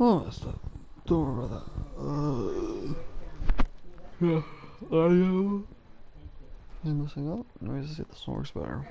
Oh, that stuff. Don't worry about that. Yeah, audio. Is messing up? Let me just see if this one works better.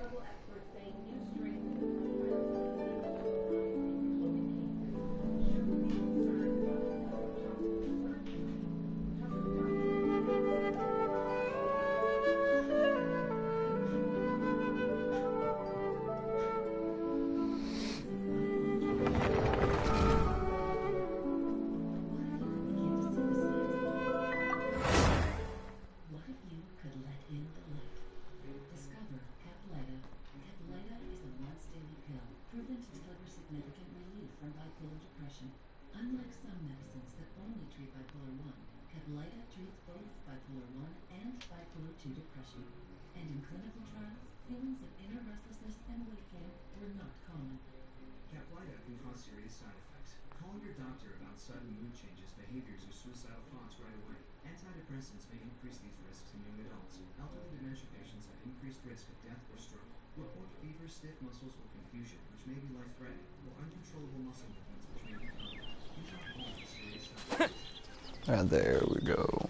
And there we go.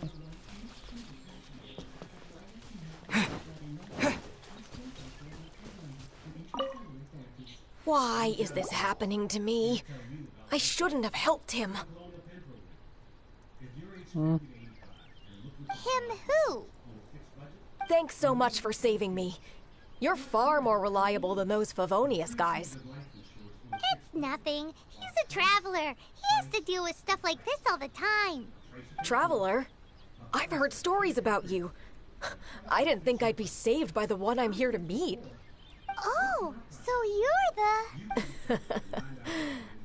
Why is this happening to me? I shouldn't have helped him. Him who? Thanks so much for saving me. You're far more reliable than those Favonius guys. It's nothing. He's a traveler. He has to deal with stuff like this all the time. Traveler? I've heard stories about you. I didn't think I'd be saved by the one I'm here to meet. Oh, so you're the...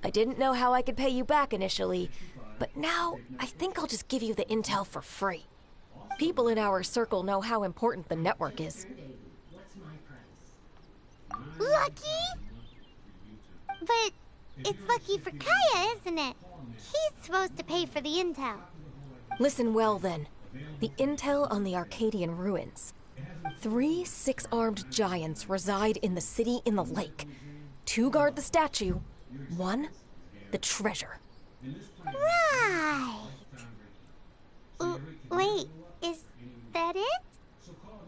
I didn't know how I could pay you back initially, but now I think I'll just give you the intel for free. People in our circle know how important the network is. Lucky? But it's lucky for Kaya, isn't it? He's supposed to pay for the intel. Listen well then. The intel on the Arcadian ruins. 3 6-armed giants reside in the city in the lake. 2 guard the statue, 1 the treasure. Right. Wait, is that it?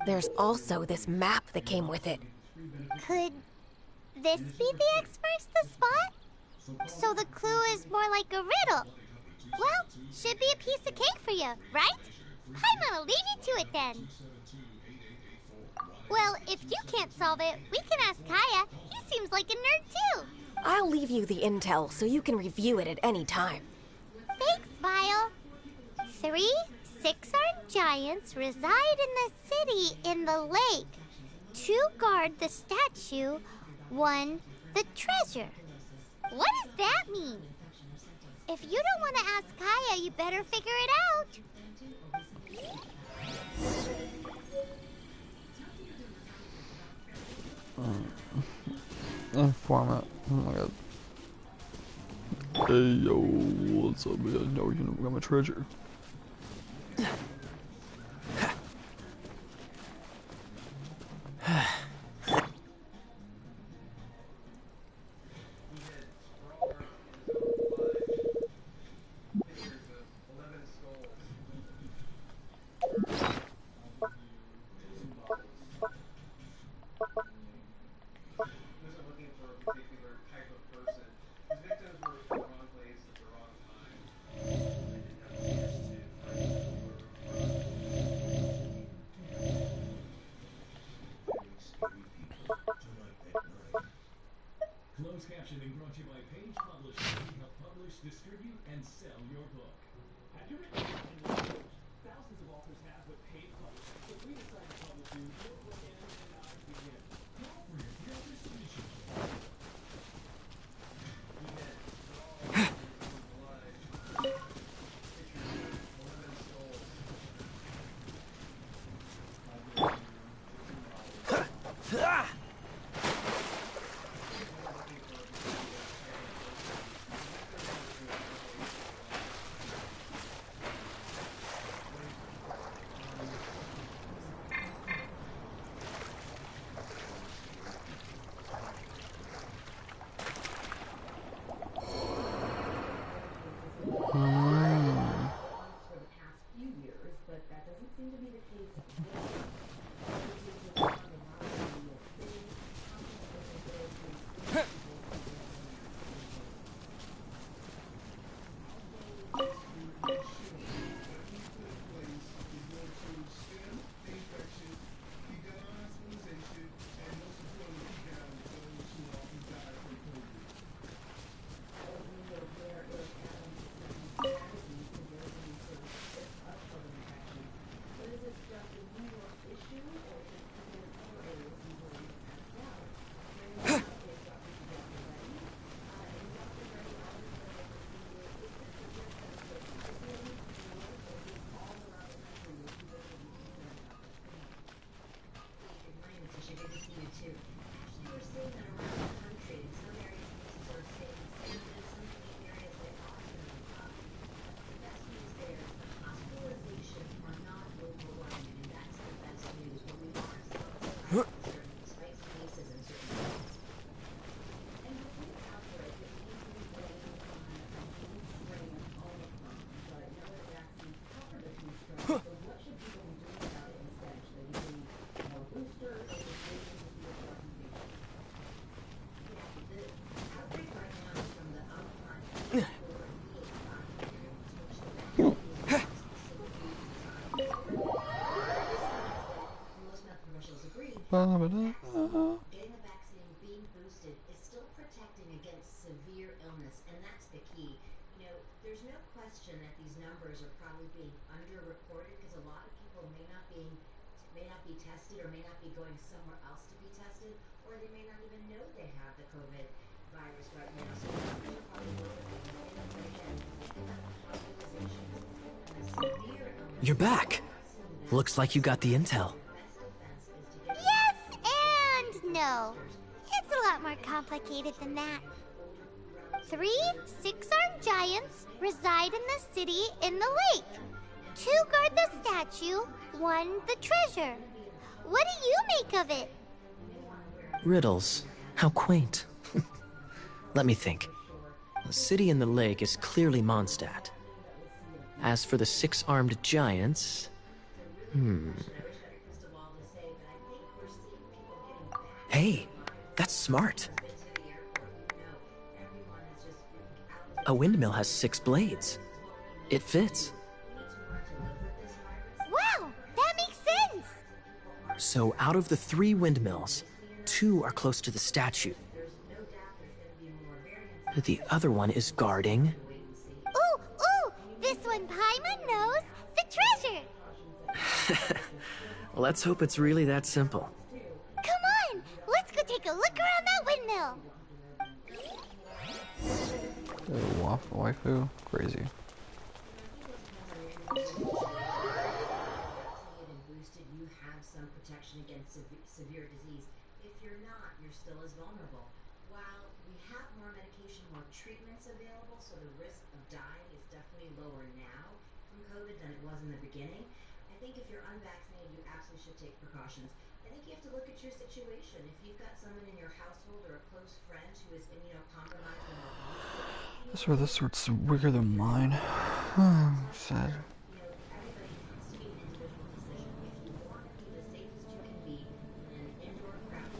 There's also this map that came with it. Could this be the X marks the spot? So the clue is more like a riddle. Well, should be a piece of cake for you, right? I'm gonna leave you to it then. Well, if you can't solve it, we can ask Kaya. He seems like a nerd too. I'll leave you the intel so you can review it at any time. Thanks, Vile. 3 6-armed giants reside in the city in the lake. 2 guard the statue, 1 the treasure. What does that mean? If you don't want to ask Kaya, you better figure it out. Format. Oh my god. Hey yo, what's up, man? No, you know, got my treasure. Closed captioning brought to you by Page Publishing. We help publish, distribute, and sell your book. Have you written in language? Thousands of authors have, but Page Publishing. So we decided to publish you your book and ours begin. Go for your real distribution. Getting a vaccine, being boosted, is still protecting against severe illness, and that's the key. You know, there's no question that these numbers are probably being underreported because a lot of people may not be tested or may not be going somewhere else to be tested, or they may not even know they have the COVID virus right now. So numbers are probably overstated. But again, think about the hospitalizations and the severe illness. You're back. Looks like you got the intel. Yes and no. It's a lot more complicated than that. 3 6-armed giants reside in the city in the lake. 2 guard the statue, 1 the treasure. What do you make of it? Riddles. How quaint. Let me think. The city in the lake is clearly Mondstadt. As for the 6-armed giants... Hey, that's smart. A windmill has 6 blades. It fits. Wow, that makes sense. So out of the 3 windmills, 2 are close to the statue. The other one is guarding... Ooh, this one Paimon knows, the treasure. Let's hope it's really that simple. Come on, let's go take a look around that windmill. Waifu? Crazy. Boosted, you have some protection against severe disease. If you're not, you're still as vulnerable. While we have more medication, more treatments available, so the risk of dying is definitely lower now from COVID than it was in the beginning. I think if you're unvaccinated, you absolutely should take precautions. I think you have to look at your situation. If you've got someone in your household or a close friend who is immunocompromised or obese, I swear this sword's weaker than mine. Sad. everybody has to be an individual decision. If you want to be the safest you can be in an indoor crowd,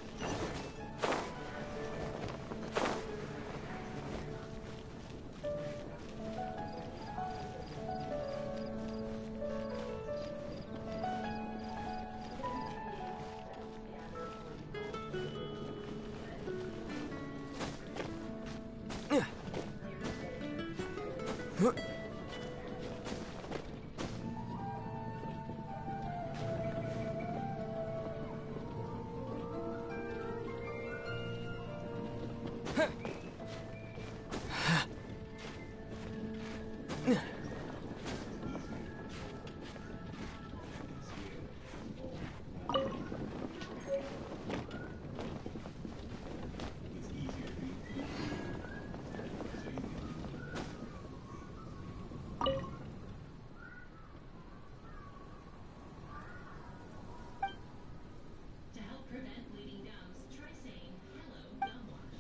To help prevent bleeding gums, try saying hello gum wash.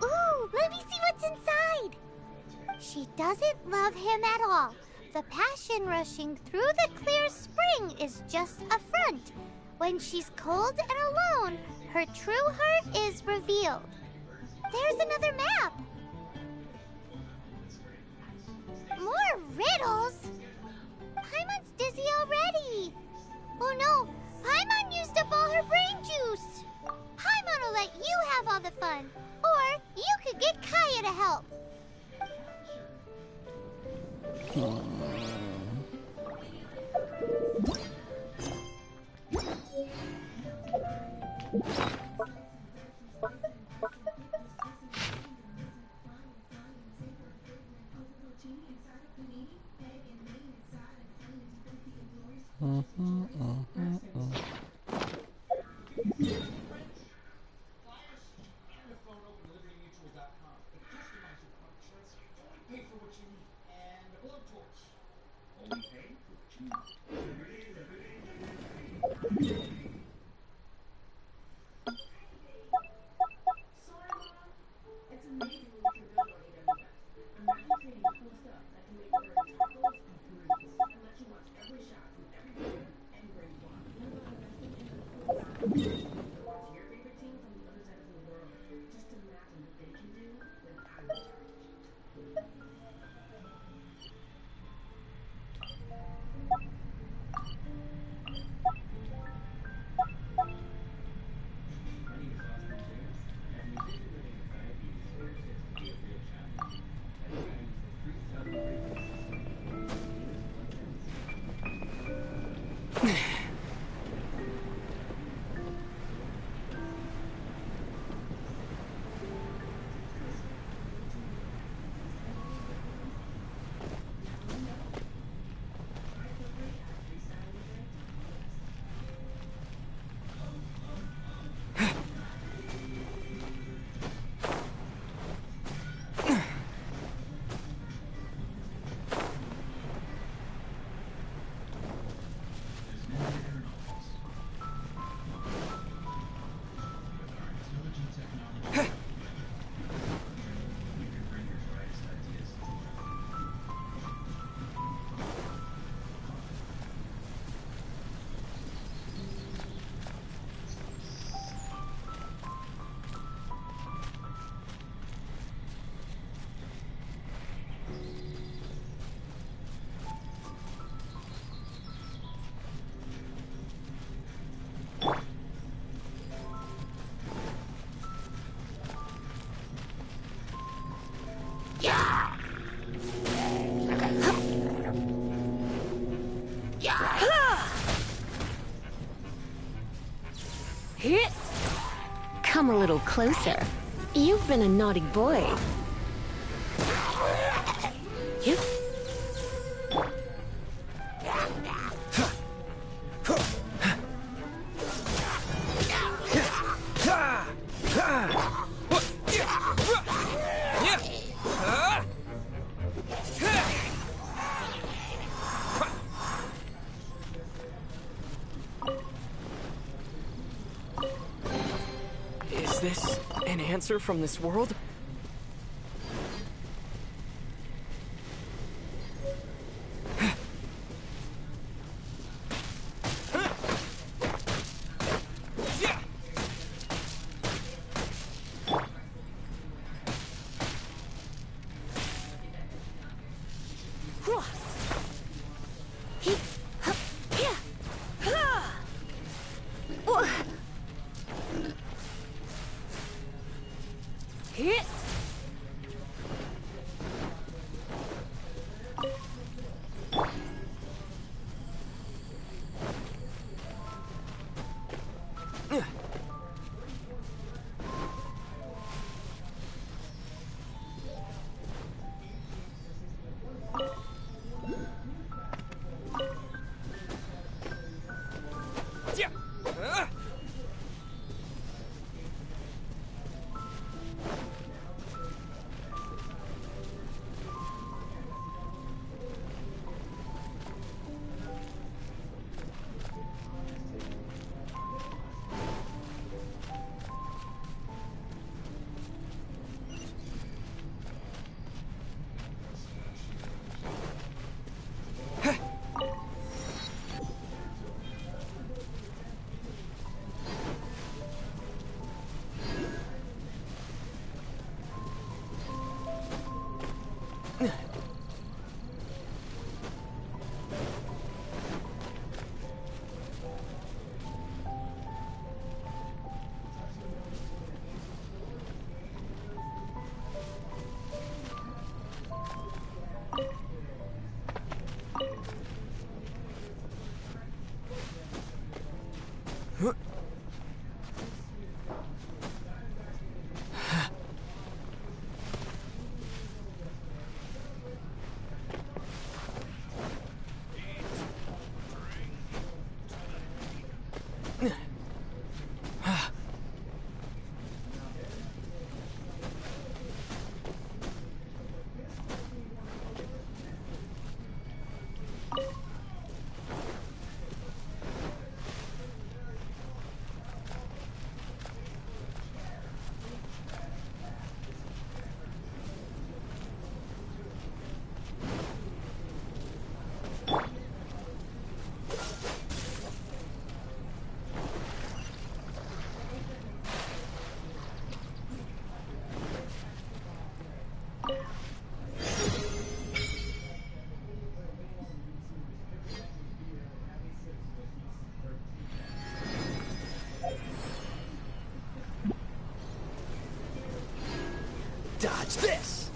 Ooh, let me see what's inside. She doesn't love him at all. The passion rushing through the clear spring is just a front. When she's cold and alone, her true heart is revealed. There's another map. More riddles? Paimon's dizzy already. Oh no, Paimon used up all her brain juice. Paimon will let you have all the fun. Or you could get Kaya to help. Pay for what you need and a blowtorch. Come a little closer. You've been a naughty boy. Is this an answer from this world? Dodge this!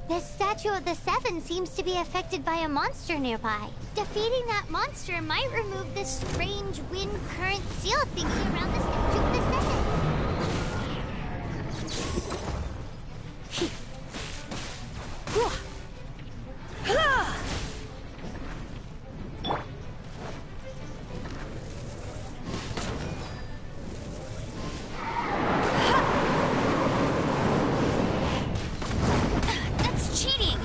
This statue of the Seven seems to be affected by a monster nearby. Defeating that monster might remove this strange wind current seal thingy around the statue of the Seven. That's cheating!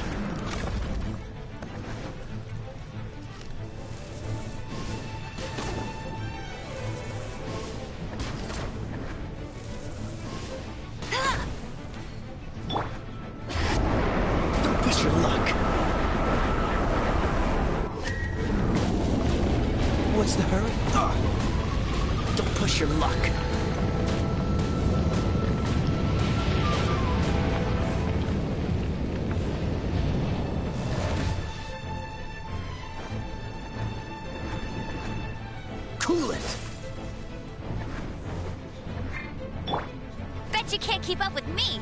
Don't push your luck. What's the hurry? Don't push your luck. Cool it. Bet you can't keep up with me!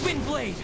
Wind blade!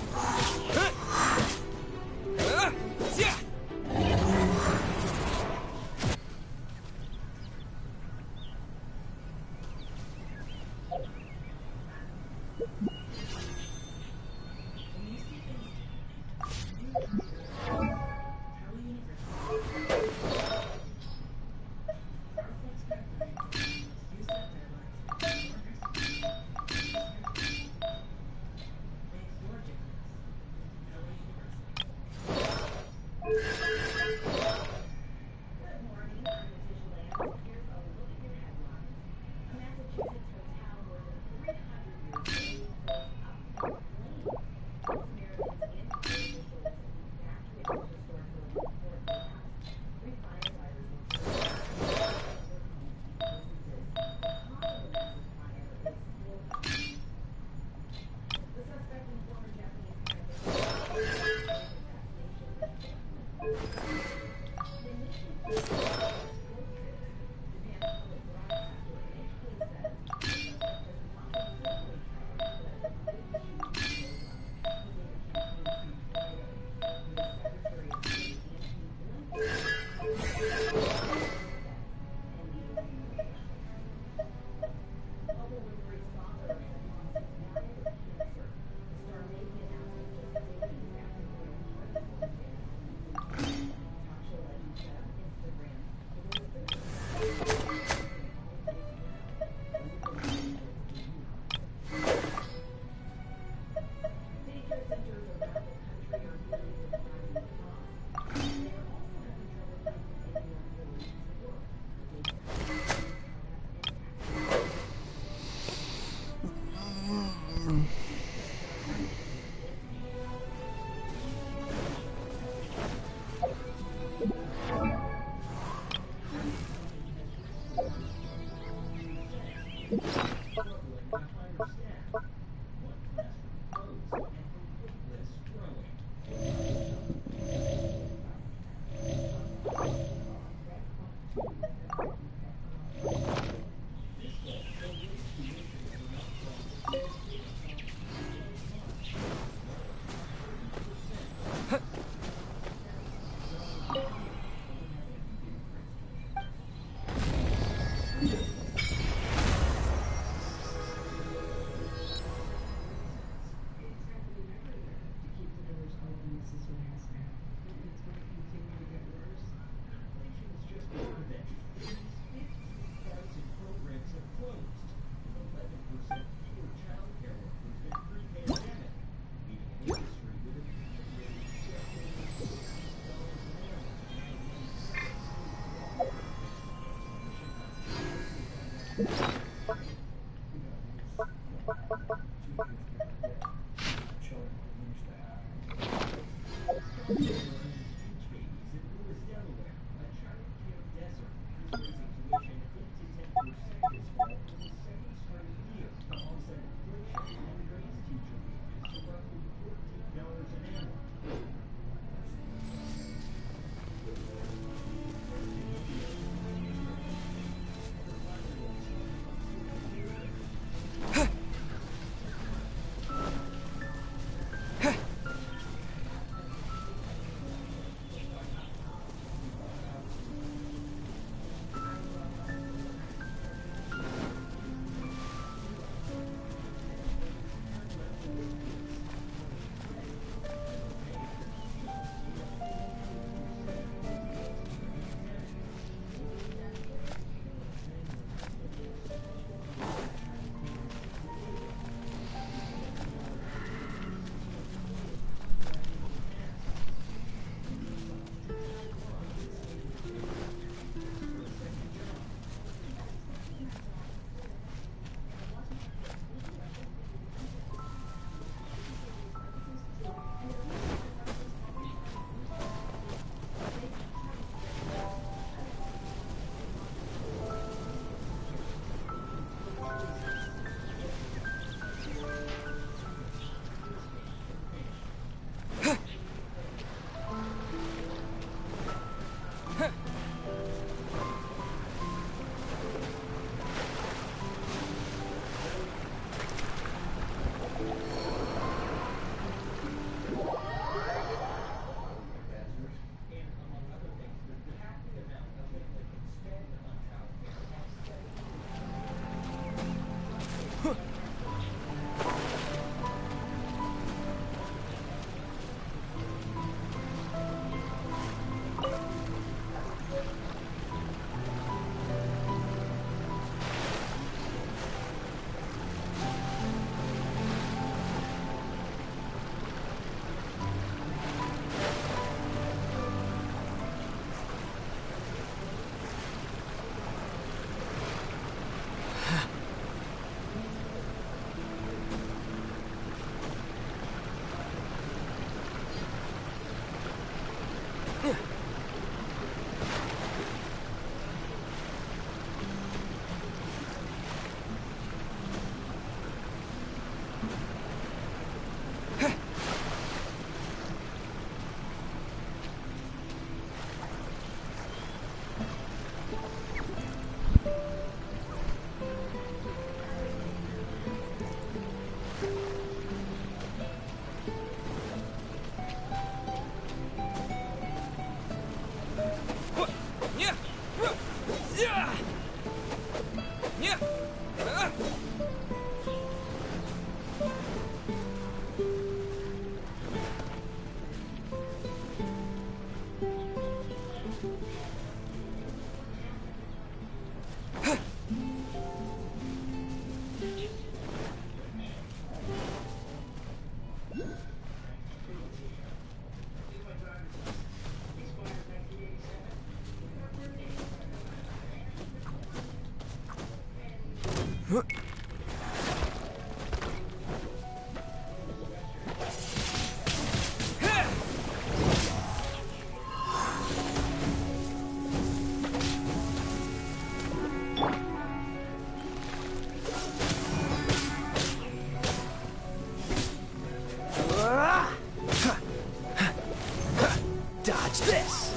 Dodge this!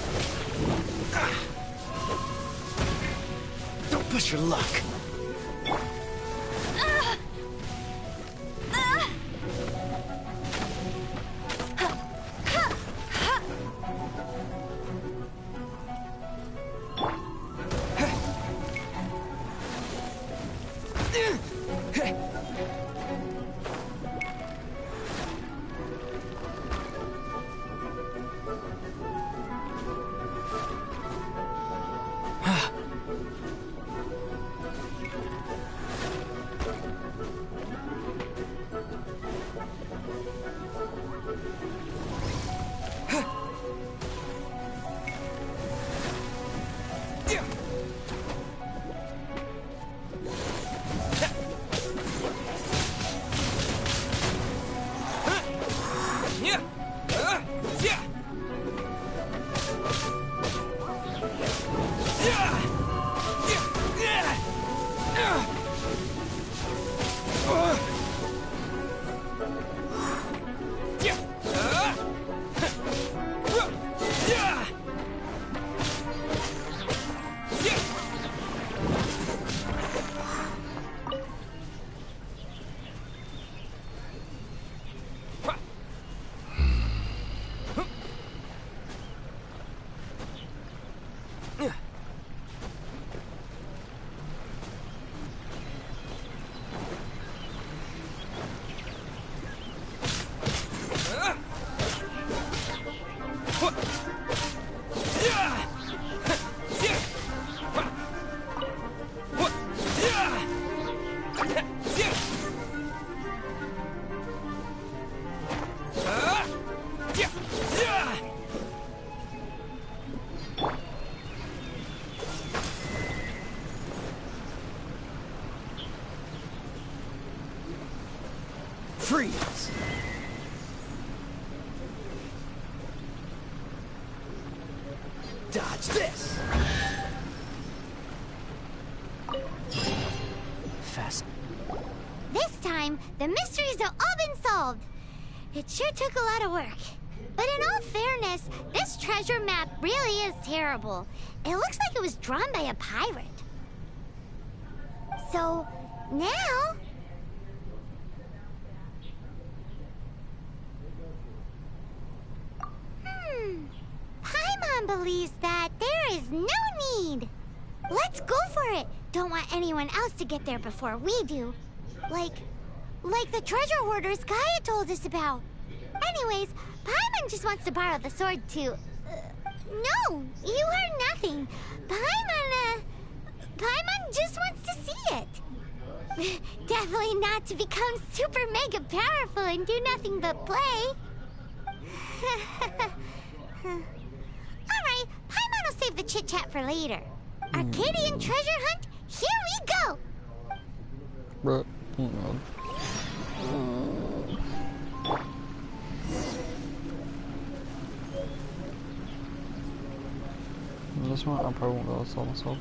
Don't push your luck. Freeze! Dodge this! Fast. This time, the mysteries have all been solved. It sure took a lot of work. But in all fairness, this treasure map really is terrible. It looks like it was drawn by a pirate. So, now... Paimon believes that there is no need. Let's go for it. Don't want anyone else to get there before we do. Like the treasure hoarders Gaia told us about. Anyways, Paimon just wants to borrow the sword to... no, you heard nothing. Paimon just wants to see it. Definitely not to become super mega powerful and do nothing but play. Alright, Paimon will save the chit-chat for later. Arcadian treasure hunt, here we go! Bruh. Oh god. This one I probably won't be able to solve myself.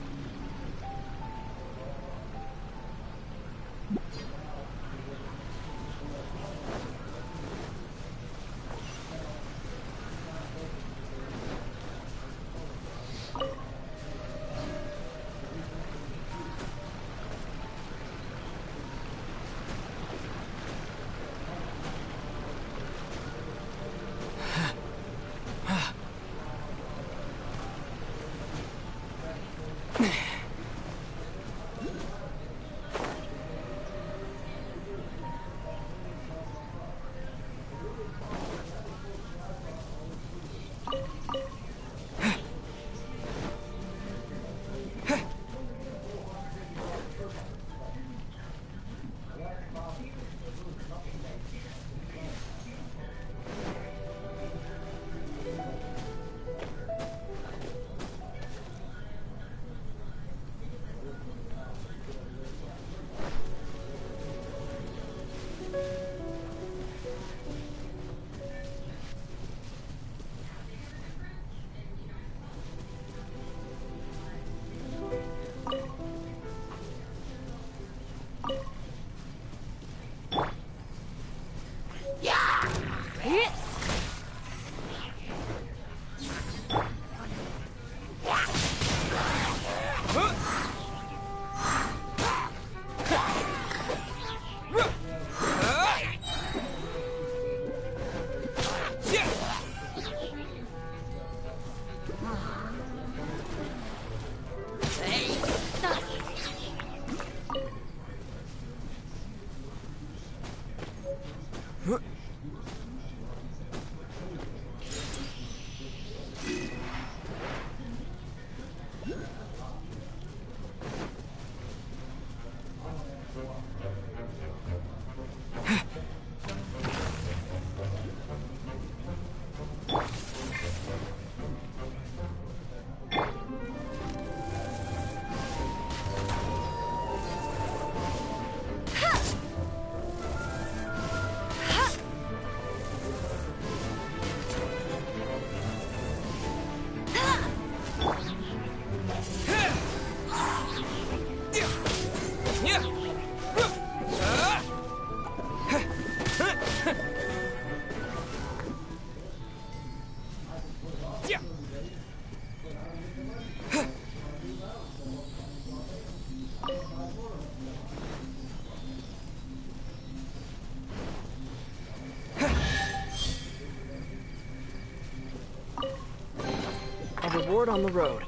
sword on the road.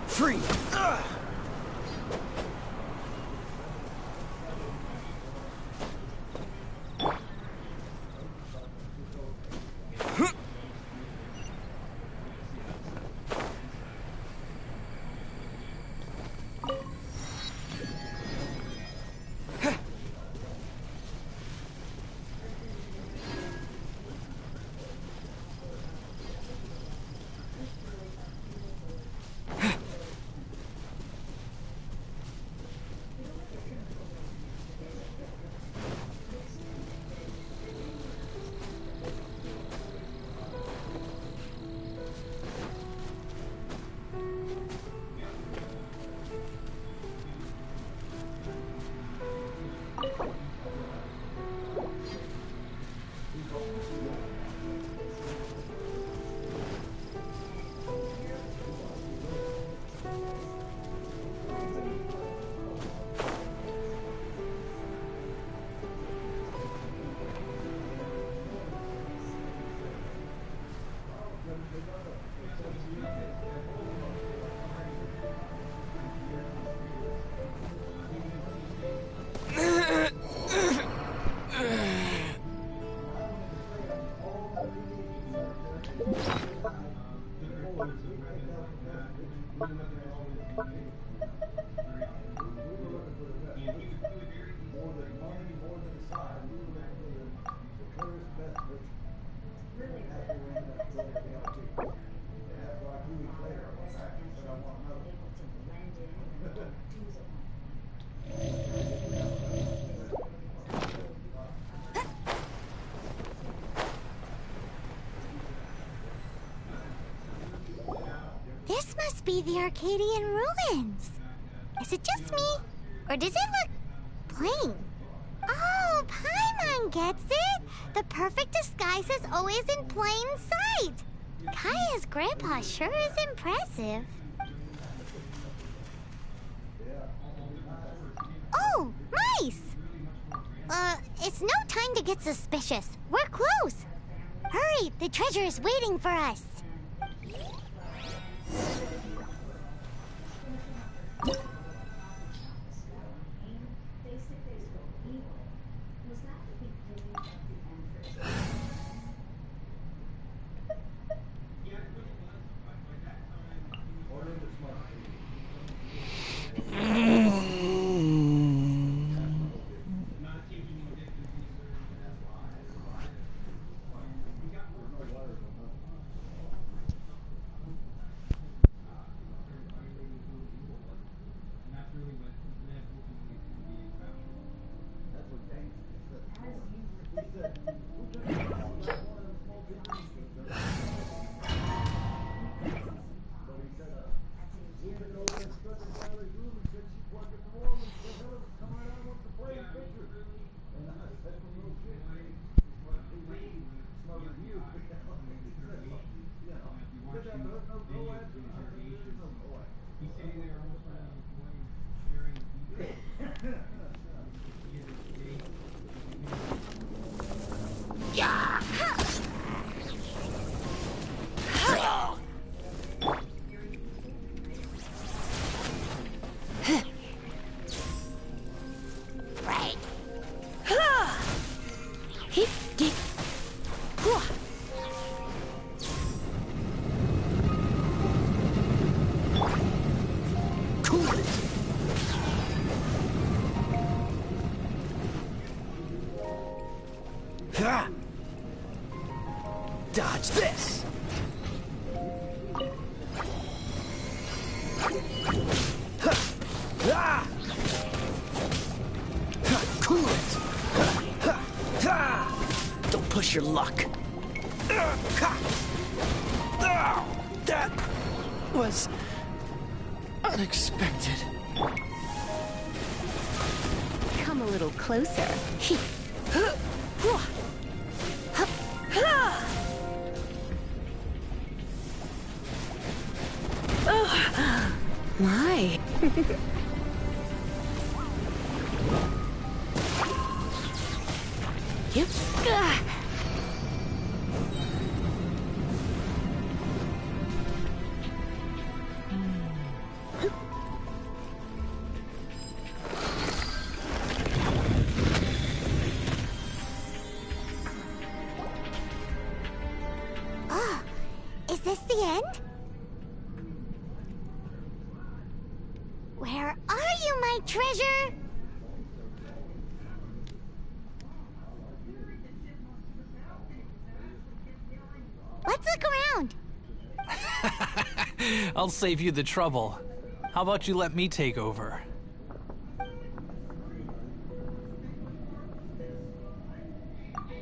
Free! This must be the Arcadian ruins. Is it just me? Or does it look plain? Oh, Paimon gets it! The perfect disguise is always in plain sight! Kaya's grandpa sure is impressive. Oh, mice! It's no time to get suspicious. We're close. Hurry, the treasure is waiting for us. Right. Cool it. Ha! Dodge this. Ha! Ah! Ha! Cool it. Ha! Ha! Don't push your luck. Ha! Ah! That was unexpected. Come a little closer. Why? Yep. Ah, is this the end? Where are you, my treasure? Let's look around. I'll save you the trouble. How about you let me take over?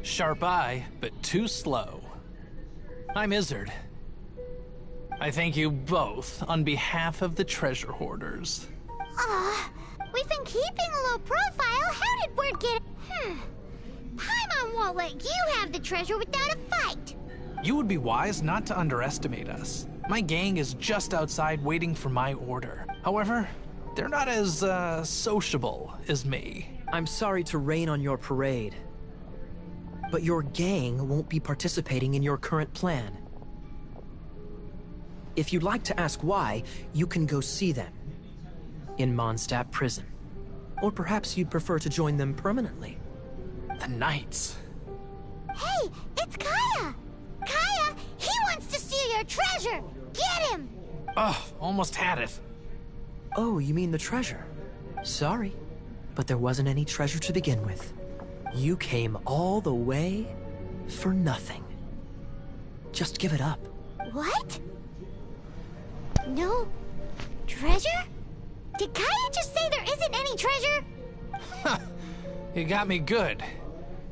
Sharp eye, but too slow. I'm Izzard. I thank you both on behalf of the treasure hoarders. We've been keeping a low profile. How did word get... Paimon won't let you have the treasure without a fight. You would be wise not to underestimate us. My gang is just outside waiting for my order. However, they're not as, sociable as me. I'm sorry to rain on your parade, but your gang won't be participating in your current plan. If you'd like to ask why, you can go see them in Mondstadt prison. Or perhaps you'd prefer to join them permanently. The Knights. Hey, it's Kaya! Kaya, he wants to steal your treasure! Get him! Ugh, almost had it. Oh, you mean the treasure? Sorry, but there wasn't any treasure to begin with. You came all the way for nothing. Just give it up. What? No treasure? Did Kaya just say there isn't any treasure? You got me good.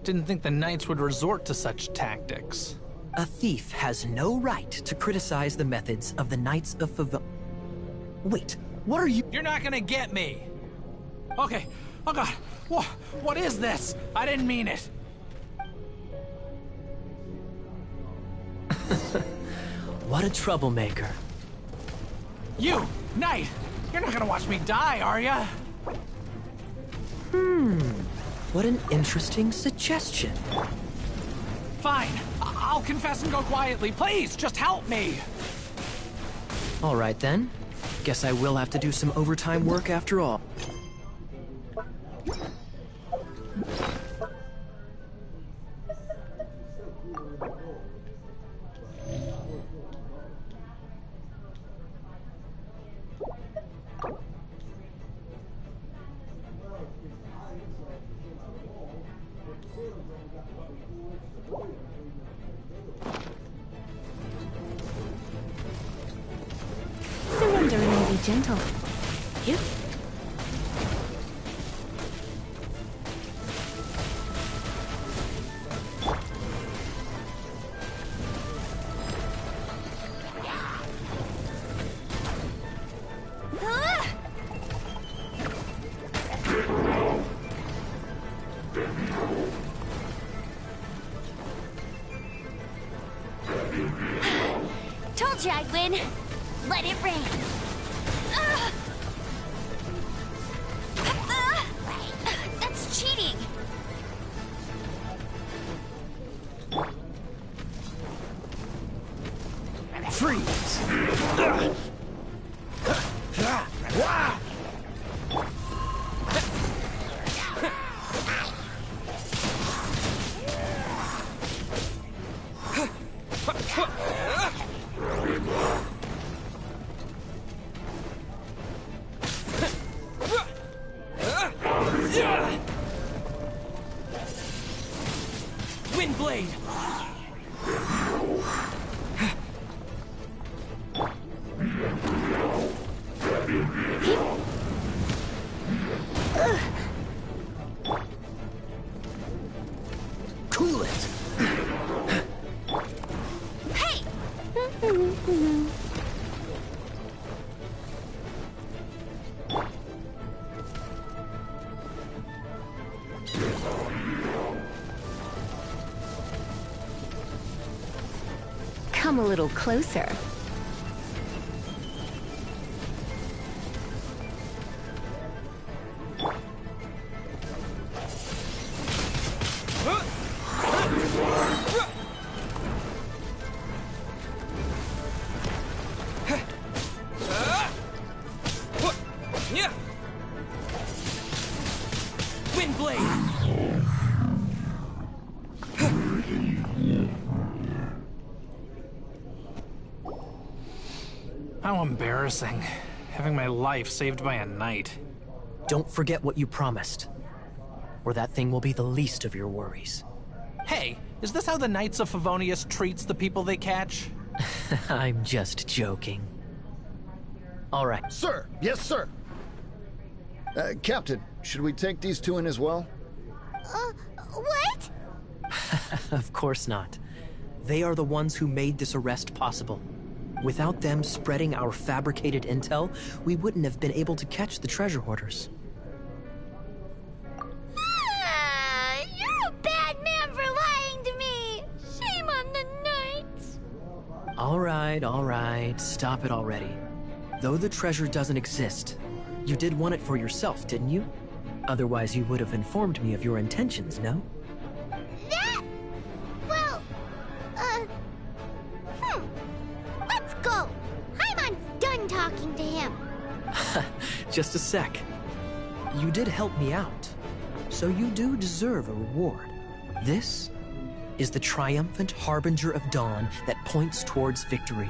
Didn't think the Knights would resort to such tactics. A thief has no right to criticize the methods of the Knights of Favil... Wait, what are you... You're not gonna get me! Okay, oh god, what is this? I didn't mean it. What a troublemaker. You, Knight! You're not gonna watch me die, are ya? What an interesting suggestion. Fine, I'll confess and go quietly. Please, just help me! All right then. Guess I will have to do some overtime work after all. Surrender and be gentle. Yep. Told you I'd win. Let it rain. That's cheating. Freeze! Windblade! Cool it! Hey! Come a little closer. How embarrassing. Having my life saved by a knight. Don't forget what you promised, or that thing will be the least of your worries. Hey, is this how the Knights of Favonius treats the people they catch? I'm just joking. All right. Sir! Yes, sir! Captain, should we take these two in as well? What? Of course not. They are the ones who made this arrest possible. Without them spreading our fabricated intel, we wouldn't have been able to catch the treasure hoarders. You're a bad man for lying to me! Shame on the knights! All right, stop it already. Though the treasure doesn't exist, you did want it for yourself, didn't you? Otherwise, you would have informed me of your intentions, no? That... Well... Let's go! Paimon's done talking to him. Just a sec. You did help me out, so you do deserve a reward. This is the triumphant harbinger of dawn that points towards victory.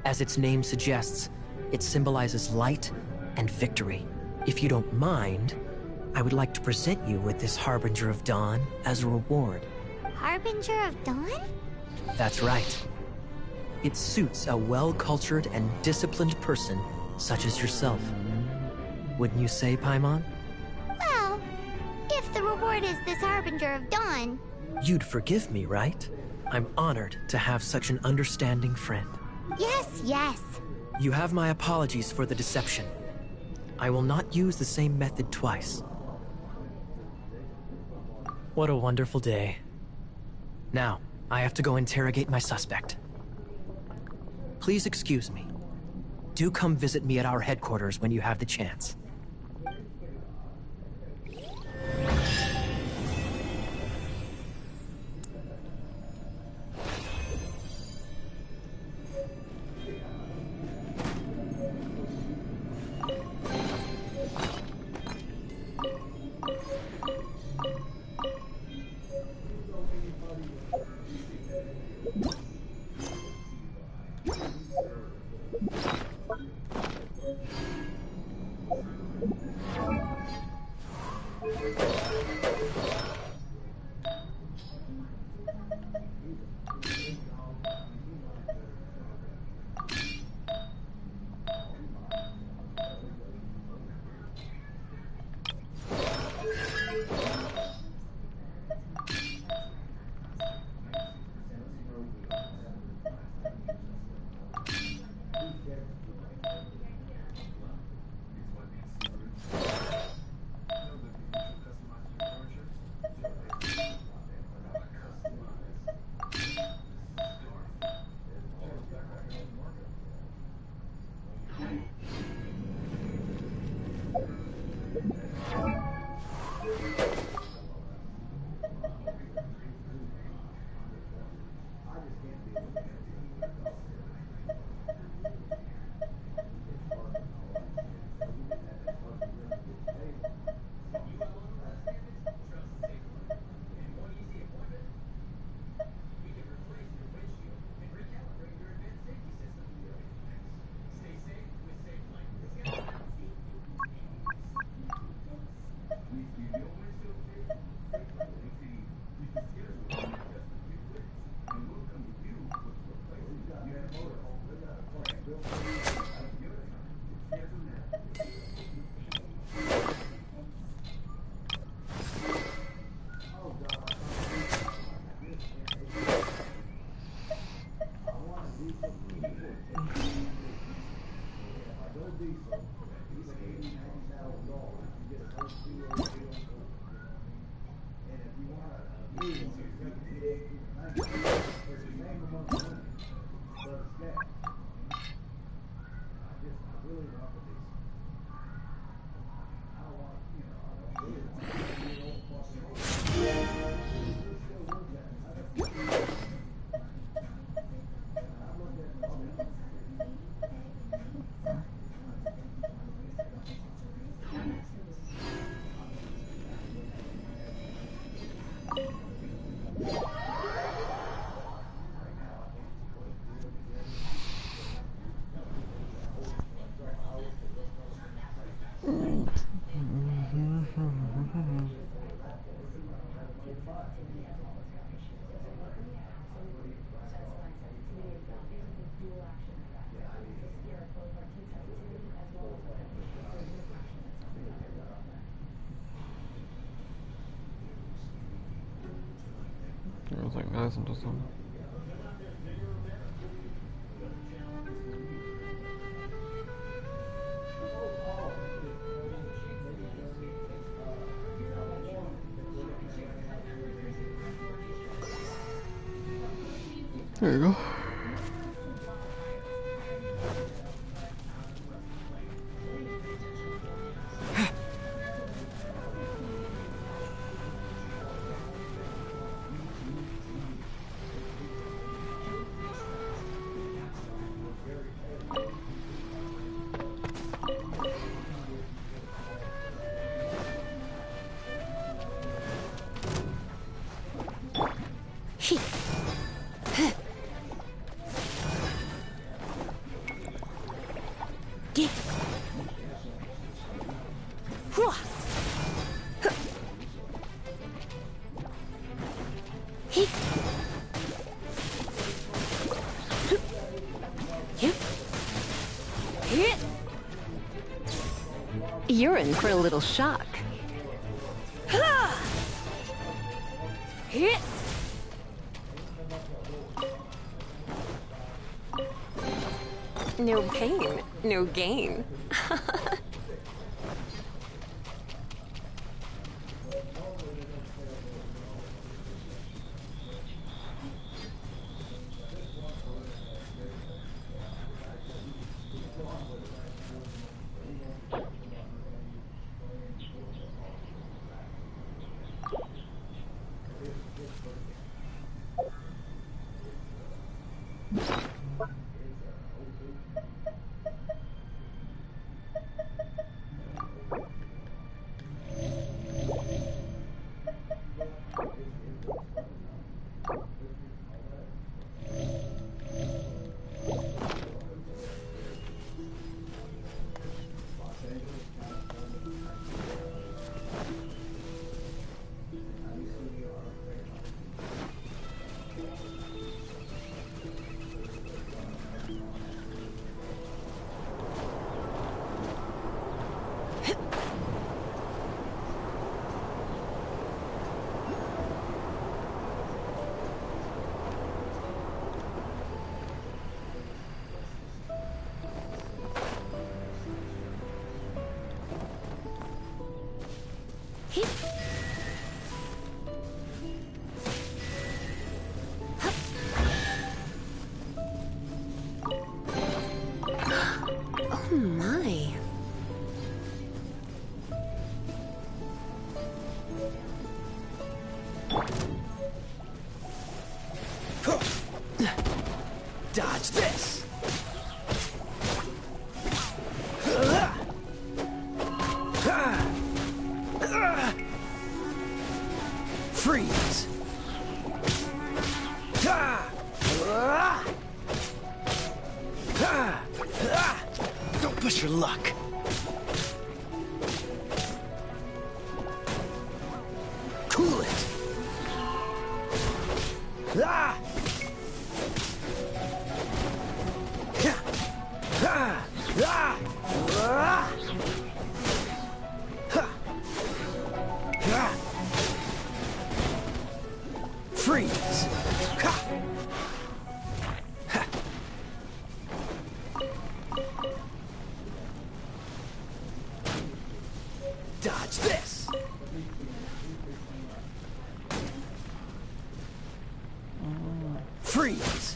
As its name suggests, it symbolizes light and victory. If you don't mind, I would like to present you with this harbinger of dawn as a reward. Harbinger of Dawn? That's right. It suits a well-cultured and disciplined person such as yourself. Wouldn't you say, Paimon? Well, if the reward is this Harbinger of Dawn... You'd forgive me, right? I'm honored to have such an understanding friend. Yes. You have my apologies for the deception. I will not use the same method twice. What a wonderful day. Now, I have to go interrogate my suspect. Please excuse me. Do come visit me at our headquarters when you have the chance. I think that's interesting. There you go. You're in for a little shock. No pain, no gain. Oh my. Dodge this! Freeze! Don't push your luck. Cool it! Freeze! Dodge Freeze!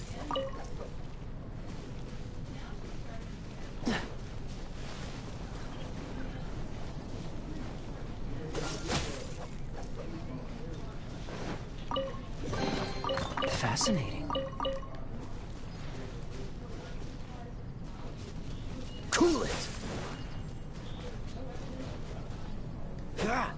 Fascinating. Cool it! Ah.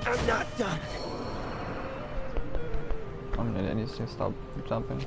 I'm not done. I mean, it needs to stop jumping.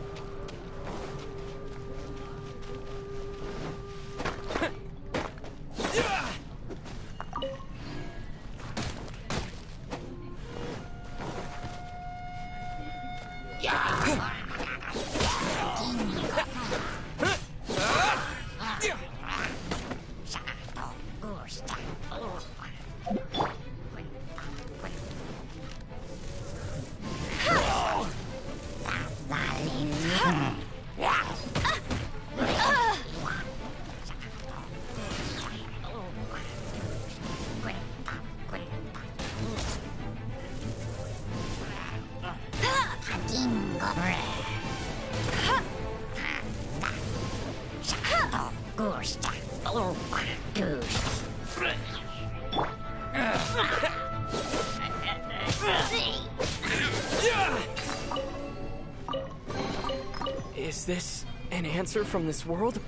Is this an answer from this world?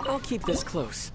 I'll keep this close.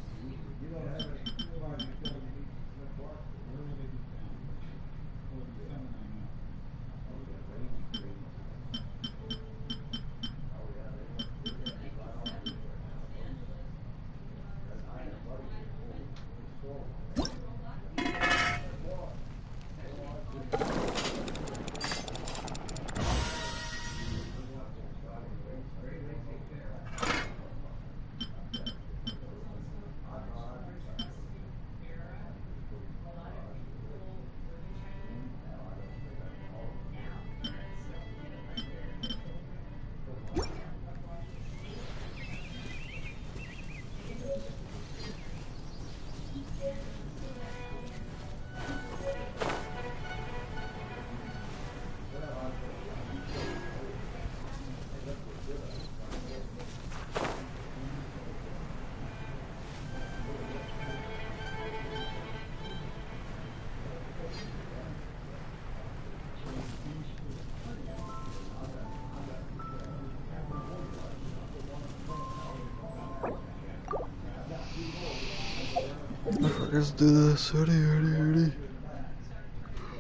Let's do this. Ready.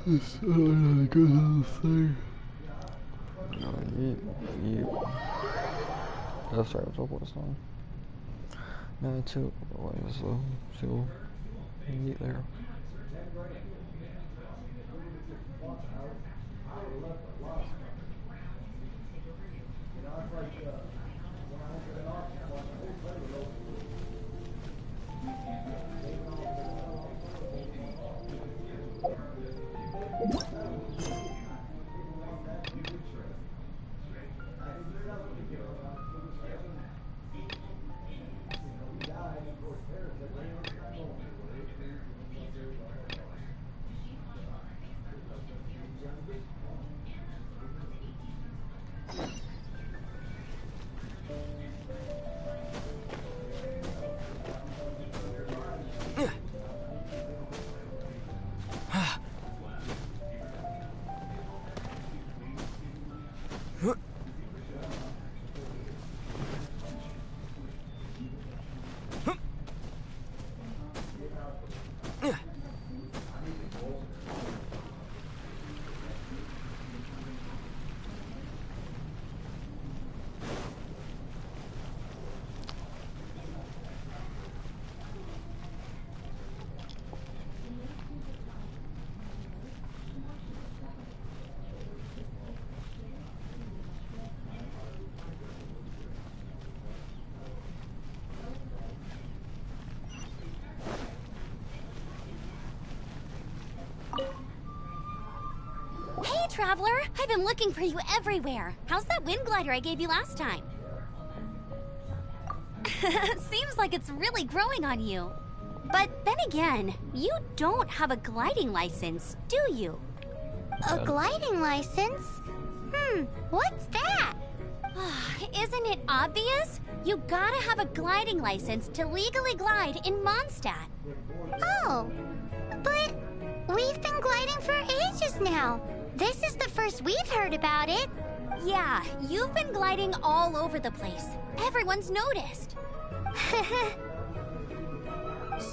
It's not good little thing. No, that's right, what's up song? No, too. What is so neat there? traveler. I've been looking for you everywhere. How's that wind glider I gave you last time? Seems like it's really growing on you. But then again, you don't have a gliding license, do you? A gliding license? What's that? Isn't it obvious? You gotta have a gliding license to legally glide in Mondstadt. Oh, but we've been gliding for ages now. This is the first we've heard about it. Yeah, you've been gliding all over the place. Everyone's noticed.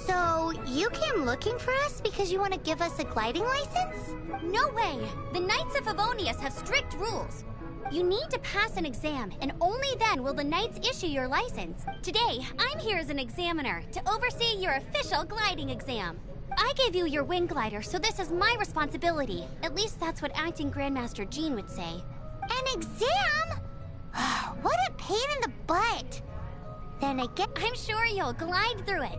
So, you came looking for us because you want to give us a gliding license? No way! The Knights of Favonius have strict rules. You need to pass an exam, and only then will the Knights issue your license. Today, I'm here as an examiner to oversee your official gliding exam. I gave you your wing glider, so this is my responsibility. At least that's what Acting Grandmaster Jean would say. An exam? What a pain in the butt. Then again, I'm sure you'll glide through it.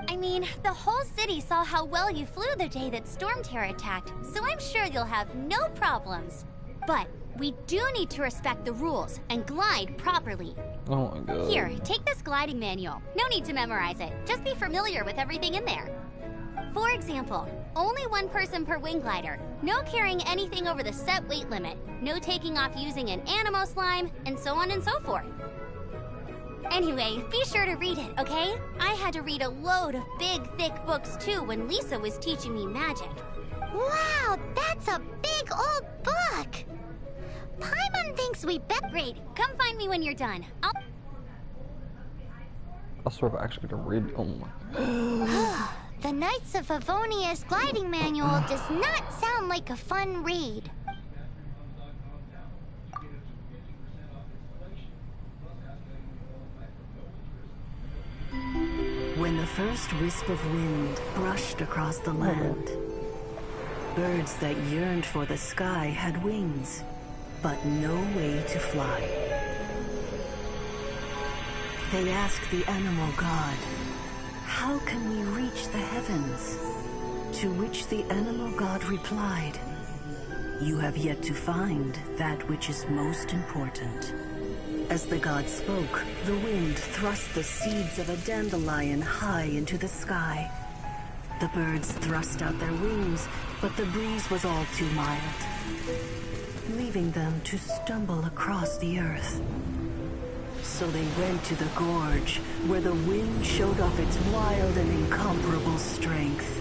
I mean, the whole city saw how well you flew the day that Storm Terror attacked, so I'm sure you'll have no problems. But we do need to respect the rules and glide properly. Oh my god. Here, take this gliding manual. No need to memorize it. Just be familiar with everything in there. For example, only one person per wing glider, no carrying anything over the set weight limit, no taking off using an animo slime, and so on and so forth. Anyway, be sure to read it, okay? I had to read a load of big, thick books too when Lisa was teaching me magic. Wow, that's a big old book! Paimon thinks we bet. Great, come find me when you're done. I swear I'm actually gonna read. Oh my. The Knights of Favonius gliding manual does not sound like a fun read. When the first wisp of wind brushed across the land, birds that yearned for the sky had wings, but no way to fly. They asked the animal god, "How can we reach the heavens?" To which the animal god replied, "You have yet to find that which is most important." As the god spoke, the wind thrust the seeds of a dandelion high into the sky. The birds thrust out their wings, but the breeze was all too mild, leaving them to stumble across the earth. So they went to the gorge, where the wind showed off its wild and incomparable strength.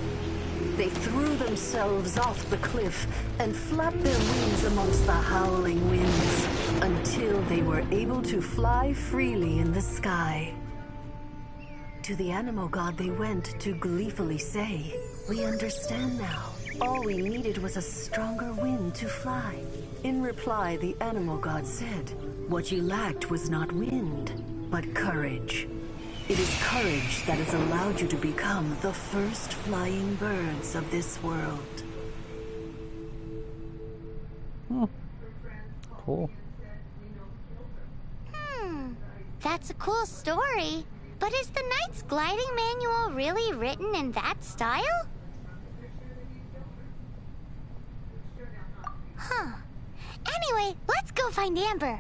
They threw themselves off the cliff and flapped their wings amongst the howling winds until they were able to fly freely in the sky. To the animal god they went to gleefully say, "We understand now. All we needed was a stronger wind to fly." In reply, the animal god said, "What you lacked was not wind, but courage. It is courage that has allowed you to become the first flying birds of this world." Cool. That's a cool story. But is the Knight's gliding manual really written in that style? Huh. Anyway, let's go find Amber.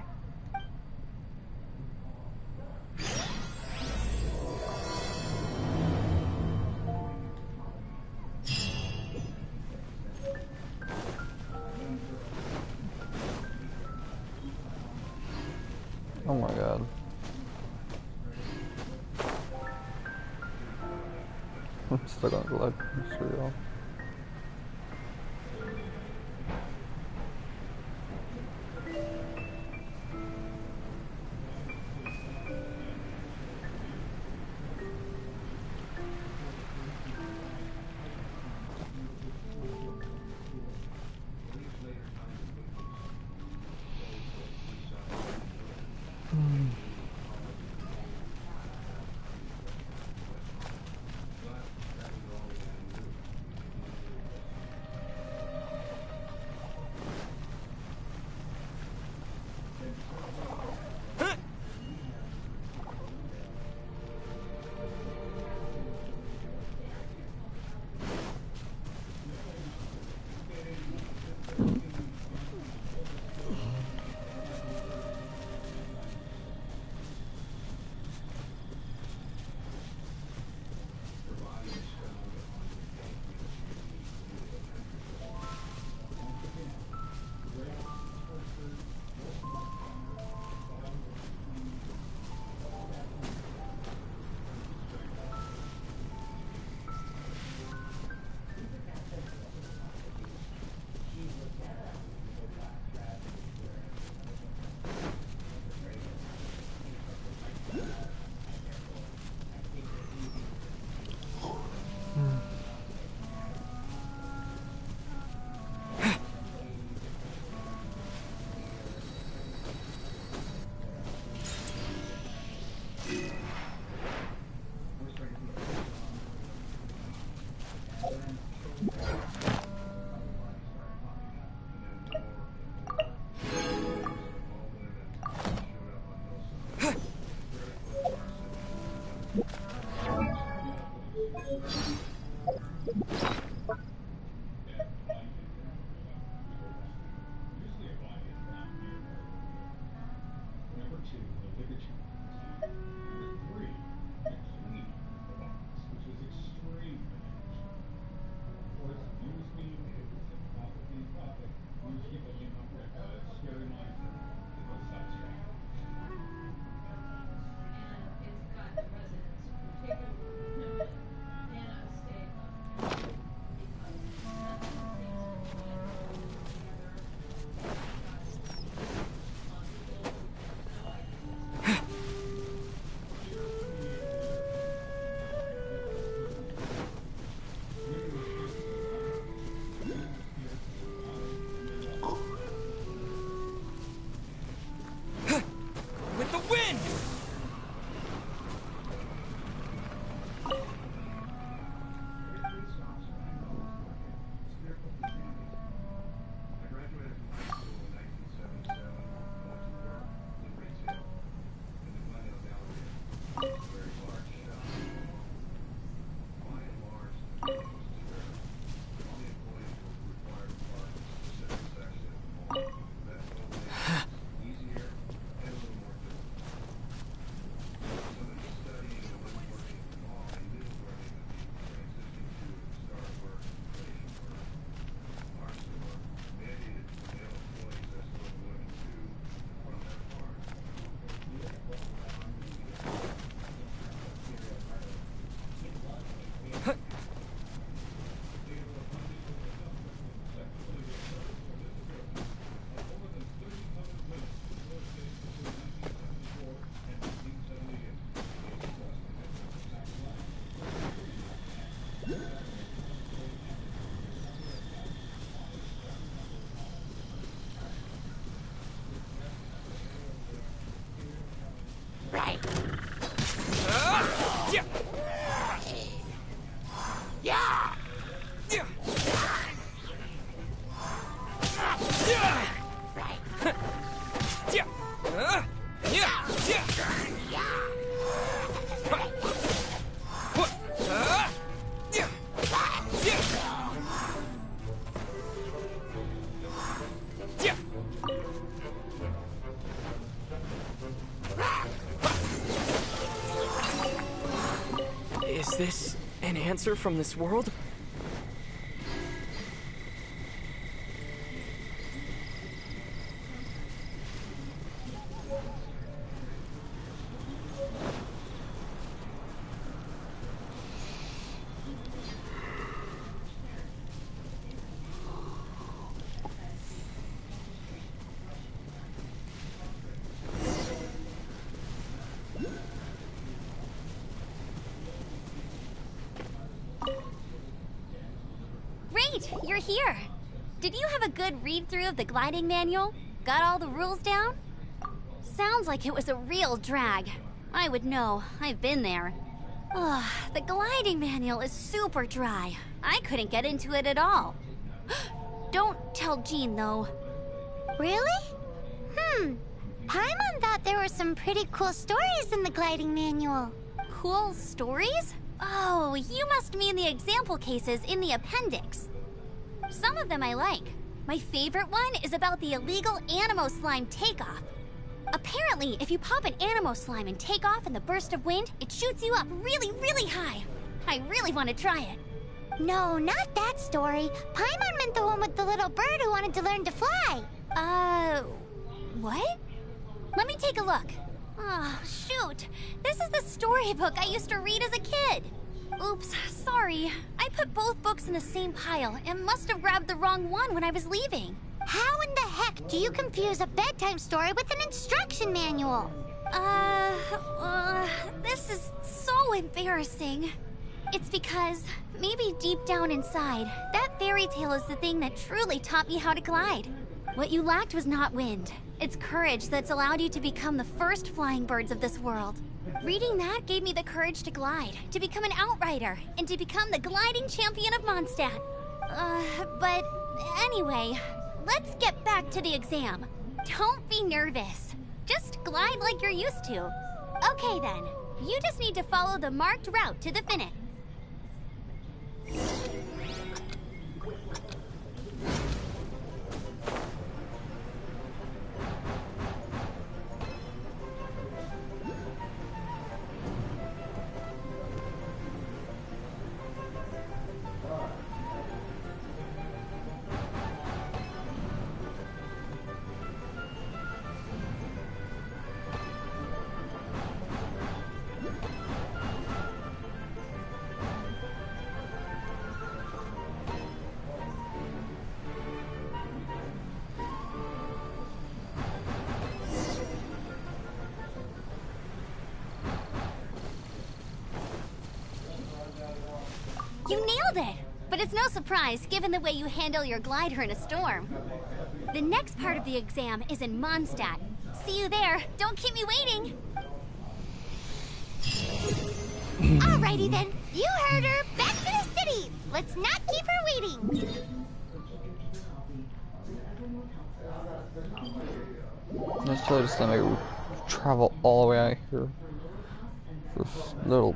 Oh my god. I'm stuck on glide. Screw y'all. Is this an answer from this world? Great, you're here. Did you have a good read-through of the gliding manual? Got all the rules down? Sounds like it was a real drag. I would know. I've been there. Ugh, the gliding manual is super dry. I couldn't get into it at all. Don't tell Jean, though. Really? Paimon thought there were some pretty cool stories in the gliding manual. Cool stories? Oh, you must mean the example cases in the appendix. Some of them I like. My favorite one is about the illegal Animo Slime takeoff. Apparently, if you pop an Animo Slime and take off in the burst of wind, it shoots you up really, really high. I really want to try it. No, not that story. Paimon meant the one with the little bird who wanted to learn to fly. What? Let me take a look. Oh, shoot. This is the storybook I used to read as a kid. Oops, sorry. I put both books in the same pile and must have grabbed the wrong one when I was leaving. How in the heck do you confuse a bedtime story with an instruction manual? This is so embarrassing. It's because, maybe deep down inside, that fairy tale is the thing that truly taught me how to glide. What you lacked was not wind. It's courage that's allowed you to become the first flying birds of this world. Reading that gave me the courage to glide, to become an outrider, and to become the gliding champion of Mondstadt. But anyway, let's get back to the exam. Don't be nervous. Just glide like you're used to. Okay then, you just need to follow the marked route to the finish. You nailed it! But it's no surprise, given the way you handle your glider in a storm. The next part of the exam is in Mondstadt. See you there. Don't keep me waiting. Alrighty then. You heard her. Back to the city. Let's not keep her waiting. Let's try this time. Maybe we travel all the way out here. This little.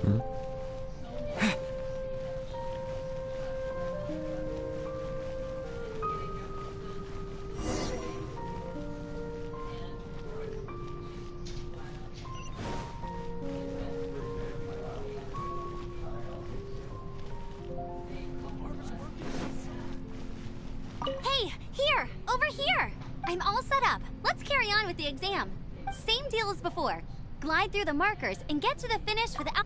Hey, here! Over here! I'm all set up. Let's carry on with the exam. Same deal as before. Glide through the markers and get to the finish without...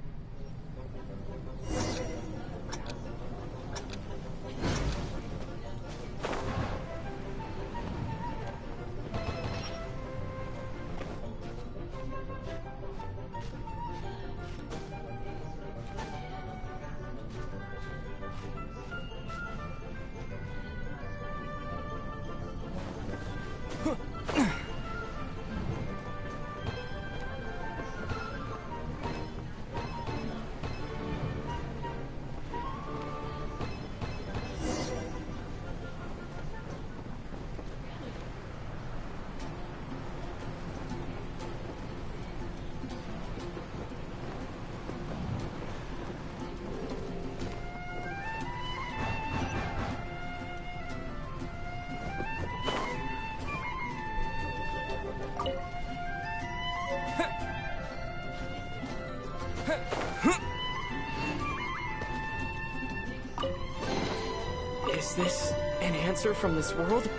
Is this an answer from this world?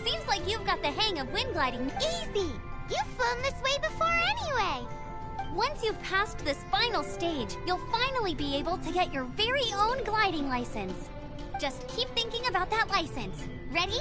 Seems like you've got the hang of wind gliding. Easy! You've flown this way before anyway! Once you've passed this final stage, you'll finally be able to get your very own gliding license. Just keep thinking about that license. Ready?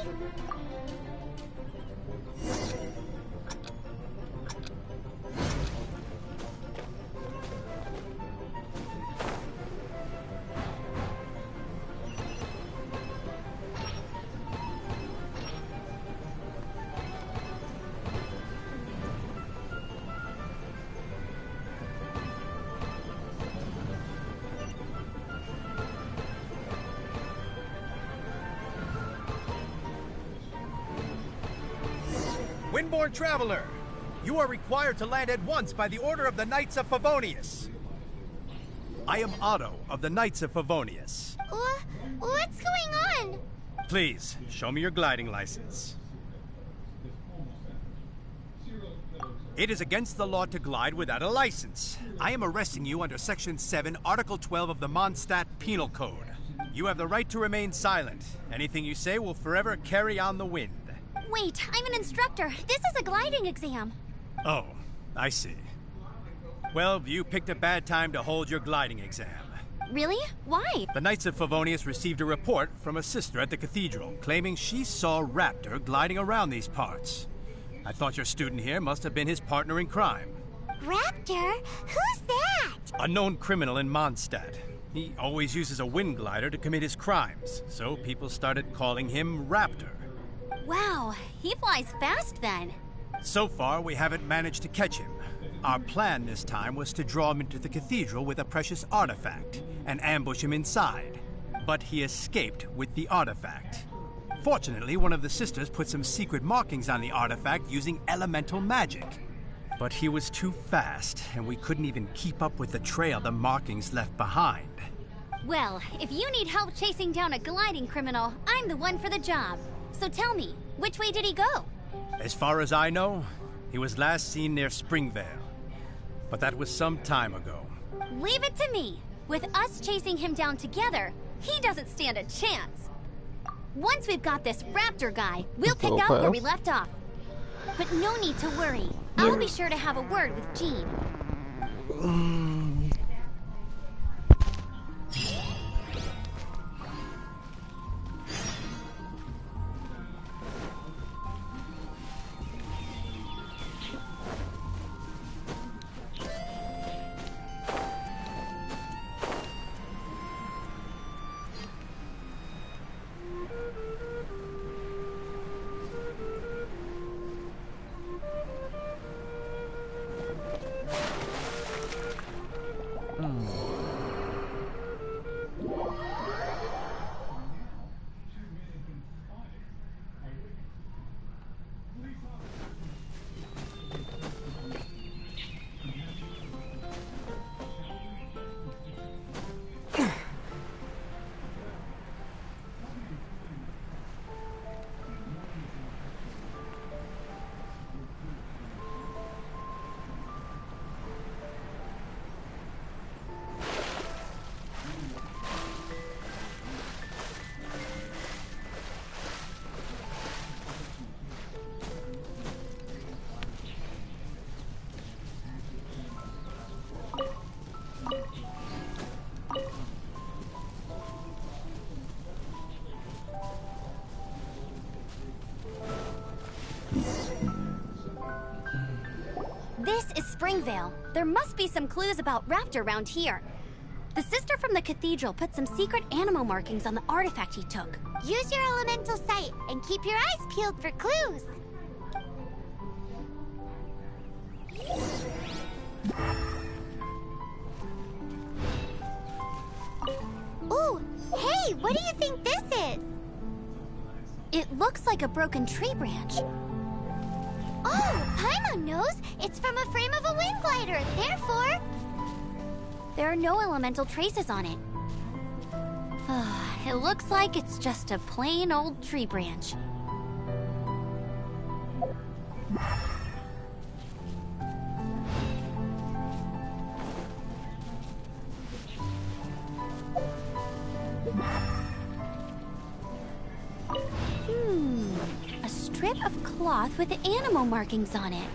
Windborne Traveler, you are required to land at once by the order of the Knights of Favonius. I am Otto of the Knights of Favonius. What's going on? Please, show me your gliding license. It is against the law to glide without a license. I am arresting you under Section 7, Article 12 of the Mondstadt Penal Code. You have the right to remain silent. Anything you say will forever carry on the wind. Wait, I'm an instructor. This is a gliding exam. Oh, I see. Well, you picked a bad time to hold your gliding exam. Really? Why? The Knights of Favonius received a report from a sister at the cathedral claiming she saw Raptor gliding around these parts. I thought your student here must have been his partner in crime. Raptor? Who's that? A known criminal in Mondstadt. He always uses a wind glider to commit his crimes, so people started calling him Raptor. Wow, he flies fast then. So far, we haven't managed to catch him. Our plan this time was to draw him into the cathedral with a precious artifact and ambush him inside. But he escaped with the artifact. Fortunately, one of the sisters put some secret markings on the artifact using elemental magic. But he was too fast, and we couldn't even keep up with the trail the markings left behind. Well, if you need help chasing down a gliding criminal, I'm the one for the job. So tell me, which way did he go? As far as I know, he was last seen near Springvale. But that was some time ago. Leave it to me. With us chasing him down together, he doesn't stand a chance. Once we've got this Raptor guy, we'll pick up where we left off. But no need to worry. I'll be sure to have a word with Jean. Vale. There must be some clues about Raptor around here. The sister from the cathedral put some secret animal markings on the artifact he took. Use your elemental sight and keep your eyes peeled for clues. Ooh, hey, what do you think this is? It looks like a broken tree branch. Oh, Paimon knows. It's from a frame of a wind glider. Therefore, there are no elemental traces on it. It looks like it's just a plain old tree branch. A strip of cloth with animal markings on it.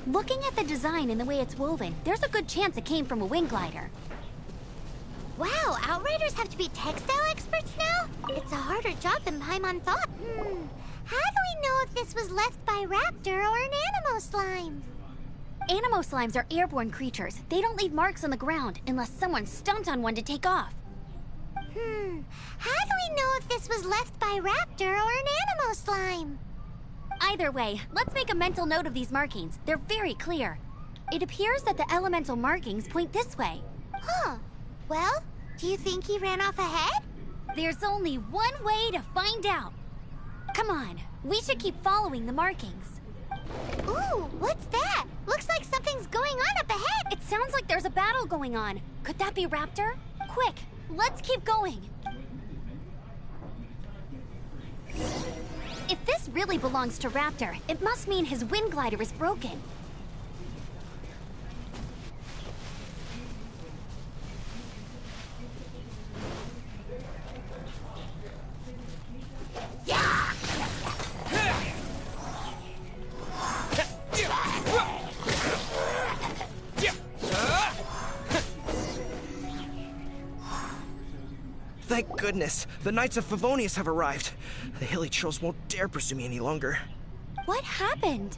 Looking at the design and the way it's woven, there's a good chance it came from a wind glider. Wow, Outriders have to be textile experts now? It's a harder job than Paimon thought. How do we know if this was left by Raptor or an Animo slime? Animo slimes are airborne creatures. They don't leave marks on the ground unless someone stomped on one to take off. How do we know if this was left by Raptor or an Animo slime? Either way, let's make a mental note of these markings. They're very clear. It appears that the elemental markings point this way. Huh. Well, do you think he ran off ahead? There's only one way to find out. Come on, we should keep following the markings. Ooh, what's that? Looks like something's going on up ahead. It sounds like there's a battle going on. Could that be Raptor? Quick, let's keep going. If this really belongs to Raptor, it must mean his wind glider is broken. Thank goodness, the Knights of Favonius have arrived. The Hilly Trolls won't dare pursue me any longer. What happened?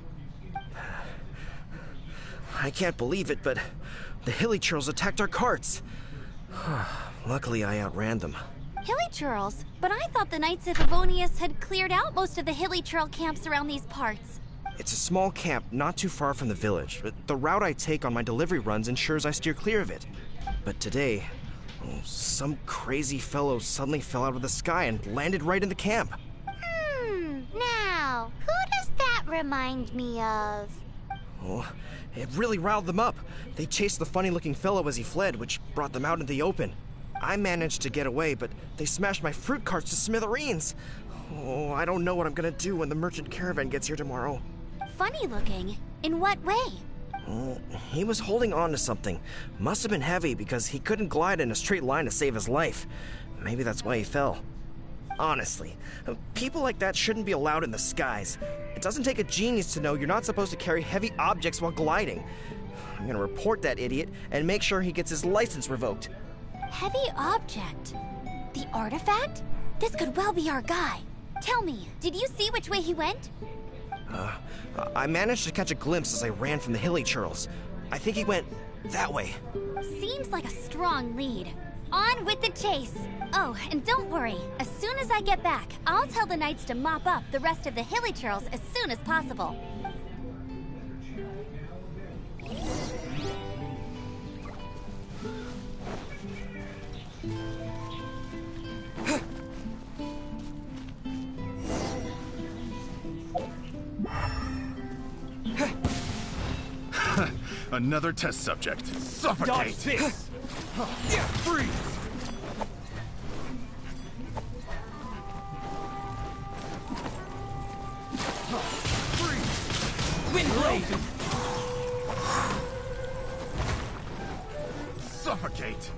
I can't believe it, but the Hilly Trolls attacked our carts. Luckily, I outran them. Hilly Churls? But I thought the Knights of Favonius had cleared out most of the Hilly Churl camps around these parts. It's a small camp not too far from the village, but the route I take on my delivery runs ensures I steer clear of it. But today, some crazy fellow suddenly fell out of the sky and landed right in the camp. Now, who does that remind me of? Oh, it really riled them up. They chased the funny-looking fellow as he fled, which brought them out into the open. I managed to get away, but they smashed my fruit carts to smithereens. Oh, I don't know what I'm gonna do when the merchant caravan gets here tomorrow. Funny looking? In what way? Oh, he was holding on to something. Must have been heavy because he couldn't glide in a straight line to save his life. Maybe that's why he fell. Honestly, people like that shouldn't be allowed in the skies. It doesn't take a genius to know you're not supposed to carry heavy objects while gliding. I'm gonna report that idiot and make sure he gets his license revoked. Heavy object? The artifact? This could well be our guy. Tell me, did you see which way he went? I managed to catch a glimpse as I ran from the Hilly Churls. I think he went that way. Seems like a strong lead. On with the chase. Oh, and don't worry. As soon as I get back, I'll tell the Knights to mop up the rest of the Hilly Churls as soon as possible. Another test subject. Suffocate! Dodge this! Freeze! Windblade! Suffocate!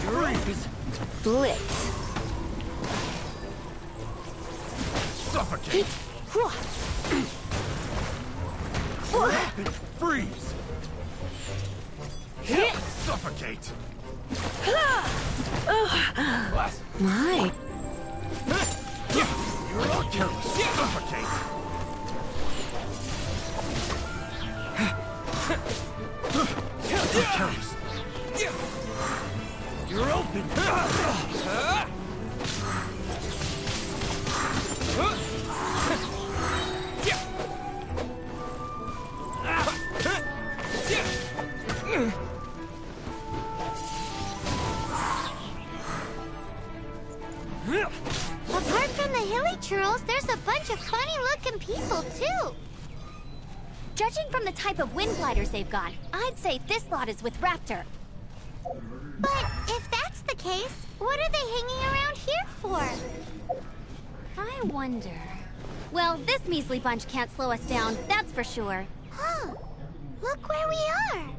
Freeze! Blitz! Suffocate! Freeze! Suffocate! My. You're all careless. Suffocate! Chumps. You're open. Apart from the hilly churls, there's a bunch of funny-looking people, too. Judging from the type of wind gliders they've got, I'd say this lot is with Raptor. But if that's the case, what are they hanging around here for? I wonder... Well, this measly bunch can't slow us down, that's for sure. Huh. Look where we are.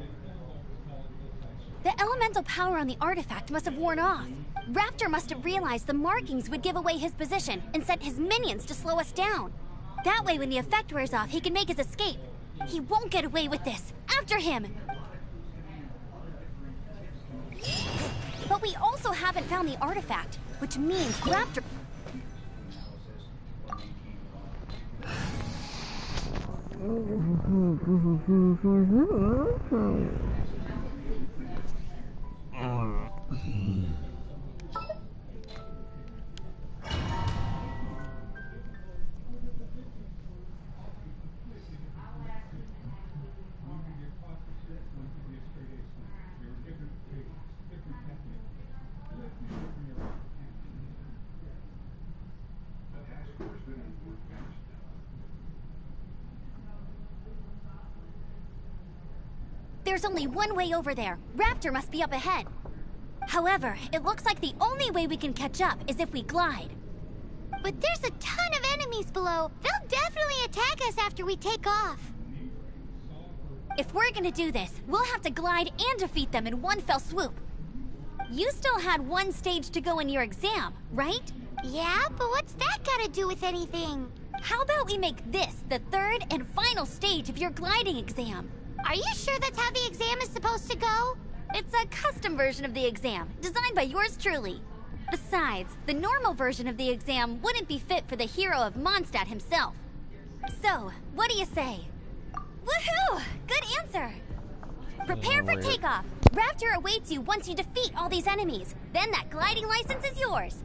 The elemental power on the artifact must have worn off. Raptor must have realized the markings would give away his position and sent his minions to slow us down. That way, when the effect wears off, he can make his escape. He won't get away with this. After him! But we also haven't found the artifact, which means Raptor... There's only one way over there. Raptor must be up ahead. However, it looks like the only way we can catch up is if we glide. But there's a ton of enemies below. They'll definitely attack us after we take off. If we're gonna do this, we'll have to glide and defeat them in one fell swoop. You still had one stage to go in your exam, right? Yeah, but what's that gotta do with anything? How about we make this the third and final stage of your gliding exam? Are you sure that's how the exam is supposed to go? It's a custom version of the exam, designed by yours truly. Besides, the normal version of the exam wouldn't be fit for the hero of Mondstadt himself. So, what do you say? Woohoo! Good answer! Prepare for takeoff. Raptor awaits you once you defeat all these enemies. Then that gliding license is yours.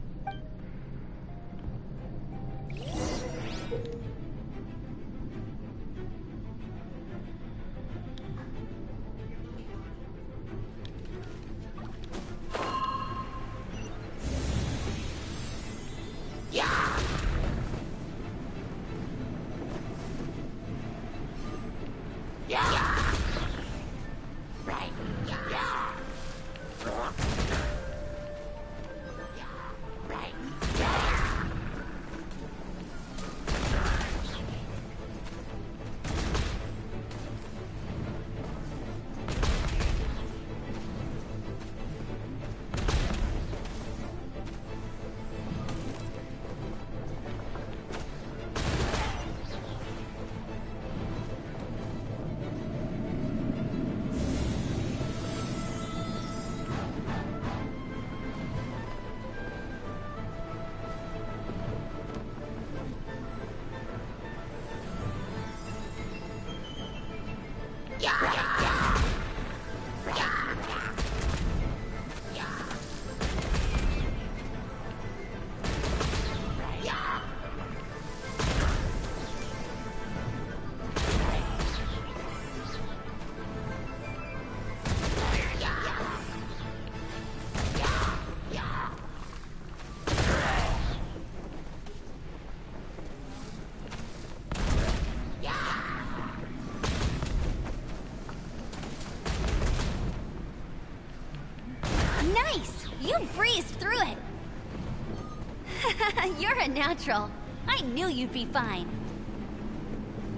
Nice! You breezed through it! You're a natural. I knew you'd be fine.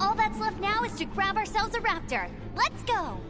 All that's left now is to grab ourselves a raptor. Let's go!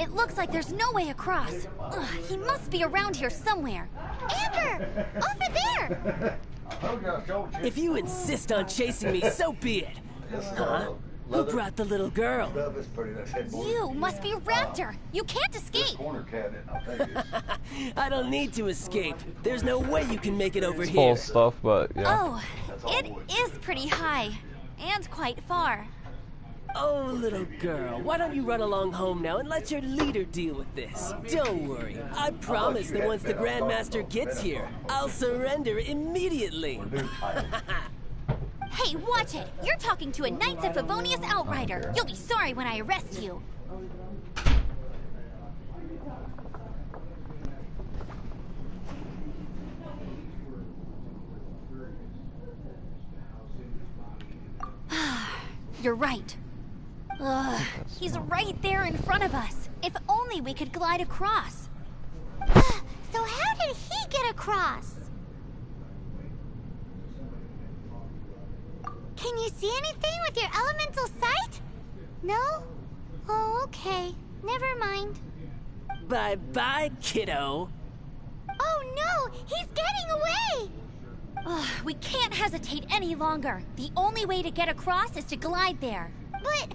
It looks like there's no way across. Ugh, he must be around here somewhere. Amber! Over there! If you insist on chasing me, so be it. Huh? Who brought the little girl? You must be Raptor. You can't escape. I don't need to escape. There's no way you can make it over It's here. full of stuff, but yeah. Oh, it is pretty high. And quite far. Oh, little girl, why don't you run along home now and let your leader deal with this? Don't worry. I promise that once the Grandmaster gets here, I'll surrender immediately. Hey, watch it! You're talking to a Knights of Favonius outrider. You'll be sorry when I arrest you. You're right. Ugh, he's right there in front of us. If only we could glide across. So how did he get across? Can you see anything with your elemental sight? No? Oh, okay. Never mind. Bye-bye, kiddo. Oh no! He's getting away! Ugh, we can't hesitate any longer. The only way to get across is to glide there. But...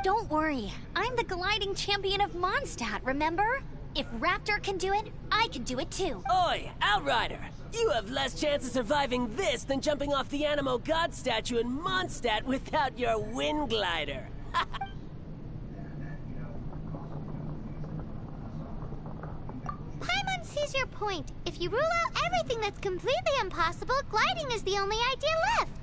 Don't worry. I'm the gliding champion of Mondstadt, remember? If Raptor can do it, I can do it too. Oi, Outrider! You have less chance of surviving this than jumping off the Animo God statue in Mondstadt without your wind glider. Paimon sees your point. If you rule out everything that's completely impossible, gliding is the only idea left.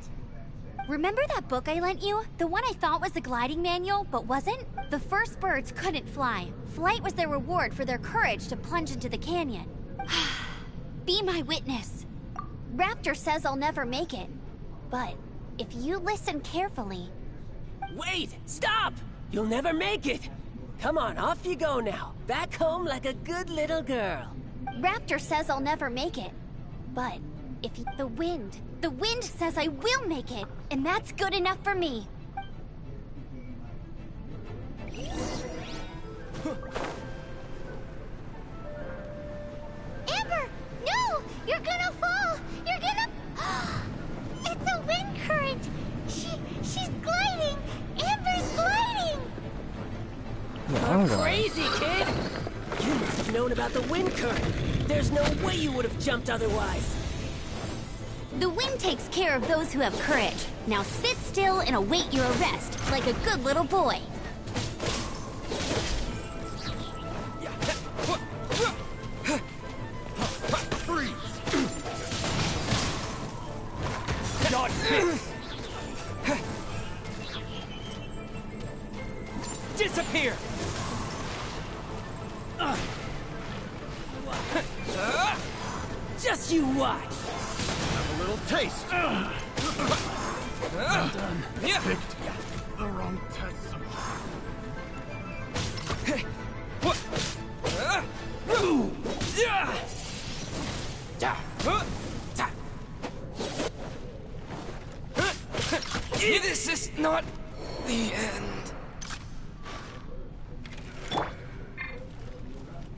Remember that book I lent you? The one I thought was the gliding manual, but wasn't? The first birds couldn't fly. Flight was their reward for their courage to plunge into the canyon. Be my witness. Raptor says I'll never make it. But if you listen carefully... Wait! Stop! You'll never make it! Come on, off you go now. Back home like a good little girl. Raptor says I'll never make it. But if the wind says I will make it, and that's good enough for me. Amber! No! You're gonna fall! You're gonna... It's a wind current! She's gliding! Amber's gliding! You're crazy, kid! You must have known about the wind current. There's no way you would have jumped otherwise. The wind takes care of those who have courage. Now sit still and await your arrest, like a good little boy. Freeze! Dodge this! Disappear! Just you watch! Have a little taste! Done. Picked the wrong test. This is not the end.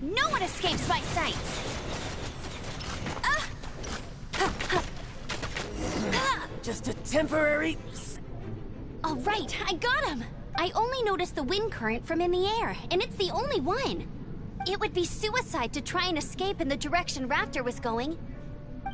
No one escapes my sights! Just a temporary... All right, I got him! I only noticed the wind current from in the air, and it's the only one. It would be suicide to try and escape in the direction Raptor was going.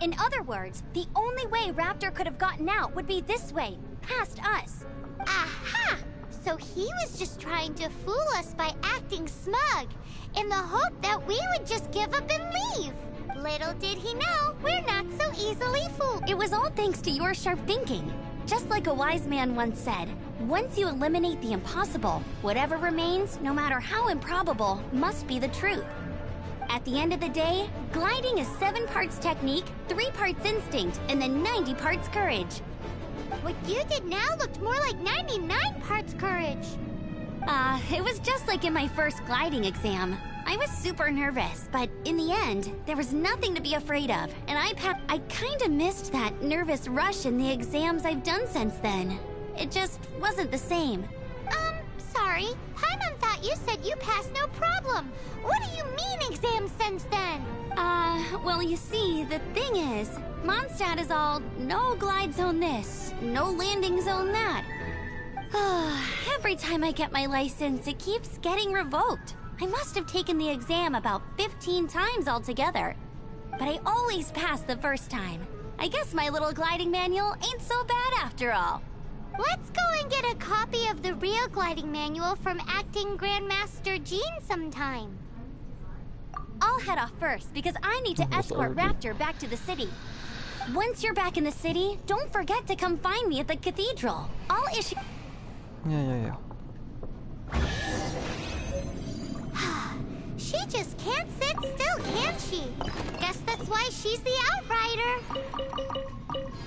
In other words, the only way Raptor could have gotten out would be this way, past us. Aha! So he was just trying to fool us by acting smug, in the hope that we would just give up and leave. Little did he know, we're not so easily fooled. It was all thanks to your sharp thinking. Just like a wise man once said, once you eliminate the impossible, whatever remains, no matter how improbable, must be the truth. At the end of the day, gliding is 7 parts technique, 3 parts instinct, and then 90 parts courage. What you did now looked more like 99 parts courage. It was just like in my first gliding exam. I was super nervous, but in the end, there was nothing to be afraid of, and I kinda missed that nervous rush in the exams I've done since then. It just wasn't the same. Sorry. Paimon thought thought you said you passed no problem. What do you mean exam sense then? Well, you see, the thing is, Mondstadt is all no glide zone this, no landing zone that. Every time I get my license, it keeps getting revoked. I must have taken the exam about 15 times altogether. But I always pass the first time. I guess my little gliding manual ain't so bad after all. Let's go and get a copy of the real gliding manual from acting Grandmaster Jean sometime. I'll head off first because I need to escort Raptor back to the city. Once you're back in the city, don't forget to come find me at the cathedral. I'll issue... Yeah. She just can't sit still, can she? Guess that's why she's the Outrider.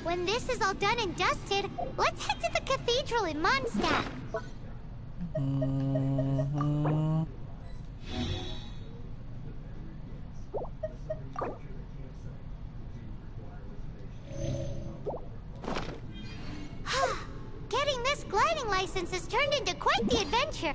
When this is all done and dusted, let's head to the cathedral in Mondstadt. Getting this gliding license has turned into quite the adventure.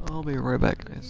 I'll be right back, guys.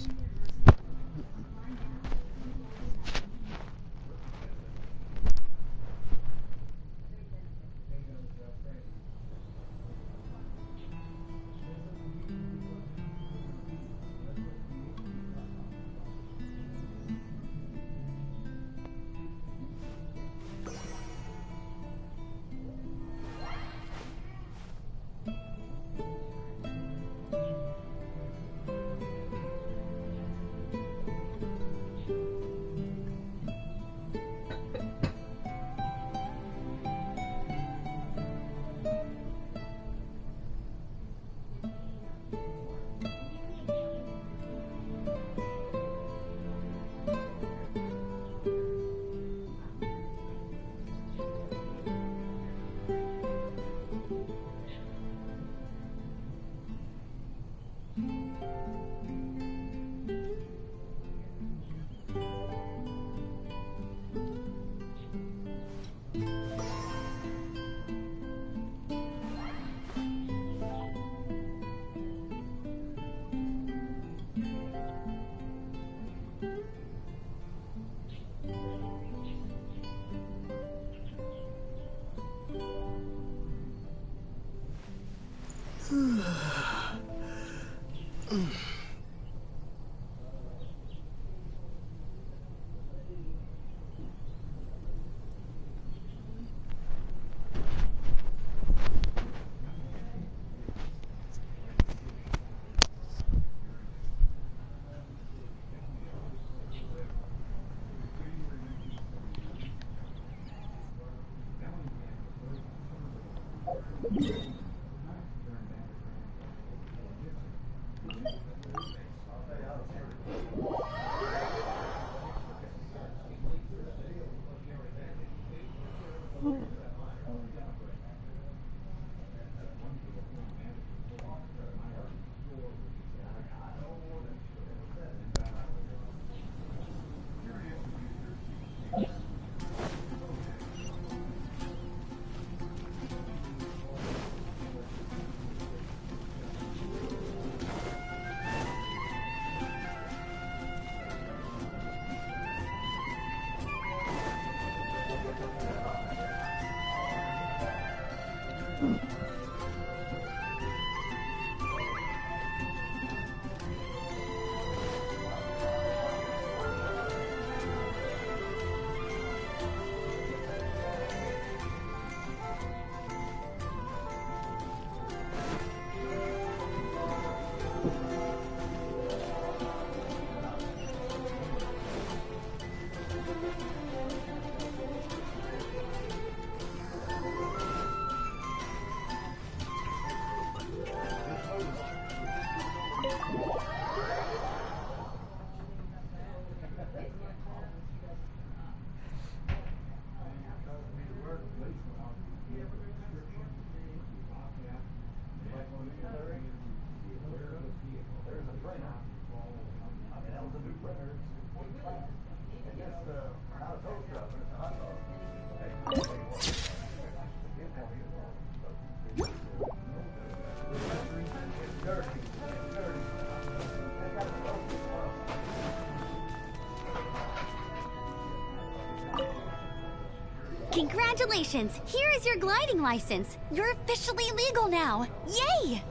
Congratulations! Here is your gliding license. You're officially legal now. Yay!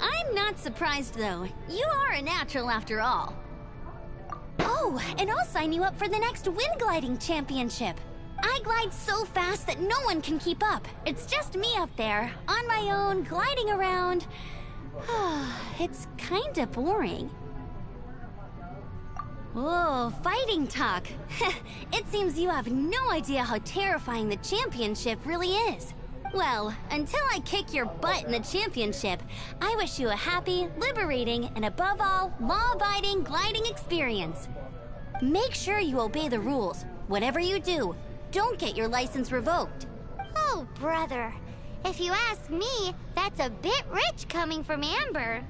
I'm not surprised, though. You are a natural after all. Oh, and I'll sign you up for the next wind gliding championship. I glide so fast that no one can keep up. It's just me up there, on my own, gliding around. It's kinda boring. Oh, fighting talk. It seems you have no idea how terrifying the championship really is. Well, until I kick your butt in the championship, I wish you a happy, liberating, and above all, law-abiding gliding experience. Make sure you obey the rules. Whatever you do, don't get your license revoked. Oh, brother. If you ask me, that's a bit rich coming from Amber.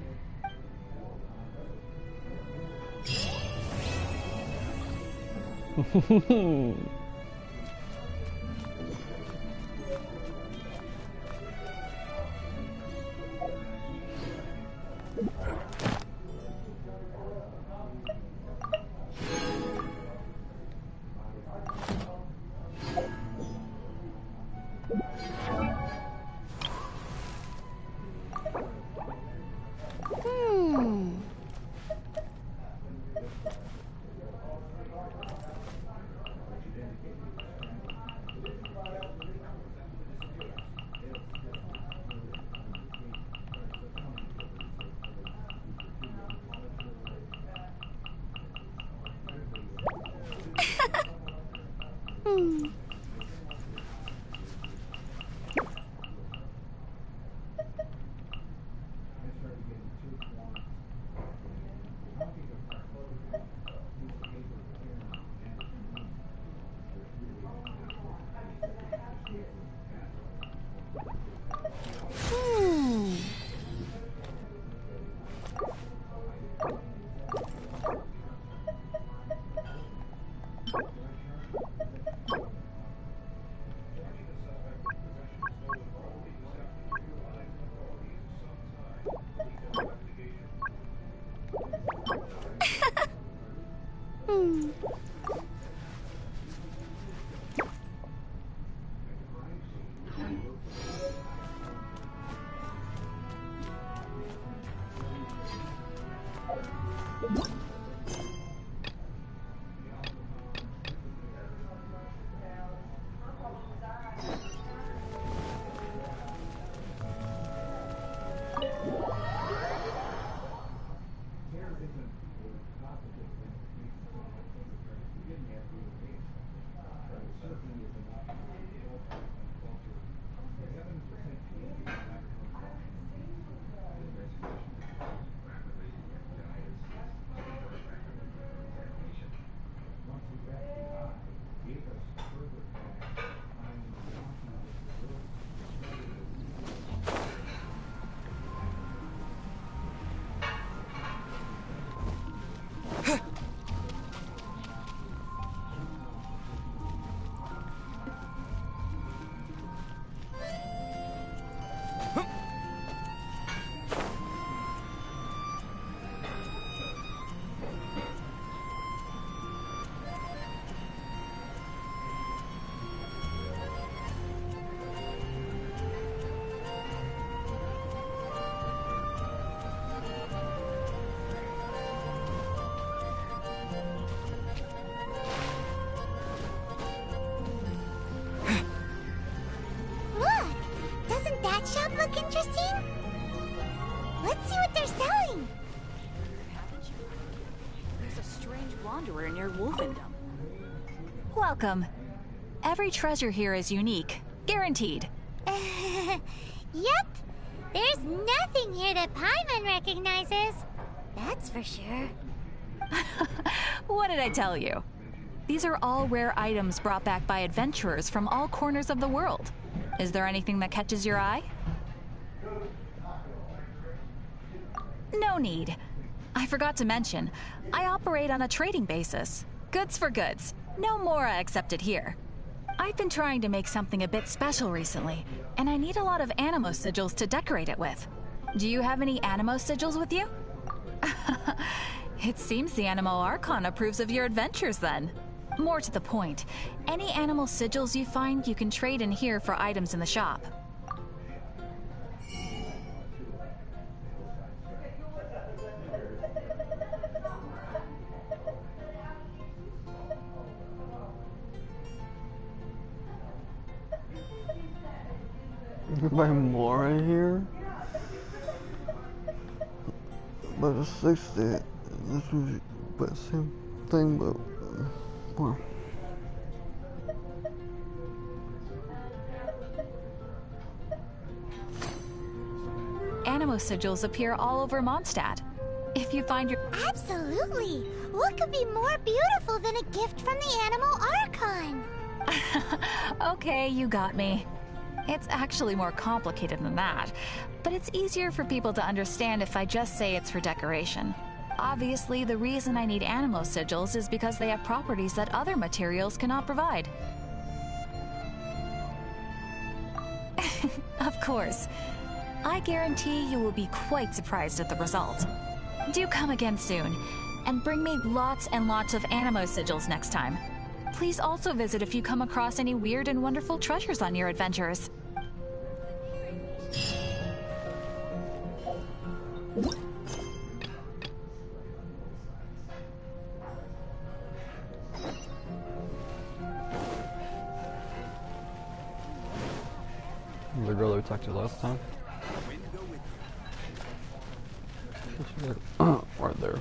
Look interesting? Let's see what they're selling. There's a strange wanderer near Wolfendom. Welcome. Every treasure here is unique. Guaranteed. Yep. There's nothing here that Paimon recognizes. That's for sure. What did I tell you? These are all rare items brought back by adventurers from all corners of the world. Is there anything that catches your eye? No need. I forgot to mention, I operate on a trading basis. Goods for goods. No Mora accepted here. I've been trying to make something a bit special recently, and I need a lot of animo sigils to decorate it with. Do you have any Animo sigils with you? It seems the Animo Archon approves of your adventures then. More to the point, any animal sigils you find you can trade in here for items in the shop. You can buy more in here? But it's 60. This was but same thing, but more. Animo sigils appear all over Mondstadt. If you find your... Absolutely! What could be more beautiful than a gift from the Animal Archon? Okay, you got me. It's actually more complicated than that, but it's easier for people to understand if I just say it's for decoration. Obviously, the reason I need Animo sigils is because they have properties that other materials cannot provide. Of course. I guarantee you will be quite surprised at the result. Do come again soon, and bring me lots and lots of Animo sigils next time. Please also visit if you come across any weird and wonderful treasures on your adventures. The girl we talked to last time. Right there.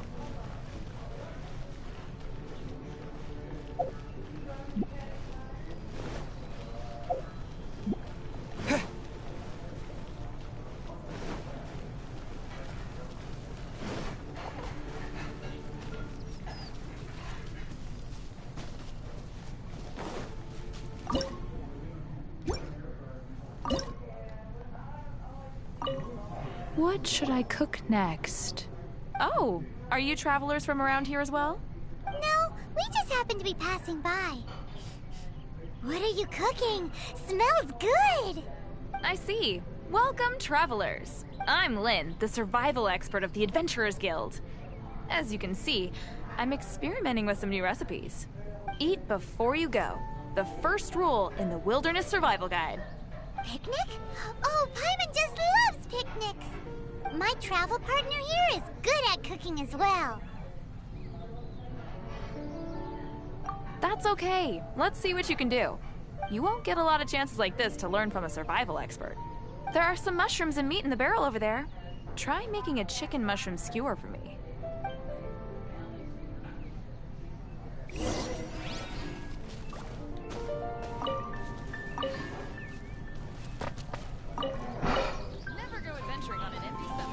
What should I cook next? Oh, are you travelers from around here as well? No, we just happened to be passing by. What are you cooking? Smells good! I see. Welcome, travelers. I'm Lynn, the survival expert of the Adventurers Guild. As you can see, I'm experimenting with some new recipes. Eat before you go. The first rule in the Wilderness Survival Guide. Picnic? Oh, Paimon just loves picnics! My travel partner here is good at cooking as well. That's okay. Let's see what you can do. You won't get a lot of chances like this to learn from a survival expert. There are some mushrooms and meat in the barrel over there. Try making a chicken mushroom skewer for me. Never go adventuring on an empty stomach.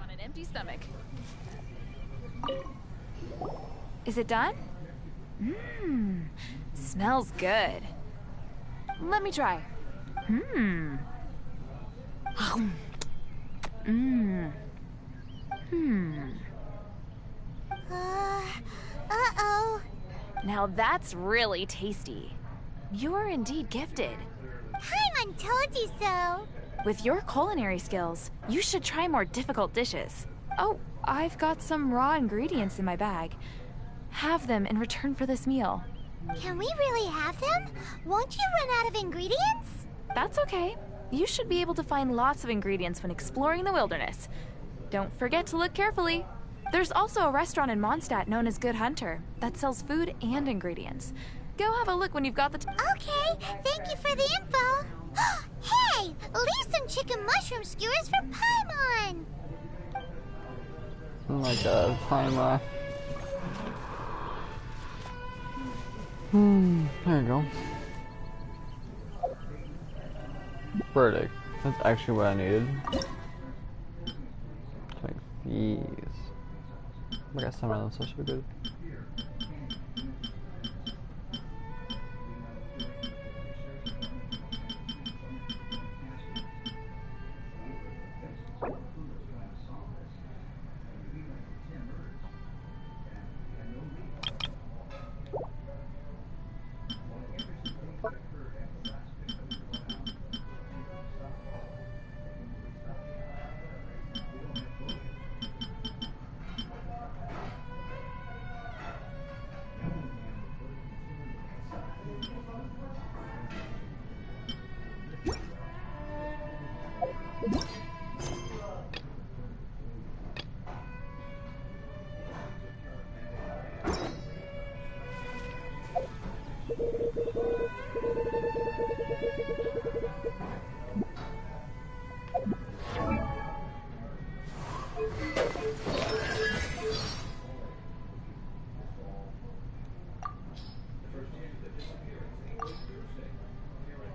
On an empty stomach. Is it done? Mmm, smells good. Let me try. Mmm. Mmm. Uh-oh. Now that's really tasty. You're indeed gifted. Paimon told you so. With your culinary skills, you should try more difficult dishes. Oh, I've got some raw ingredients in my bag. Have them in return for this meal. Can we really have them? Won't you run out of ingredients? That's okay. You should be able to find lots of ingredients when exploring the wilderness. Don't forget to look carefully. There's also a restaurant in Mondstadt known as Good Hunter that sells food and ingredients. Go have a look when you've got the Okay, thank you for the info. Hey, leave some chicken mushroom skewers for Paimon. Oh my god, Paimon. There you go. Verdict. That's actually what I needed. Like these. got some of them, so it should be good.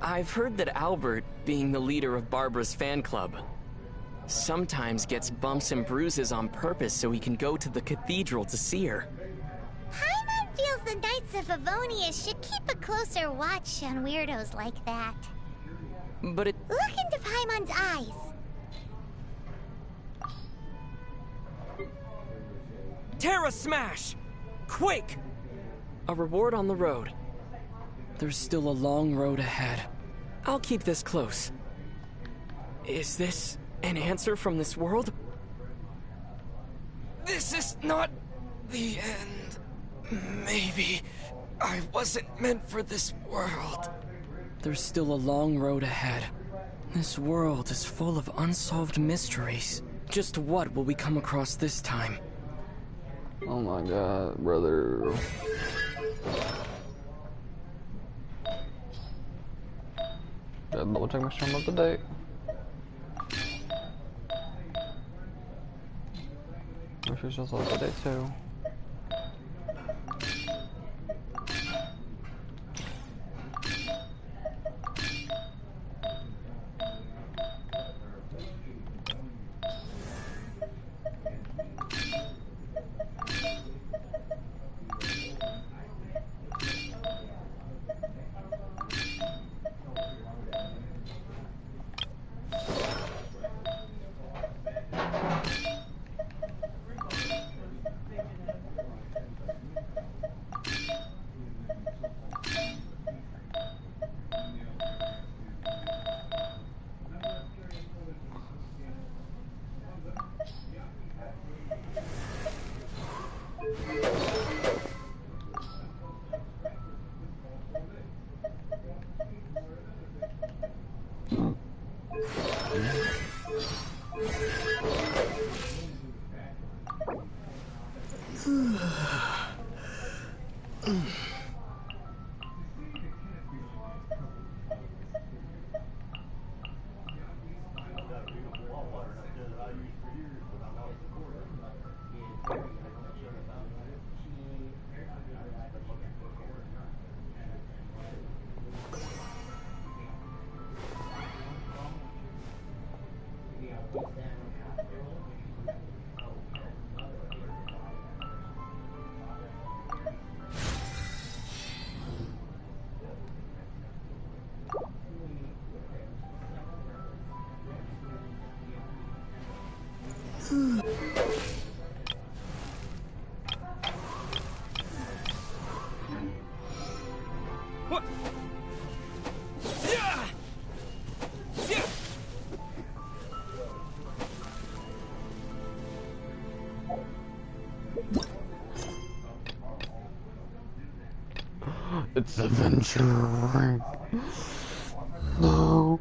I've heard that Albert, being the leader of Barbara's fan club, sometimes gets bumps and bruises on purpose so he can go to the cathedral to see her. Paimon feels the Knights of Favonius should keep a closer watch on weirdos like that. But it... Look into Paimon's eyes. Terra Smash! Quick! A reward on the road. There's still a long road ahead. I'll keep this close. Is this an answer from this world? This is not the end. Maybe I wasn't meant for this world. There's still a long road ahead. This world is full of unsolved mysteries. Just what will we come across this time? Oh my god, brother. Gotta double check my stream up to date. Which is just up to date too. What? It's adventure. No.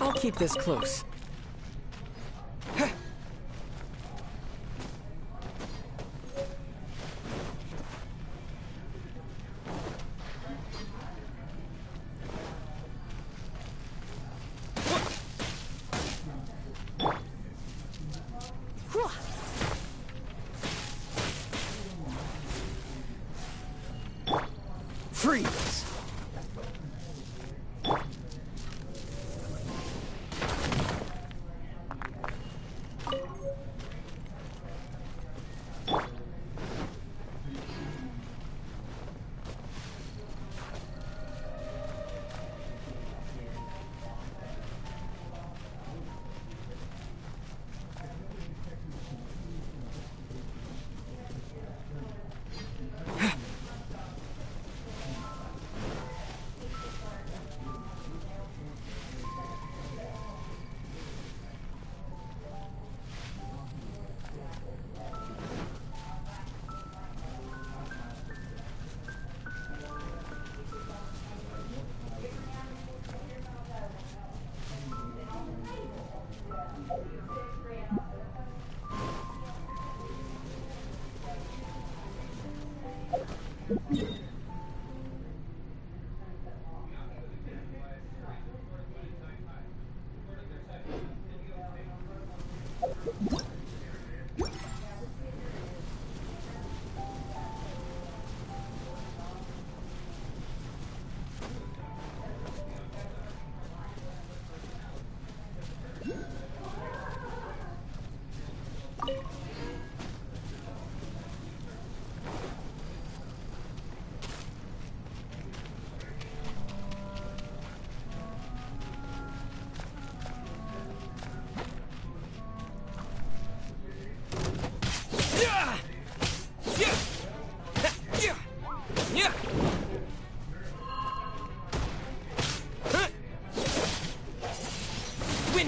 I'll keep this close. Freeze!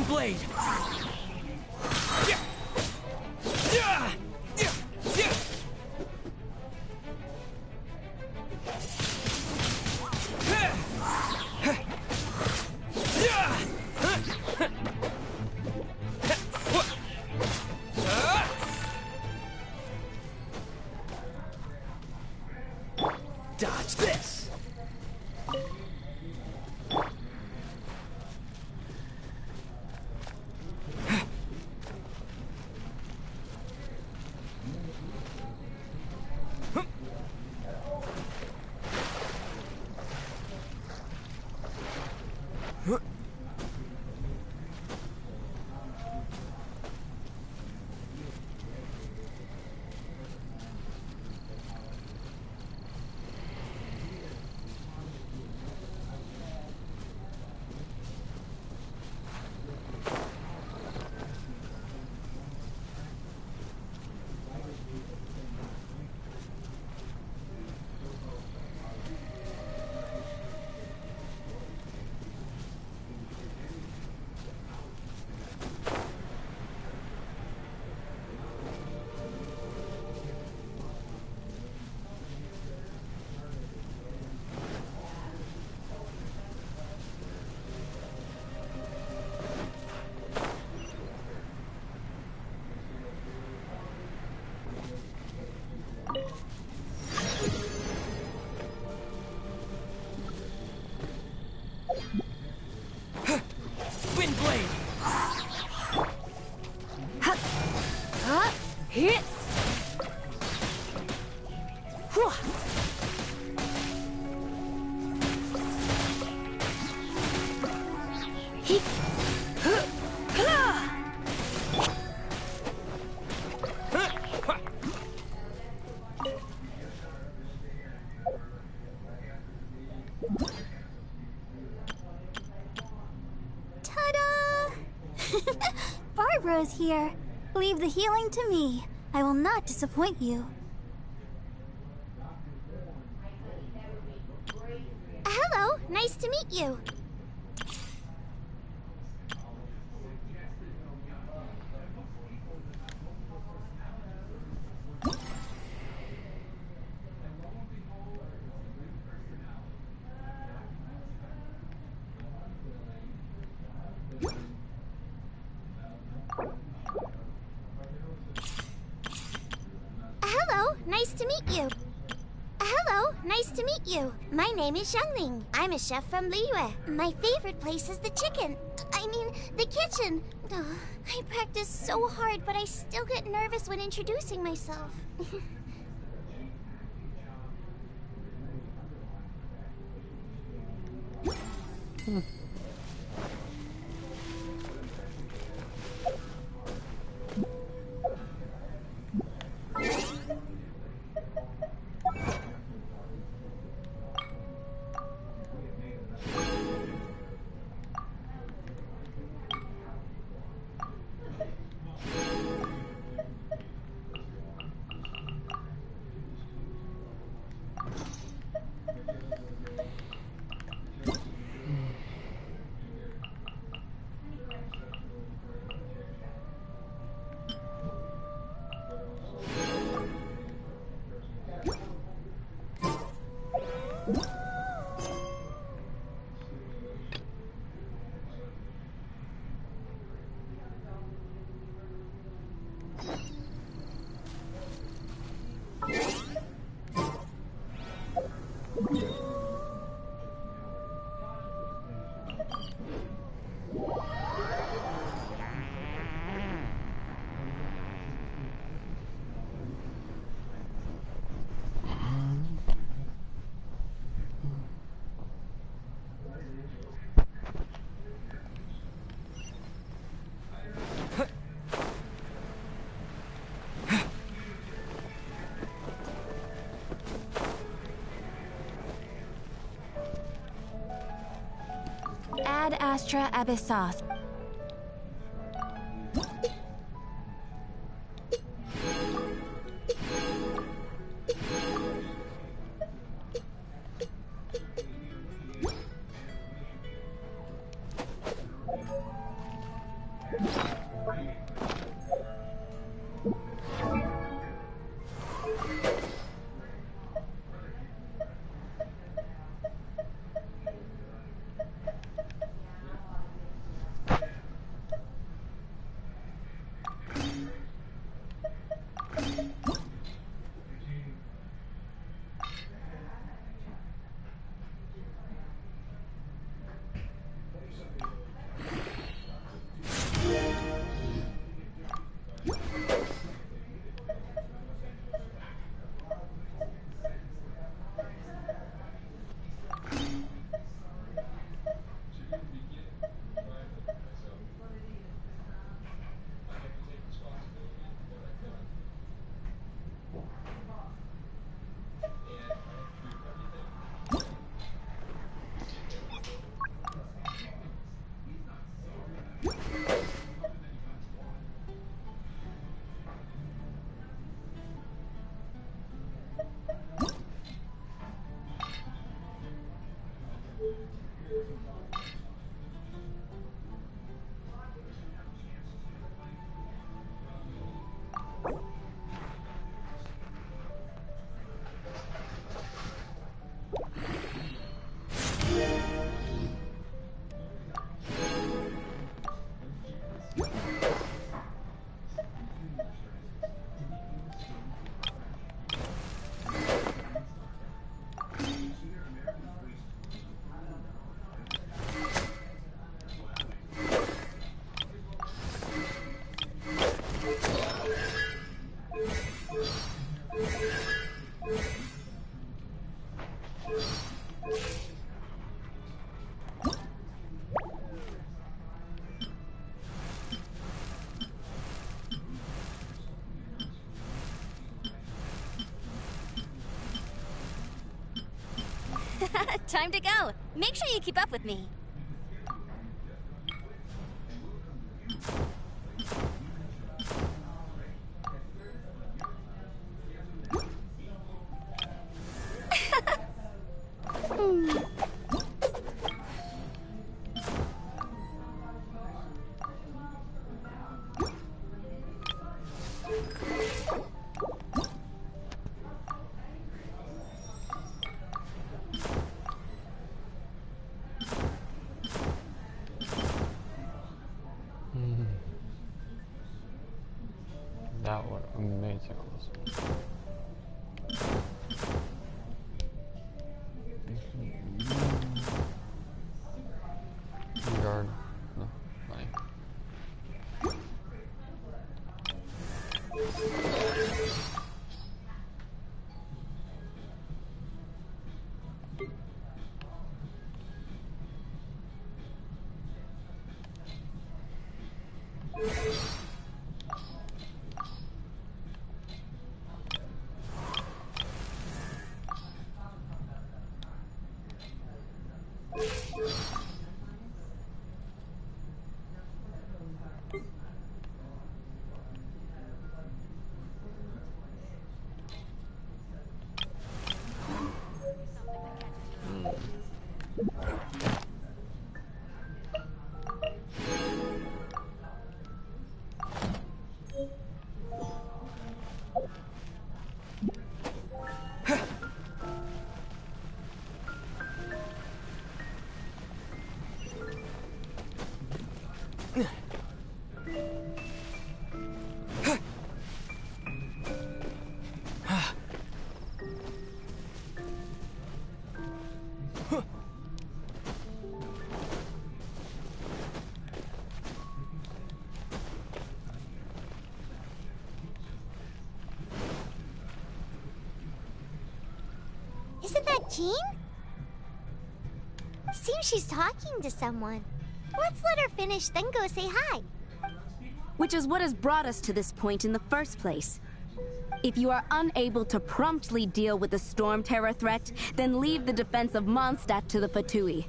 Blade. Dodge this. Barbara's here. Leave the healing to me. I will not disappoint you. Hello, nice to meet you. Hello, nice to meet you. Hello, nice to meet you. My name is Xiangling. I'm a chef from Liyue. My favorite place is the the kitchen. Oh, I practice so hard, but I still get nervous when introducing myself. Ad Astra Abyssos. Time to go. Make sure you keep up with me. That one, amazing close. Guard. No, money. Isn't that Jean? Seems she's talking to someone. Let's let her finish, then go say hi. Which is what has brought us to this point in the first place. If you are unable to promptly deal with the Storm Terror threat, then leave the defense of Mondstadt to the Fatui.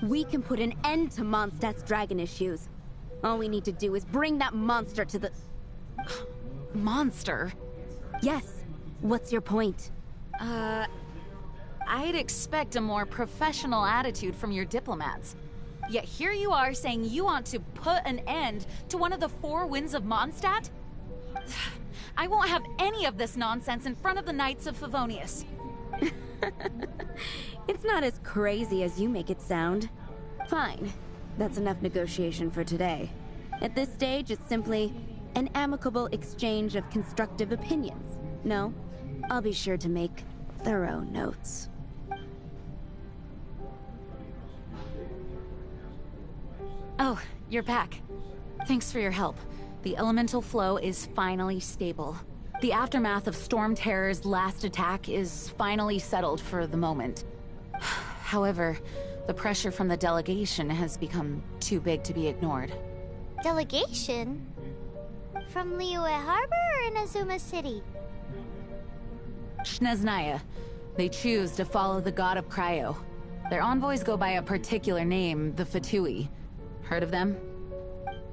We can put an end to Mondstadt's dragon issues. All we need to do is bring that monster to the... Monster? Yes. What's your point? I'd expect a more professional attitude from your diplomats. Yet here you are saying you want to put an end to one of the four winds of Mondstadt? I won't have any of this nonsense in front of the Knights of Favonius. It's not as crazy as you make it sound. Fine. That's enough negotiation for today. At this stage, it's simply an amicable exchange of constructive opinions. No, I'll be sure to make thorough notes. Oh, you're back. Thanks for your help. The elemental flow is finally stable. The aftermath of Storm Terror's last attack is finally settled for the moment. However, the pressure from the delegation has become too big to be ignored. Delegation? From Liyue Harbor or Inazuma City? Snezhnaya. They choose to follow the god of Cryo. Their envoys go by a particular name, the Fatui. Heard of them?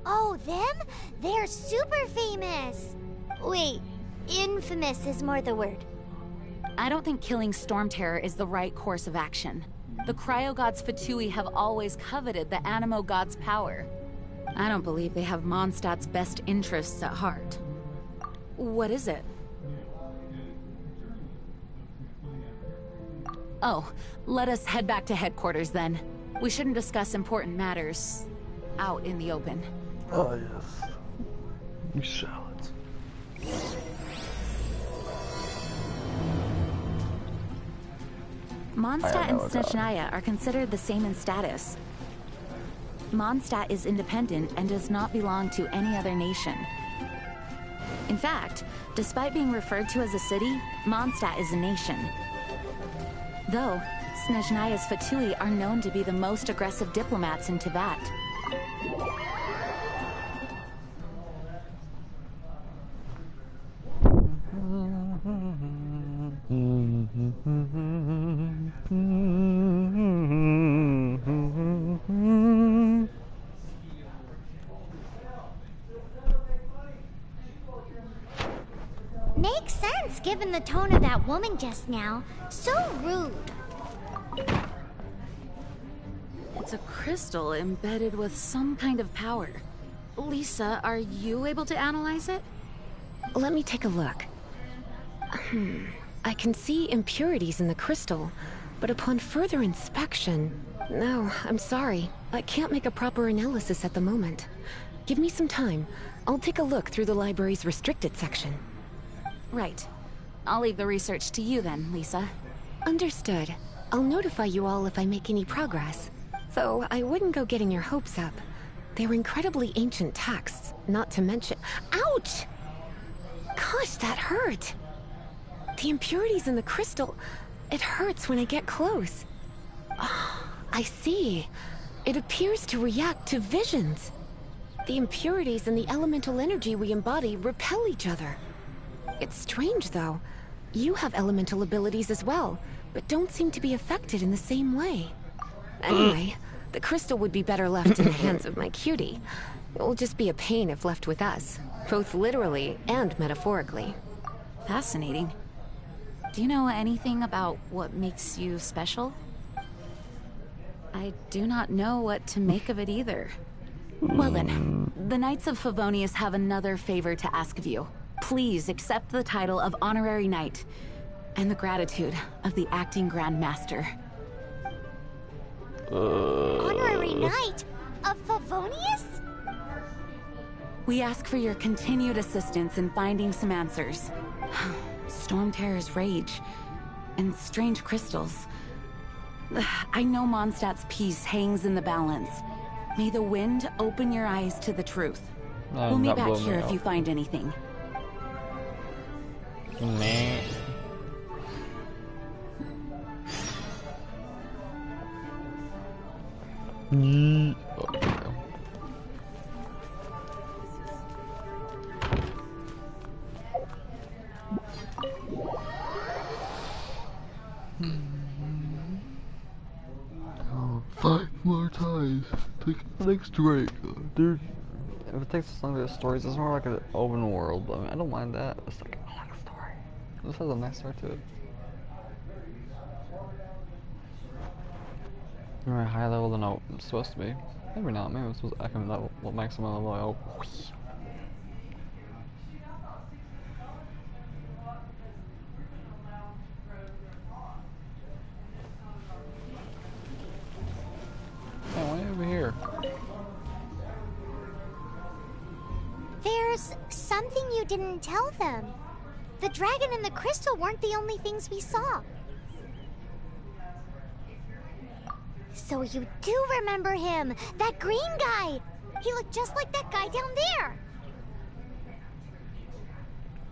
Oh, them? They're super famous! Wait, infamous is more the word. I don't think killing Storm Terror is the right course of action. The Cryo God's Fatui have always coveted the Animo God's power. I don't believe they have Mondstadt's best interests at heart. What is it? Oh, let us head back to headquarters then. We shouldn't discuss important matters out in the open. Oh, yes. We shall. Mondstadt and Snezhnaya are considered the same in status. Mondstadt is independent and does not belong to any other nation. In fact, despite being referred to as a city, Mondstadt is a nation. Though, Snezhnaya's Fatui are known to be the most aggressive diplomats in Teyvat. Makes sense given the tone of that woman just now. So rude. It's a crystal embedded with some kind of power. Lisa, are you able to analyze it? Let me take a look. I can see impurities in the crystal, but upon further inspection... No, I'm sorry. I can't make a proper analysis at the moment. Give me some time. I'll take a look through the library's restricted section. Right. I'll leave the research to you then, Lisa. Understood. I'll notify you all if I make any progress. Though I wouldn't go getting your hopes up. They're incredibly ancient texts, not to mention... Ouch! Gosh, that hurt! The impurities in the crystal... It hurts when I get close. Oh, I see. It appears to react to visions. The impurities and the elemental energy we embody repel each other. It's strange, though. You have elemental abilities as well, but don't seem to be affected in the same way. Anyway, the crystal would be better left in the hands of my cutie. It will just be a pain if left with us, both literally and metaphorically. Fascinating. Do you know anything about what makes you special? I do not know what to make of it either. Well then, the Knights of Favonius have another favor to ask of you. Please accept the title of Honorary Knight, and the gratitude of the Acting Grand Master. Honorary Knight of Favonius? We ask for your continued assistance in finding some answers. Storm Terror's rage, and strange crystals. I know Mondstadt's peace hangs in the balance. May the wind open your eyes to the truth. We'll meet back here if you find anything. Man. Oh, fuck. more ties. Like next Drake, dude. If it takes us longer stories, it's more like an open world. But I mean, I don't mind that. It's like I like a story. This has a nice start to it. Alright, higher level than I'm supposed to be. Maybe not. Maybe I'm supposed to. I can level maximum level. Oh. Hey, why are you over here? There's something you didn't tell them. The dragon and the crystal weren't the only things we saw. So you do remember him, that green guy. He looked just like that guy down there.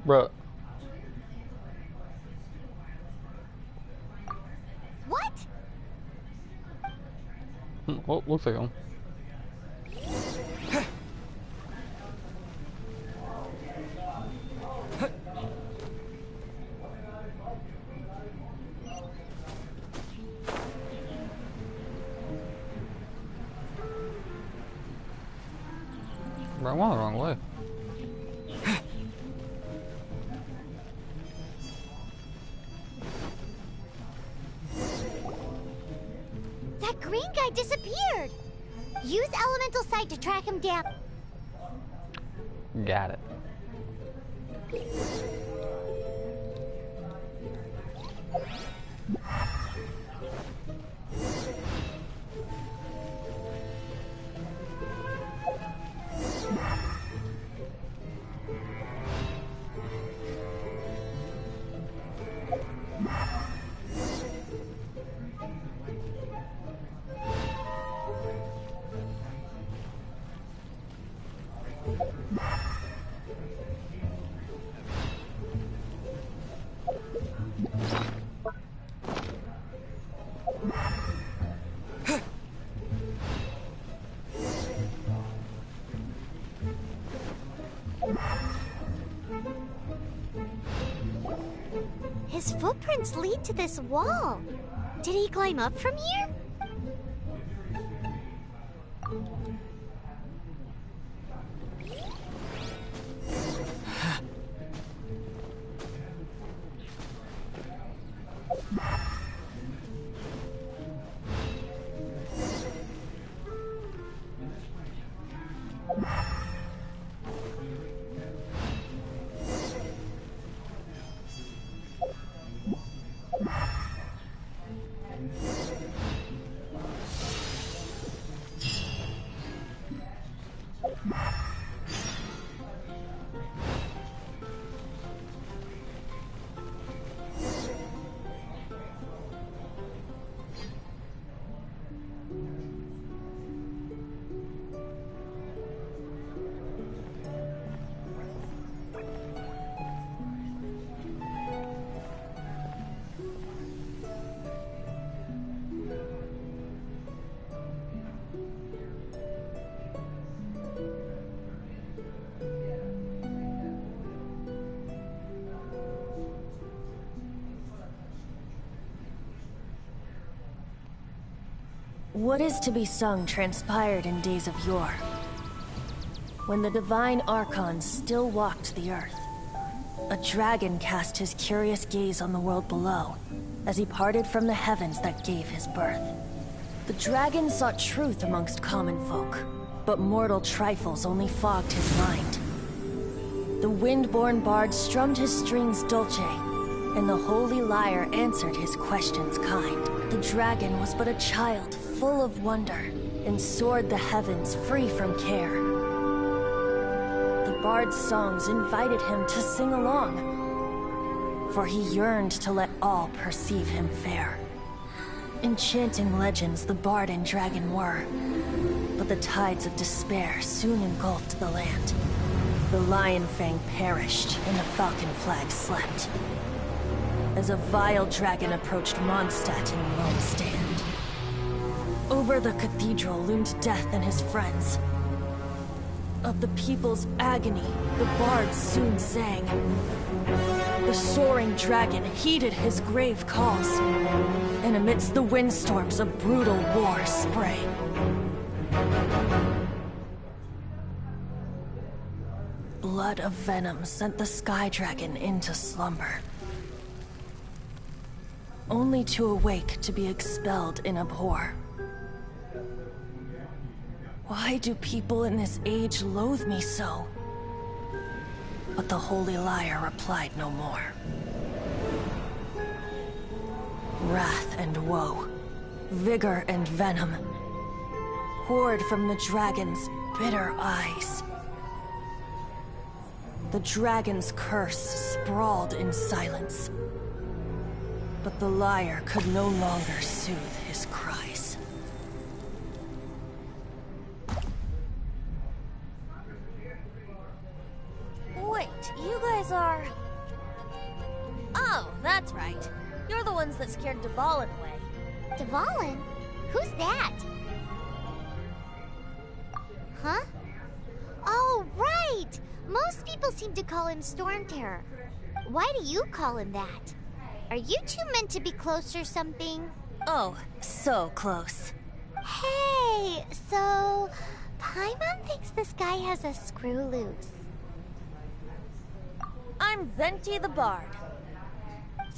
Bruh. What? Well, looks like him. I went the wrong way. That green guy disappeared. Use elemental sight to track him down. Got it. His footprints lead to this wall. Did he climb up from here? What is to be sung transpired in days of yore, when the divine archons still walked the earth. A dragon cast his curious gaze on the world below, as he parted from the heavens that gave his birth. The dragon sought truth amongst common folk, but mortal trifles only fogged his mind. The wind-born bard strummed his strings dulce, and the holy lyre answered his questions kind. The dragon was but a child, full of wonder, and soared the heavens free from care. The bard's songs invited him to sing along, for he yearned to let all perceive him fair. Enchanting legends the bard and dragon were, but the tides of despair soon engulfed the land. The lion fang perished, and the falcon flag slept, as a vile dragon approached Mondstadt in lone stand. Over the cathedral loomed death and his friends. Of the people's agony, the bards soon sang. The soaring dragon heeded his grave calls, and amidst the windstorms of brutal war sprang. Blood of venom sent the sky dragon into slumber, only to awake to be expelled in abhor. Why do people in this age loathe me so? But the holy liar replied no more. Wrath and woe, vigor and venom, poured from the dragon's bitter eyes. The dragon's curse sprawled in silence, but the liar could no longer soothe his cries. Wait, you guys are... Oh, that's right. You're the ones that scared Dvalin away. Dvalin? Who's that? Huh? Oh, right! Most people seem to call him Storm Terror. Why do you call him that? Are you two meant to be close or something? Oh, so close. Hey, so... Paimon thinks this guy has a screw loose. I'm Venti the Bard.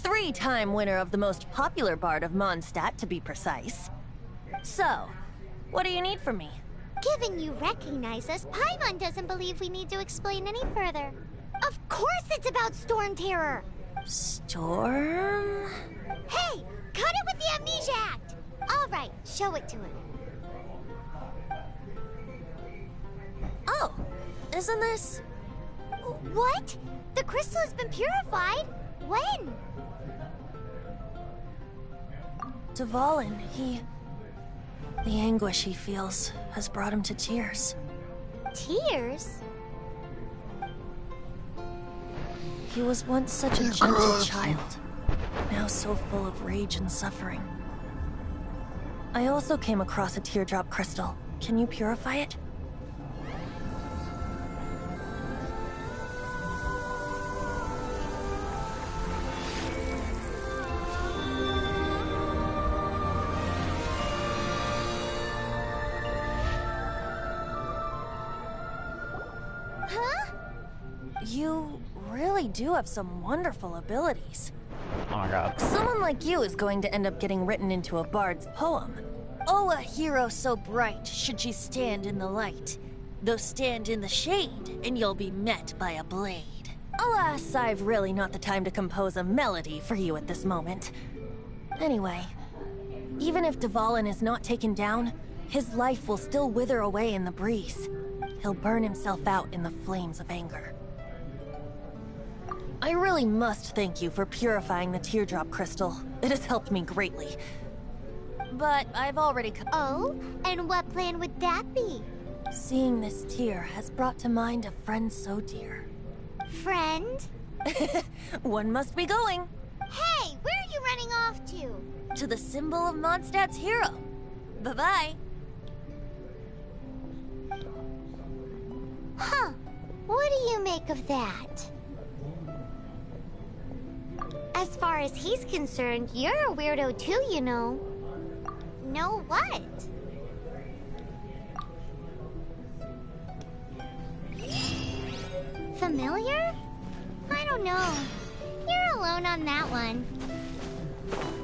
3-time winner of the most popular bard of Mondstadt, to be precise. So, what do you need from me? Given you recognize us, Paimon doesn't believe we need to explain any further. Of course it's about Storm Terror! Storm? Hey! Cut it with the Amnesia Act! Alright, show it to him. Oh, isn't this... What? The crystal has been purified? When? Dvalin, the anguish he feels has brought him to tears. Tears? He was once such a gentle child, now so full of rage and suffering. I also came across a teardrop crystal. Can you purify it? You really do have some wonderful abilities. Oh my god. Someone like you is going to end up getting written into a bard's poem. Oh, a hero so bright should she stand in the light. Though stand in the shade, and you'll be met by a blade. Alas, I've really not the time to compose a melody for you at this moment. Anyway, even if Dvalin is not taken down, his life will still wither away in the breeze. He'll burn himself out in the flames of anger. I really must thank you for purifying the teardrop crystal. It has helped me greatly. But I've already Oh? And what plan would that be? Seeing this tear has brought to mind a friend so dear. Friend? One must be going. Hey, where are you running off to? To the symbol of Mondstadt's hero. Bye-bye. Huh. What do you make of that? As far as he's concerned, you're a weirdo too, you know. Know what? Familiar? I don't know. You're alone on that one.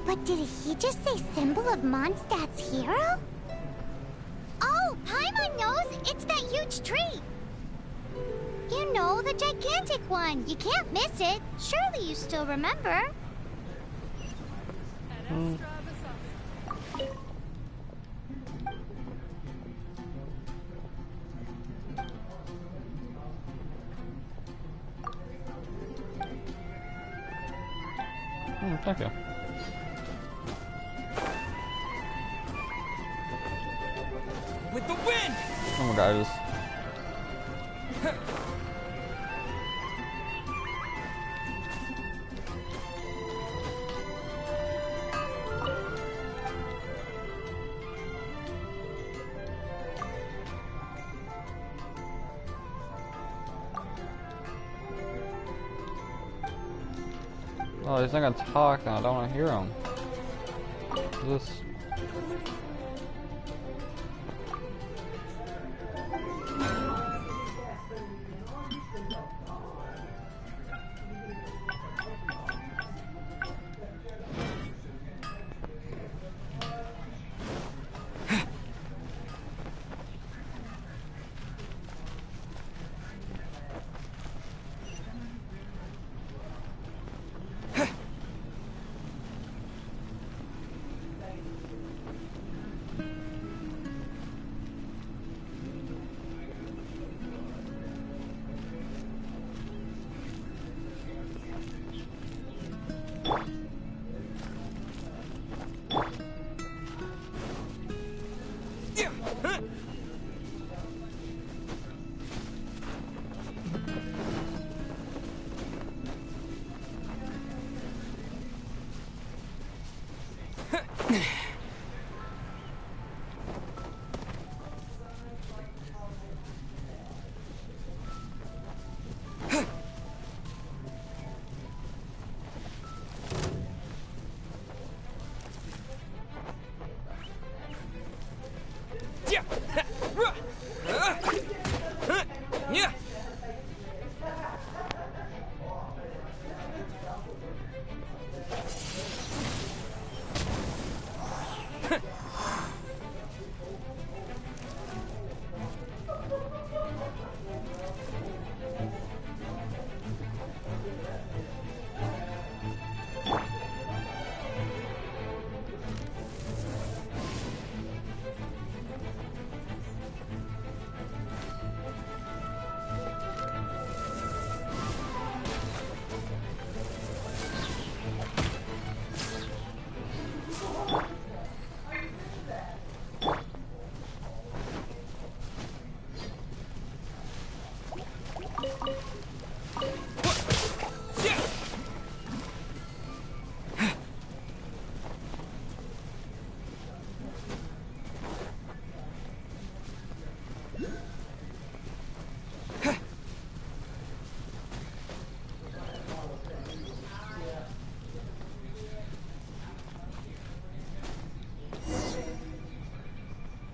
But did he just say symbol of Mondstadt's hero? Oh, Paimon knows! It's that huge tree! You know, the gigantic one. You can't miss it. Surely you still remember. Thank you. With the wind! Oh my god, Oh, he's not gonna talk now. I don't wanna hear him. This.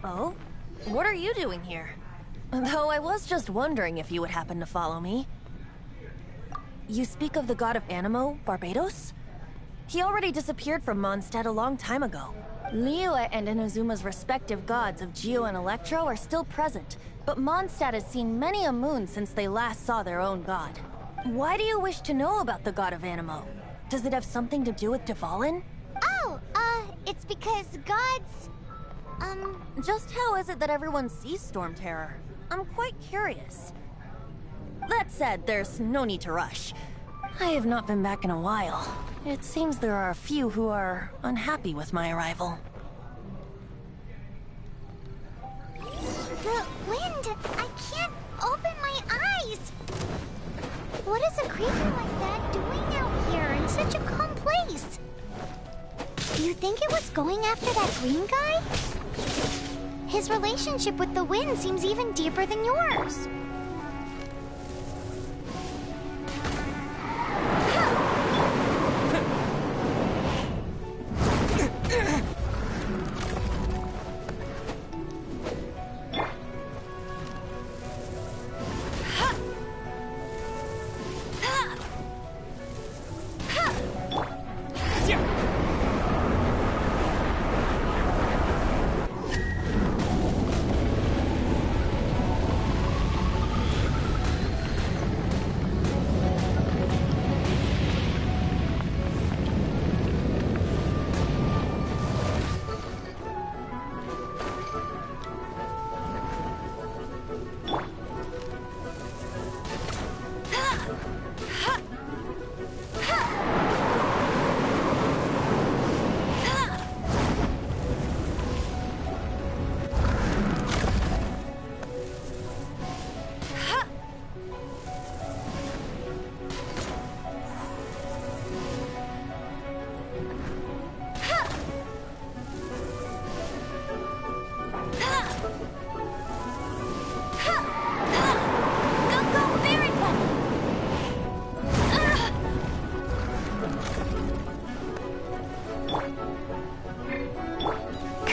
Oh? What are you doing here? Though I was just wondering if you would happen to follow me. You speak of the god of Animo, Barbados? He already disappeared from Mondstadt a long time ago. Liyue and Inazuma's respective gods of Geo and Electro are still present, but Mondstadt has seen many a moon since they last saw their own god. Why do you wish to know about the god of Animo? Does it have something to do with Dvalin? Oh, it's because gods... Just how is it that everyone sees Storm Terror? I'm quite curious. That said, there's no need to rush. I have not been back in a while. It seems there are a few who are unhappy with my arrival. The wind! I can't open my eyes! What is a creature like that doing out here in such a calm place? Do you think it was going after that green guy? His relationship with the wind seems even deeper than yours.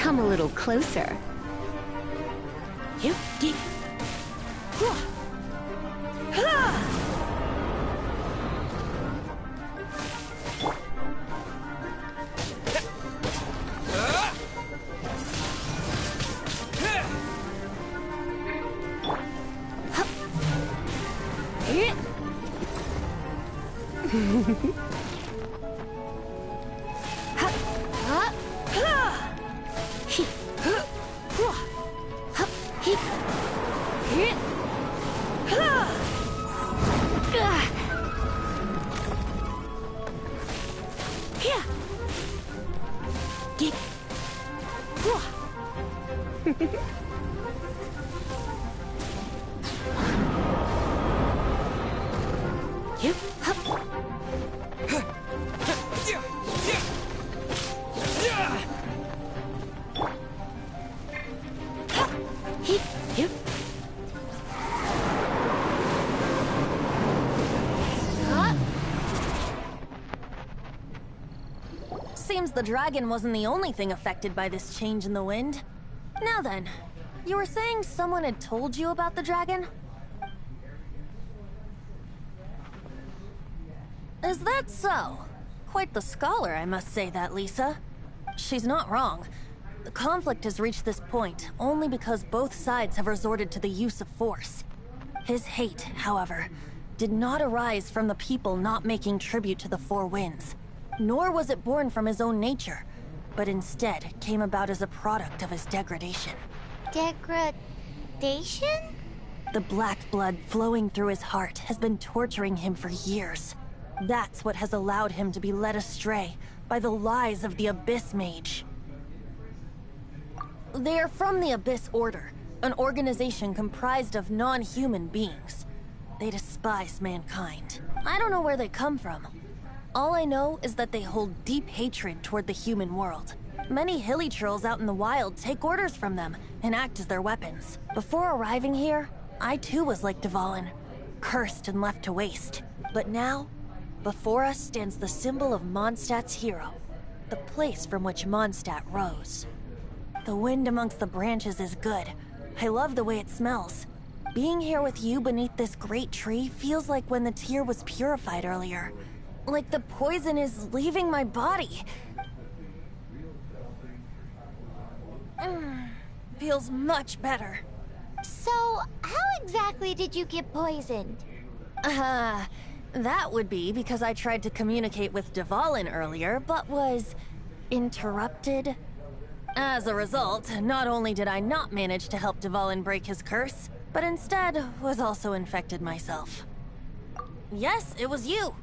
Come a little closer. Yep. Seems the dragon wasn't the only thing affected by this change in the wind. Now then, you were saying someone had told you about the dragon? Is that so? Quite the scholar, I must say that, Lisa. She's not wrong. The conflict has reached this point only because both sides have resorted to the use of force. His hate, however, did not arise from the people not making tribute to the Four Winds. Nor was it born from his own nature, but instead came about as a product of his degradation. Degradation? The black blood flowing through his heart has been torturing him for years. That's what has allowed him to be led astray by the lies of the Abyss Mage. They are from the Abyss Order, an organization comprised of non-human beings. They despise mankind. I don't know where they come from. All I know is that they hold deep hatred toward the human world. Many hilly trolls out in the wild take orders from them and act as their weapons. Before arriving here, I too was like Dvalin, cursed and left to waste. But now, before us stands the symbol of Mondstadt's hero, the place from which Mondstadt rose. The wind amongst the branches is good. I love the way it smells. Being here with you beneath this great tree feels like when the tear was purified earlier. Like the poison is leaving my body. Feels much better. So, how exactly did you get poisoned? That would be because I tried to communicate with Dvalin earlier, but was interrupted. As a result, not only did I not manage to help Dvalin break his curse, but instead was also infected myself. Yes, it was you.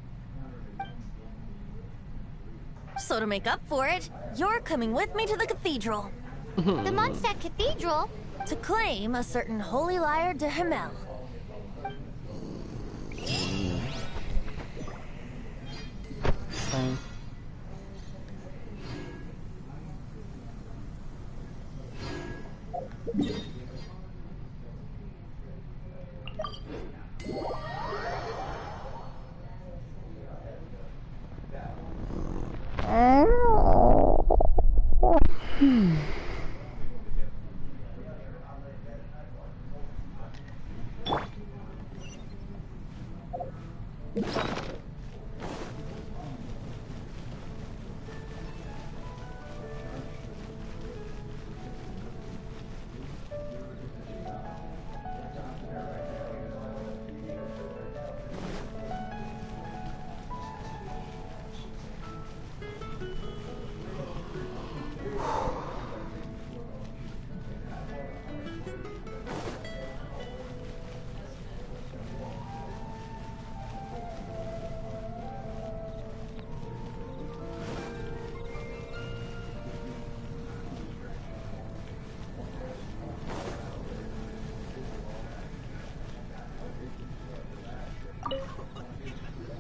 So to make up for it, you're coming with me to the cathedral. The Mondstadt Cathedral? To claim a certain holy lyre de Himmel.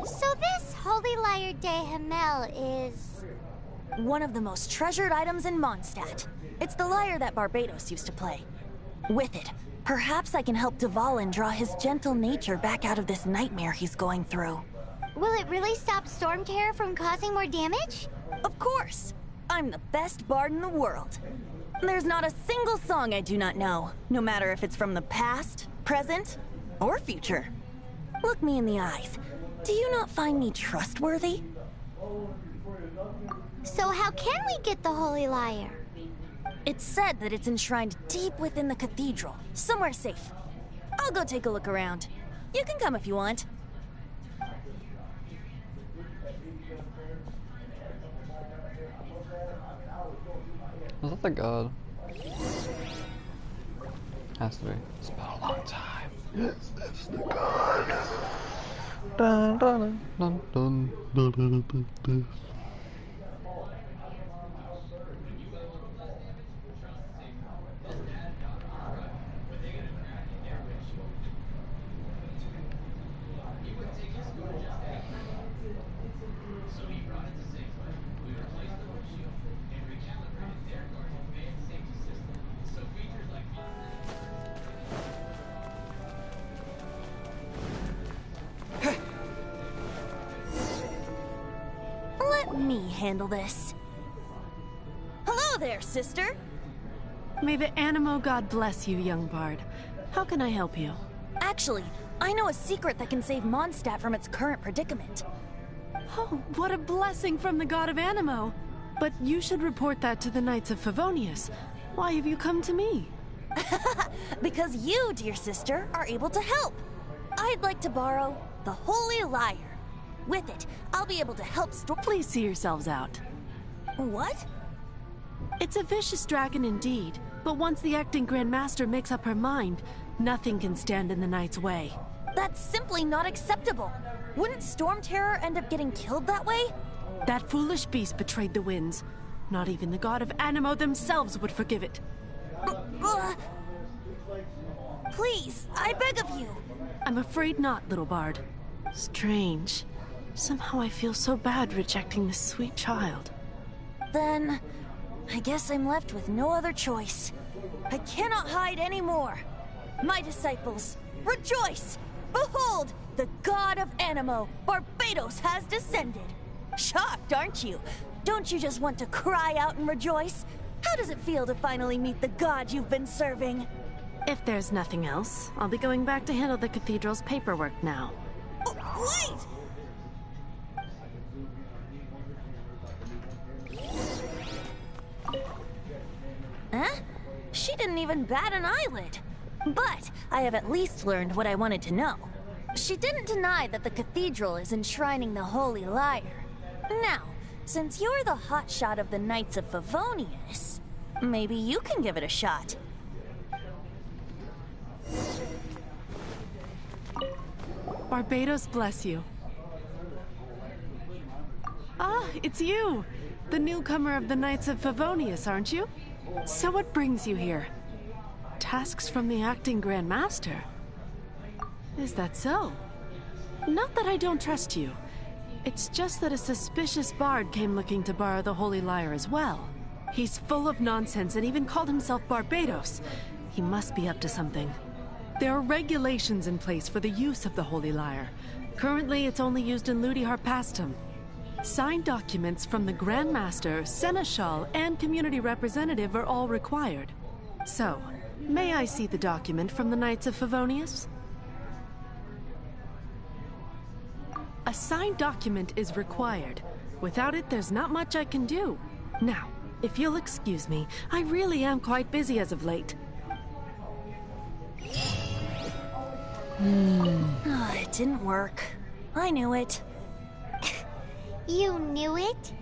So this holy lyre de Himmel is... one of the most treasured items in Mondstadt. It's the lyre that Barbados used to play. With it, perhaps I can help Dvalin draw his gentle nature back out of this nightmare he's going through. Will it really stop Stormterror from causing more damage? Of course! I'm the best bard in the world. There's not a single song I do not know, no matter if it's from the past, present, or future. Look me in the eyes. Do you not find me trustworthy? So how can we get the Holy Lyre? It's said that it's enshrined deep within the cathedral, somewhere safe. I'll go take a look around. You can come if you want. Was that the god? Has to be. It's been a long time. Yes, it's the god. Dun, dun, dun, dun, dun, dun, dun, dun. Let me handle this. Hello there, sister. May the Animo God bless you, young bard. How can I help you? Actually, I know a secret that can save Mondstadt from its current predicament. Oh, what a blessing from the god of Animo! But you should report that to the Knights of Favonius. Why have you come to me? Because you, dear sister, are able to help. I'd like to borrow the Holy Lyre. With it, I'll be able to help Please see yourselves out. What? It's a vicious dragon indeed, but once the acting Grand Master makes up her mind, nothing can stand in the Knight's way. That's simply not acceptable. Wouldn't Storm Terror end up getting killed that way? That foolish beast betrayed the winds. Not even the god of Animo themselves would forgive it. Please, I beg of you. I'm afraid not, little bard. Strange. Somehow I feel so bad rejecting this sweet child. Then, I guess I'm left with no other choice. I cannot hide anymore. My disciples, rejoice! Behold, the god of Animo, Barbados, has descended. Shocked, aren't you? Don't you just want to cry out and rejoice? How does it feel to finally meet the god you've been serving? If there's nothing else, I'll be going back to handle the cathedral's paperwork now. Wait! Huh? She didn't even bat an eyelid. But I have at least learned what I wanted to know. She didn't deny that the cathedral is enshrining the Holy Lyre. Now, since you're the hotshot of the Knights of Favonius, maybe you can give it a shot. Barbados bless you. Ah, it's you! The newcomer of the Knights of Favonius, aren't you? So what brings you here? Tasks from the acting Grand Master? Is that so? Not that I don't trust you. It's just that a suspicious bard came looking to borrow the Holy Lyre as well. He's full of nonsense and even called himself Barbados. He must be up to something. There are regulations in place for the use of the Holy Lyre. Currently, it's only used in Ludi Harpastum. Signed documents from the Grand Master, Seneschal, and Community Representative are all required. So, may I see the document from the Knights of Favonius? A signed document is required. Without it, there's not much I can do. Now, if you'll excuse me, I really am quite busy as of late. It didn't work. I knew it. You knew it?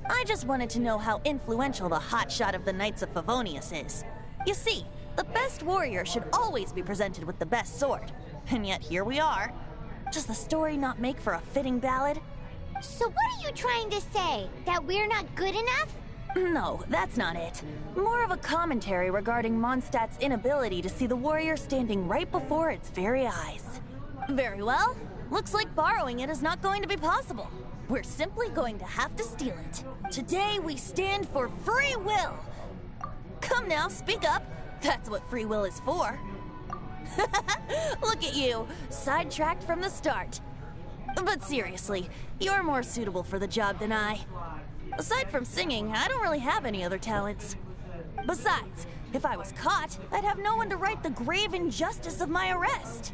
I just wanted to know how influential the hotshot of the Knights of Favonius is. You see, the best warrior should always be presented with the best sword. And yet here we are. Does the story not make for a fitting ballad? So what are you trying to say? That we're not good enough? No, that's not it. More of a commentary regarding Mondstadt's inability to see the warrior standing right before its very eyes. Very well. Looks like borrowing it is not going to be possible. We're simply going to have to steal it. Today we stand for free will. Come now, speak up. That's what free will is for. Look at you, sidetracked from the start. But seriously, you're more suitable for the job than I. Aside from singing, I don't really have any other talents. Besides, if I was caught, I'd have no one to right the grave injustice of my arrest.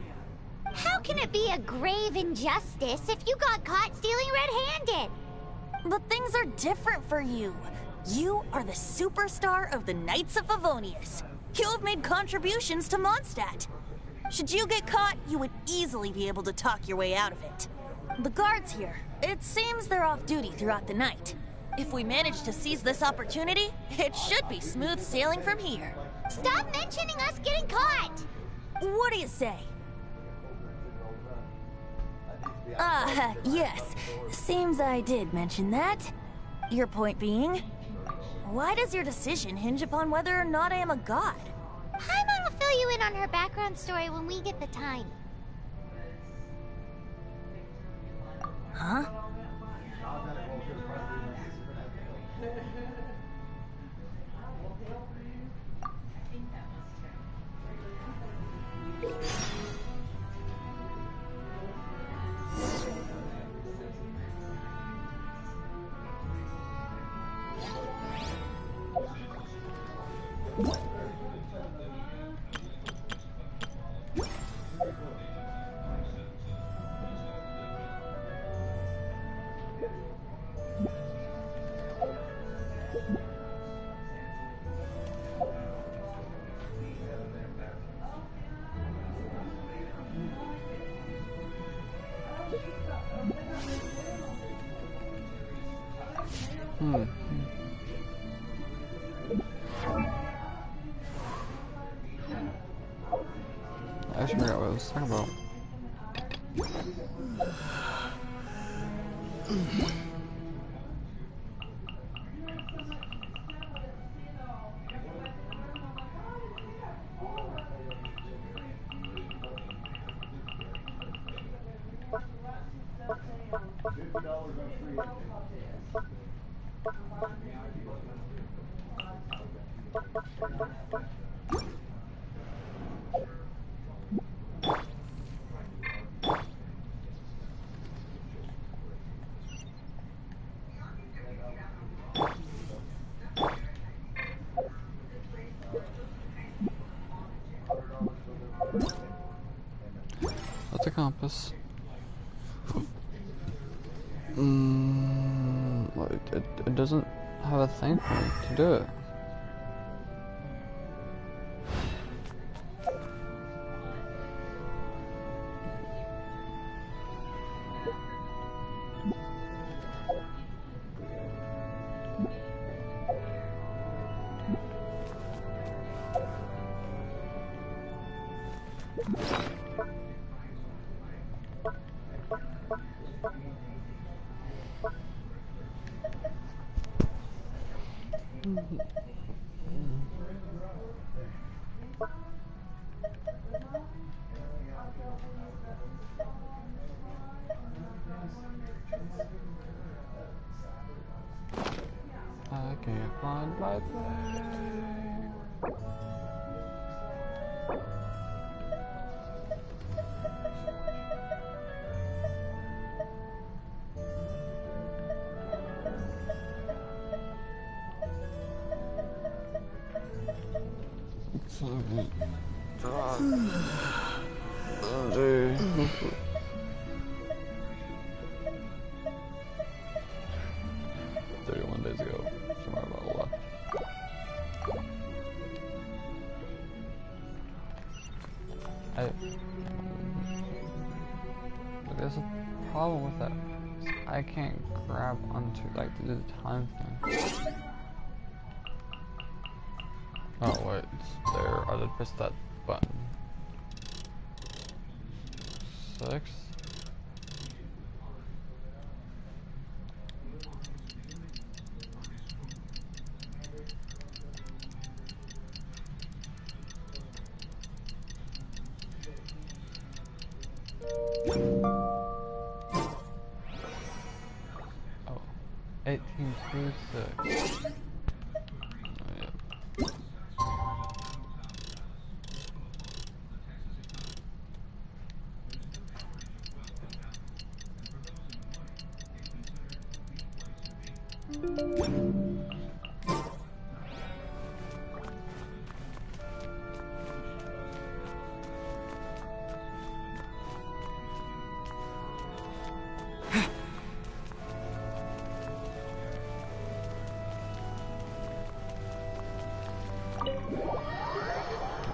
How can it be a grave injustice if you got caught stealing red-handed? But things are different for you. You are the superstar of the Knights of Favonius. You have made contributions to Mondstadt. Should you get caught, you would easily be able to talk your way out of it. The guards here, it seems they're off duty throughout the night. If we manage to seize this opportunity, it should be smooth sailing from here. Stop mentioning us getting caught! What do you say? Yes. Seems I did mention that. Your point being, why does your decision hinge upon whether or not I am a god? Paimon will fill you in on her background story when we get the time. Huh? I should figure out what I was talking about. That's a compass. It doesn't have a thing for me to do it. I can't find my thing. Days ago, somewhere about left. There's a problem with that. I can't grab onto like to do the time thing. Oh wait, it's there. I did press that button. 6. Oh, 1826. Oh, yeah.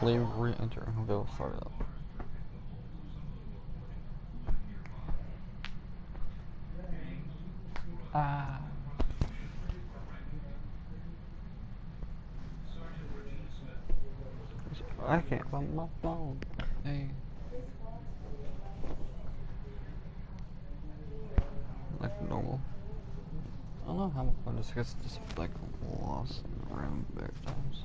Leave, re-enter. Okay, we'll start it up. Ah. I can't find my phone. Hey. Like normal. I don't know how I just gets just like lost around back times.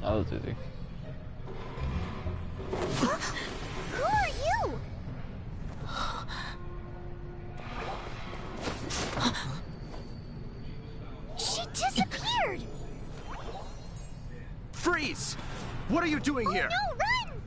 That was easy. Who are you? She disappeared! Freeze! What are you doing here? No, run!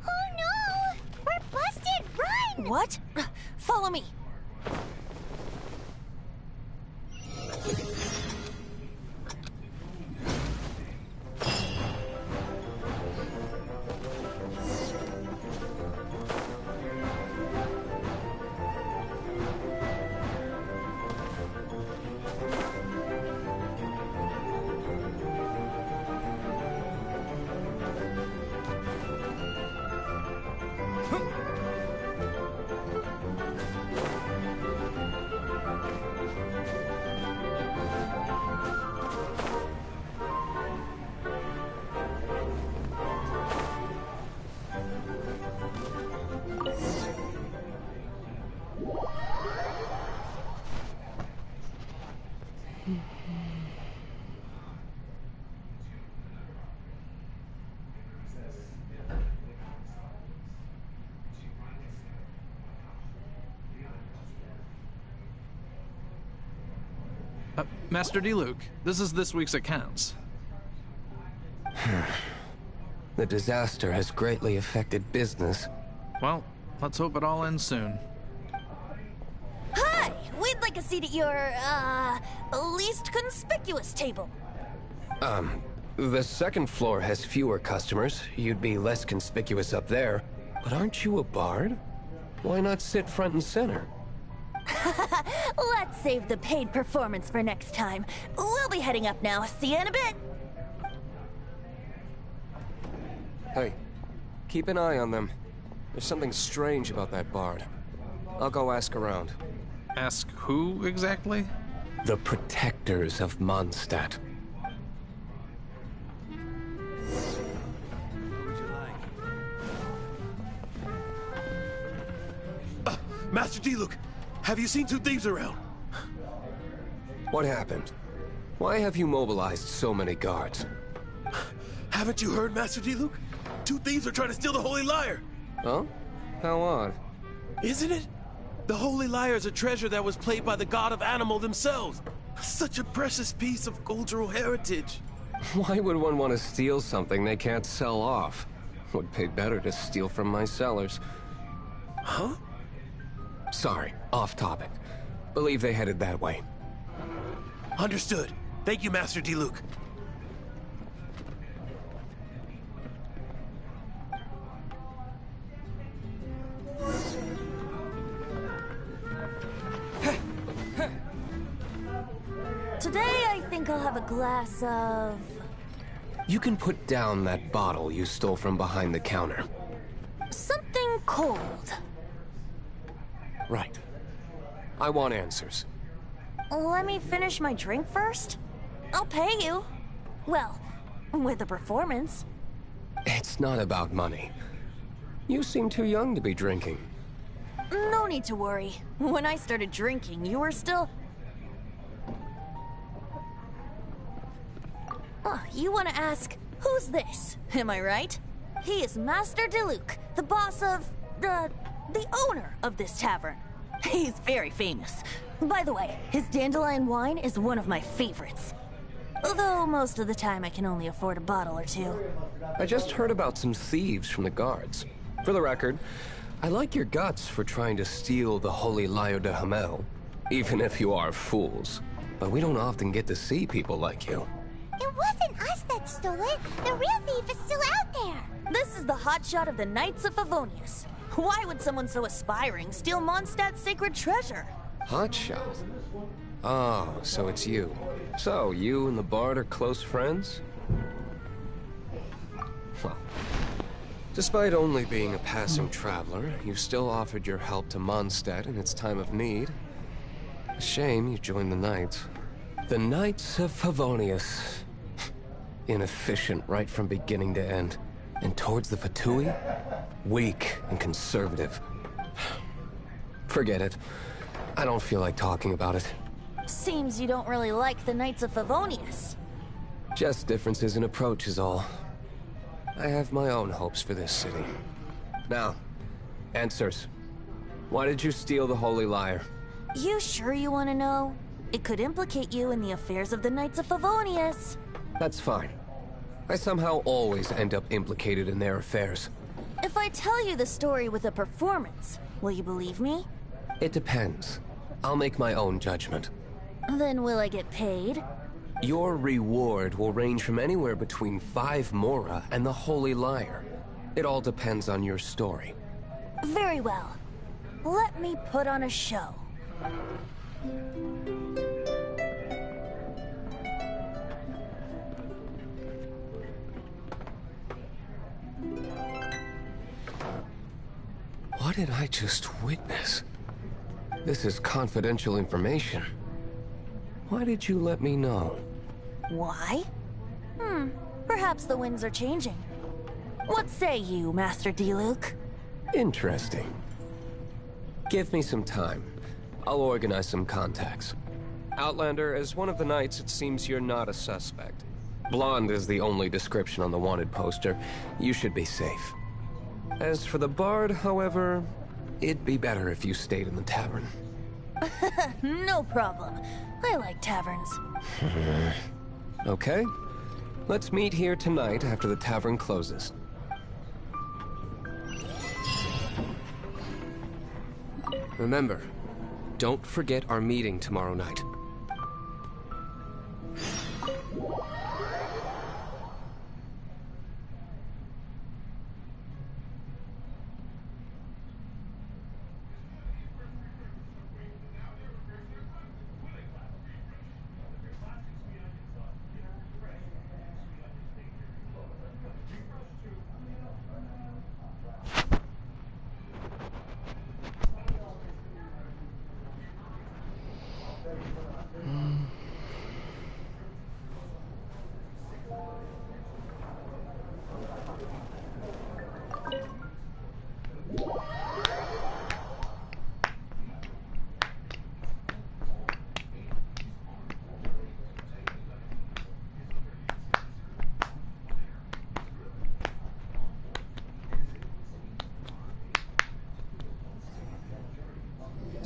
Oh no! We're busted! Run! What? Follow me. Master D. Luke, this is this week's accounts. The disaster has greatly affected business. Well, let's hope it all ends soon. Hi! We'd like a seat at your, least conspicuous table. The second floor has fewer customers. You'd be less conspicuous up there. But aren't you a bard? Why not sit front and center? Let's save the paid performance for next time. We'll be heading up now. See you in a bit. Hey, keep an eye on them. There's something strange about that bard. I'll go ask around. Ask who exactly? The protectors of Mondstadt. Master Diluc, have you seen two thieves around? What happened? Why have you mobilized so many guards? Haven't you heard, Master Diluc? Two thieves are trying to steal the Holy Lyre! Huh? How odd. Isn't it? The Holy Lyre is a treasure that was played by the god of animal themselves. Such a precious piece of cultural heritage. Why would one want to steal something they can't sell off? Would pay better to steal from my sellers. Huh? Sorry, off topic. Believe they headed that way. Understood. Thank you, Master Diluc. Today, I think I'll have a glass of... You can put down that bottle you stole from behind the counter. something cold. Right. I want answers. Let me finish my drink first. I'll pay you. Well, with a performance. It's not about money. You seem too young to be drinking. No need to worry. When I started drinking, you were still... Oh, you want to ask, who's this? Am I right? He is Master Diluc, the boss of... the owner of this tavern. He's very famous. By the way, his dandelion wine is one of my favorites. Although most of the time I can only afford a bottle or two. I just heard about some thieves from the guards. For the record, I like your guts for trying to steal the Holy Lyre de Hamel, even if you are fools. But we don't often get to see people like you. It wasn't us that stole it. The real thief is still out there. This is the hotshot of the Knights of Favonius. Why would someone so aspiring steal Mondstadt's sacred treasure? Hotshot? Oh, so it's you. So, you and the Bard are close friends? Well, despite only being a passing traveler, you still offered your help to Mondstadt in its time of need. A shame you joined the Knights. The Knights of Favonius. Inefficient right from beginning to end. And towards the Fatui, weak and conservative. Forget it. I don't feel like talking about it. Seems you don't really like the Knights of Favonius. Just differences in approach is all. I have my own hopes for this city. Now, answers. Why did you steal the Holy Lyre? You sure you want to know? It could implicate you in the affairs of the Knights of Favonius. That's fine. I somehow always end up implicated in their affairs. If I tell you the story with a performance, will you believe me? It depends. I'll make my own judgment. Then will I get paid? Your reward will range from anywhere between 5 Mora and the Holy Lyre. It all depends on your story. Very well. Let me put on a show. What did I just witness? This is confidential information. Why did you let me know? Why? Perhaps the winds are changing. What say you, Master Diluc? Interesting. Give me some time. I'll organize some contacts. Outlander, as one of the Knights, it seems you're not a suspect. Blonde is the only description on the wanted poster. You should be safe. As for the Bard, however, it'd be better if you stayed in the tavern. No problem. I like taverns. Okay. Let's meet here tonight after the tavern closes. Remember, don't forget our meeting tomorrow night.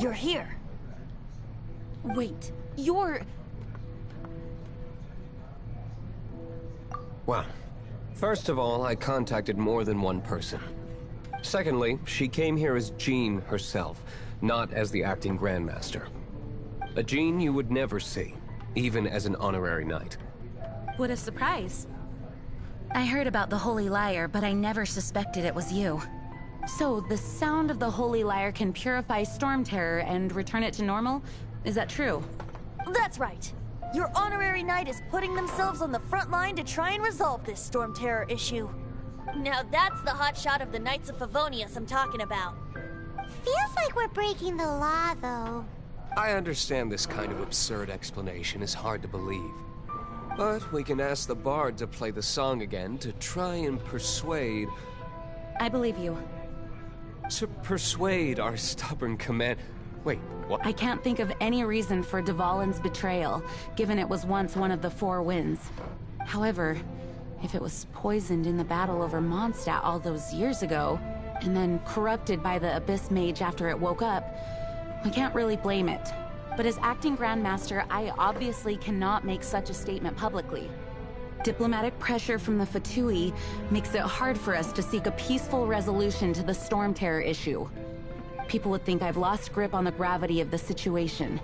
You're here. Wait, you're... Well, first of all, I contacted more than one person. Secondly, she came here as Jean herself, not as the acting Grandmaster. A Jean you would never see, even as an honorary knight. What a surprise. I heard about the Holy Lyre, but I never suspected it was you. So, the sound of the Holy Lyre can purify Storm Terror and return it to normal? Is that true? That's right. Your honorary knight is putting themselves on the front line to try and resolve this Storm Terror issue. Now that's the hotshot of the Knights of Favonius I'm talking about. Feels like we're breaking the law, though. I understand this kind of absurd explanation is hard to believe. But we can ask the bard to play the song again to try and persuade... I believe you. To persuade our stubborn command... Wait, what? I can't think of any reason for Dvalin's betrayal, given it was once one of the Four Winds. However, if it was poisoned in the battle over Mondstadt all those years ago, and then corrupted by the Abyss Mage after it woke up, we can't really blame it. But as acting Grandmaster, I obviously cannot make such a statement publicly. Diplomatic pressure from the Fatui makes it hard for us to seek a peaceful resolution to the Storm Terror issue. People would think I've lost grip on the gravity of the situation.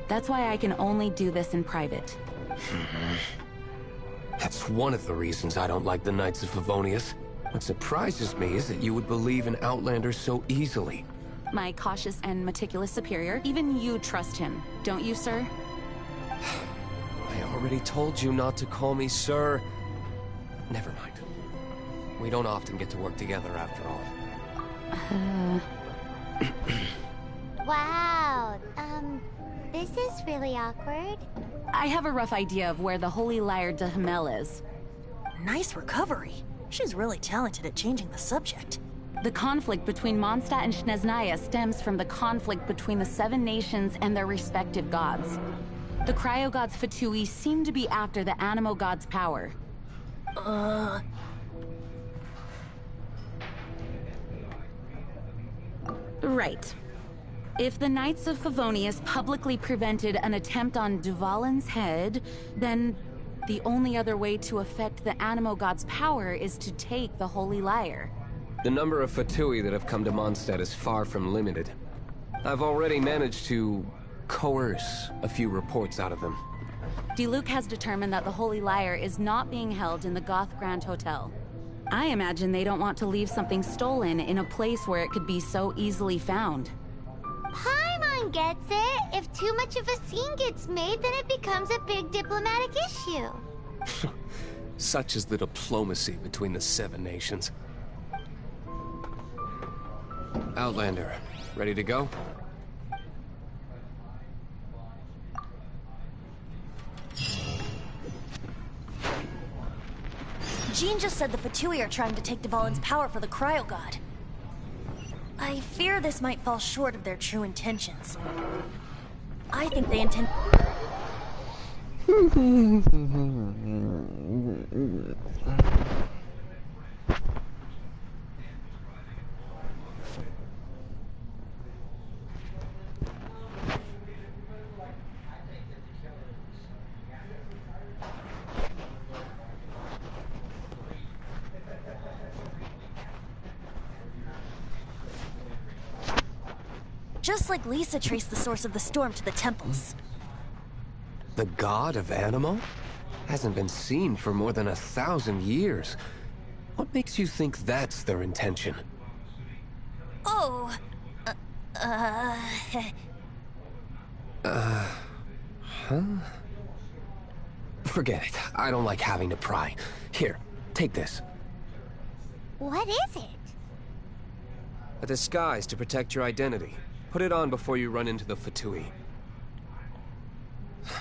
That's why I can only do this in private. That's one of the reasons I don't like the Knights of Favonius. What surprises me is that you would believe in Outlander so easily. My cautious and meticulous superior, even you trust him, don't you, sir? I already told you not to call me sir. Never mind. We don't often get to work together after all. Wow, this is really awkward. I have a rough idea of where the Holy Lyre de Himmel is. Nice recovery. She's really talented at changing the subject. The conflict between Mondstadt and Snezhnaya stems from the conflict between the Seven Nations and their respective gods. The Cryo-Gods Fatui seem to be after the Animo God's power. Right. If the Knights of Favonius publicly prevented an attempt on Dvalin's head, then the only other way to affect the Animo God's power is to take the Holy Lyre. The number of Fatui that have come to Mondstadt is far from limited. I've already managed to coerce a few reports out of them. Diluc has determined that the Holy Lyre is not being held in the Goth Grand Hotel. I imagine they don't want to leave something stolen in a place where it could be so easily found. Paimon gets it. If too much of a scene gets made, then it becomes a big diplomatic issue. Such is the diplomacy between the Seven Nations. Outlander, ready to go? Jean just said the Fatui are trying to take Dvalin's power for the Cryo God. I fear this might fall short of their true intentions. I think they intend... Just like Lisa traced the source of the storm to the temples. The god of Animo? Hasn't been seen for more than 1,000 years. What makes you think that's their intention? Oh... Huh? Forget it. I don't like having to pry. Here, take this. What is it? A disguise to protect your identity. Put it on before you run into the Fatui.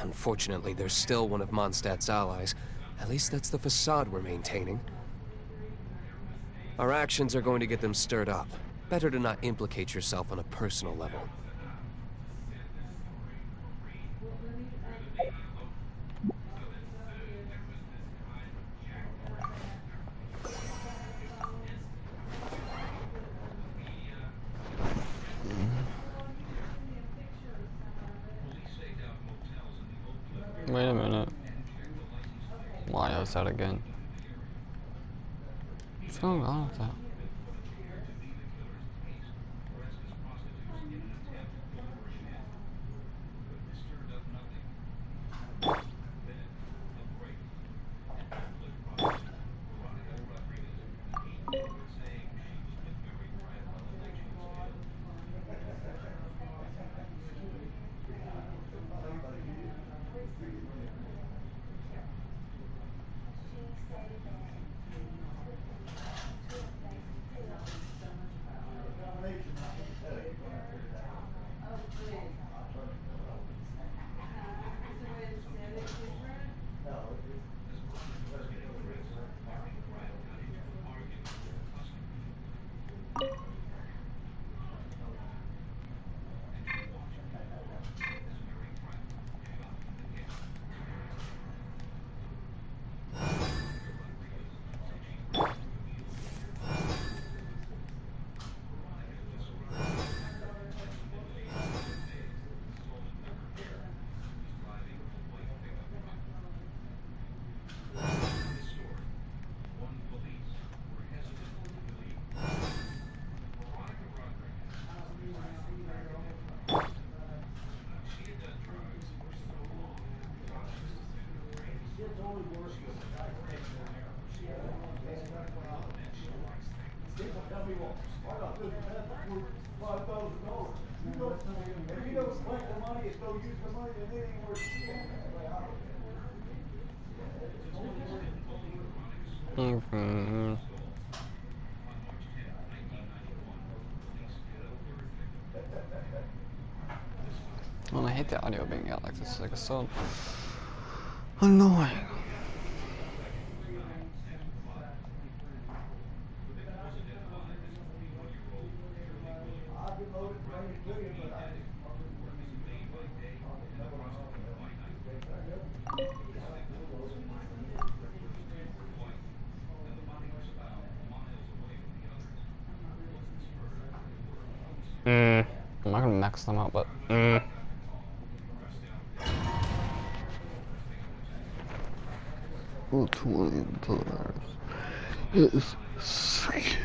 Unfortunately, there's still one of Mondstadt's allies. At least that's the facade we're maintaining. Our actions are going to get them stirred up. Better to not implicate yourself on a personal level. notice that again. What's going on with that? Well, I hate the audio being out like this. Like, it's so annoying. I'm not gonna max them out, but Ooh, 20 dollars. It is sick.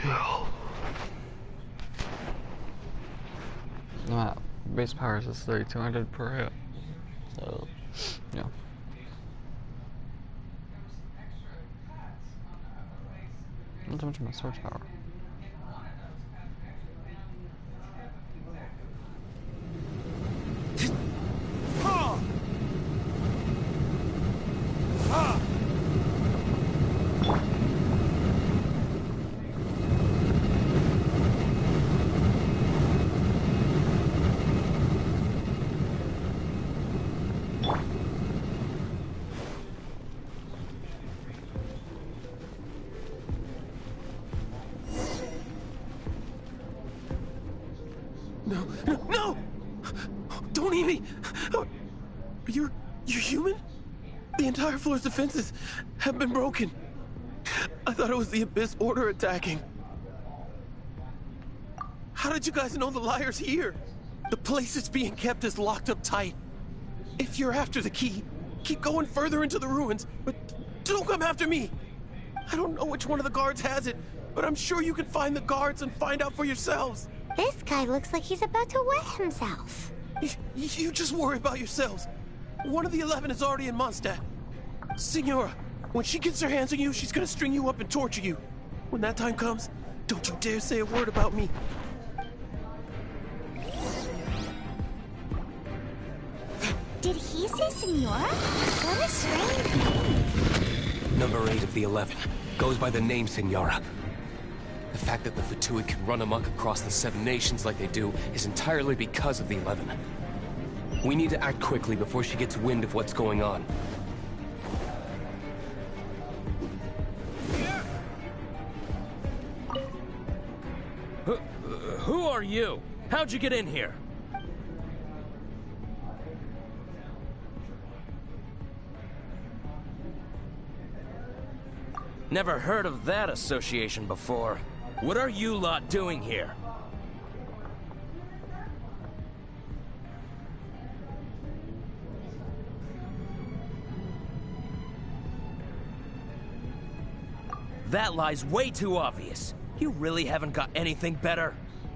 No, base power is 3200 per hit. So, yeah. Not too much of my sword power. No! Don't eat me! You're human? The entire floor's defenses have been broken. I thought it was the Abyss Order attacking. How did you guys know the liar's here? The place it's being kept is locked up tight. If you're after the key, keep going further into the ruins, but don't come after me. I don't know which one of the guards has it, but I'm sure you can find the guards and find out for yourselves. This guy looks like he's about to wet himself. You just worry about yourselves. One of the 11 is already in Mondstadt. Senora, when she gets her hands on you, she's gonna string you up and torture you. When that time comes, don't you dare say a word about me. Did he say Senora? What a strange name. Number 8 of the 11 goes by the name Senora. The fact that the Fatui can run amok across the 7 nations like they do is entirely because of the 11. We need to act quickly before she gets wind of what's going on. Who are you? How'd you get in here? Never heard of that association before. What are you lot doing here? That lie's way too obvious. You really haven't got anything better?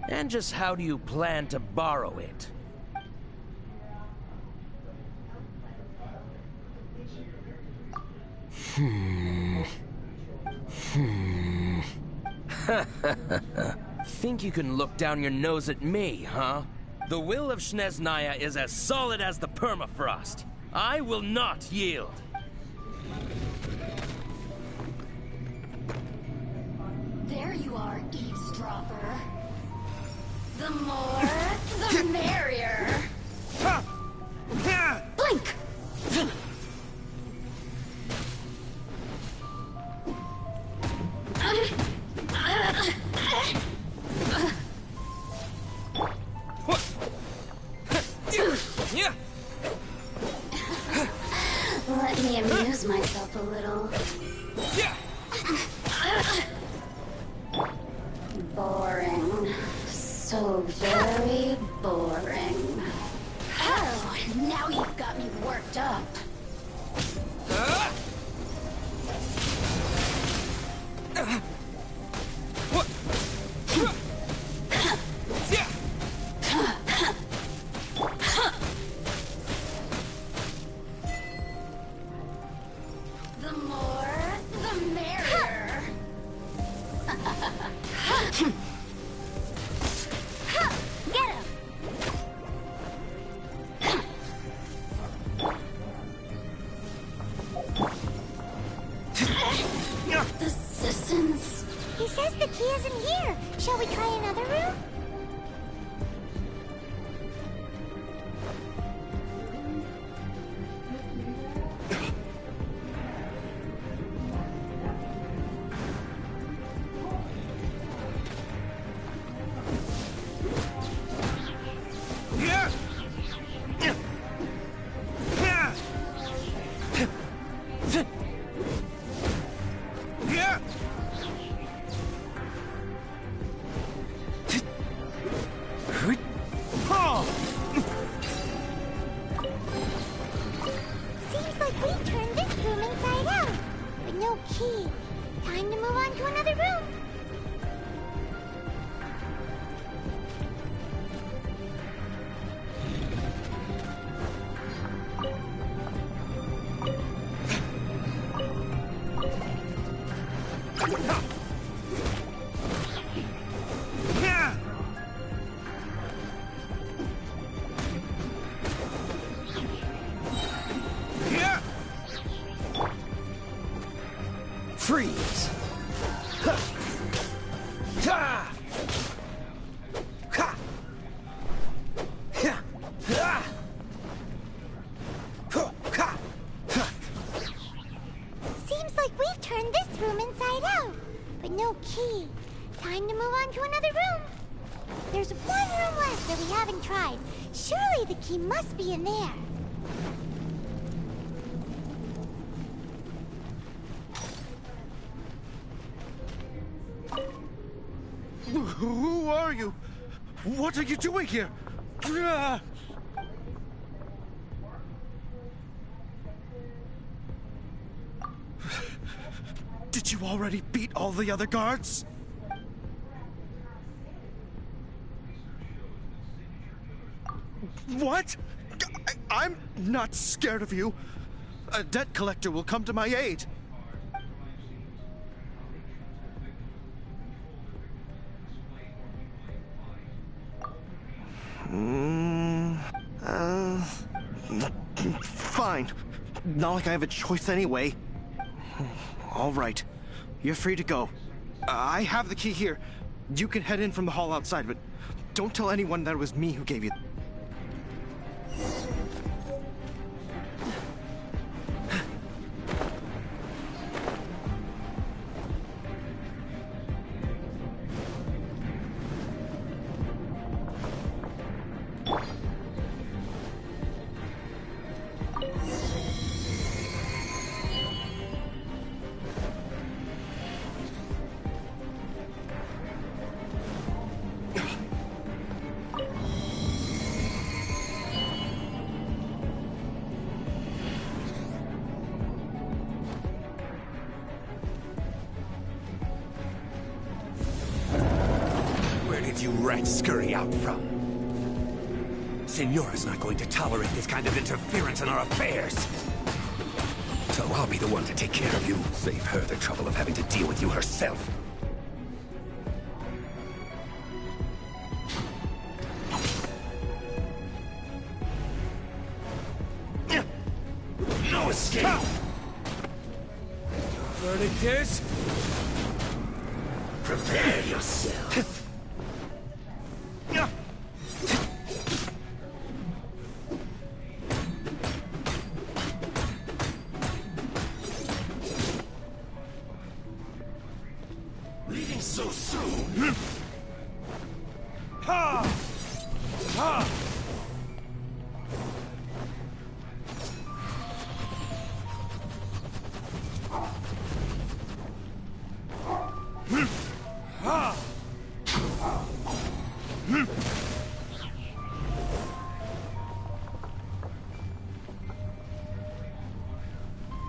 And just how do you plan to borrow it? Think you can look down your nose at me, huh? The will of Snezhnaya is as solid as the permafrost. I will not yield. There you are, eavesdropper. The more, the merrier. Blink! Let me amuse myself a little. Boring. So very boring. Oh, now you've got me worked up. The more, the merrier. Get him! Assistance. He says the key isn't here. Shall we try another room? Seems like we've turned this room inside out, but no key. Time to move on to another room. Freeze! Ha! Ha! Ha! Ha! Ha! Ho! Ha! Ha! Seems like we've turned this room inside out, but no key. Time to move on to another room. There's one room left that we haven't tried. Surely the key must be in there. Who are you? What are you doing here? Did you already beat all the other guards? What? I'm not scared of you. A debt collector will come to my aid. Fine. Not like I have a choice anyway. All right. You're free to go. I have the key here. You can head in from the hall outside, but don't tell anyone that it was me who gave you. rats scurry out from. Senora's not going to tolerate this kind of interference in our affairs. So I'll be the one to take care of you. Save her the trouble of having to deal with you herself. No escape! Verdict is... Prepare yourself. Leaving so soon? Ha! Ha!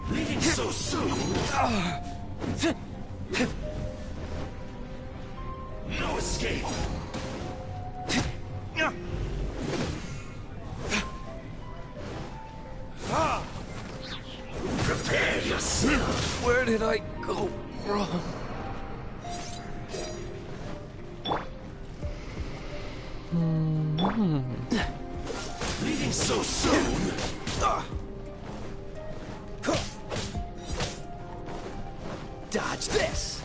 Leaving so soon? No escape! Prepare yourself! Where did I go wrong? Leaving so soon? Dodge this!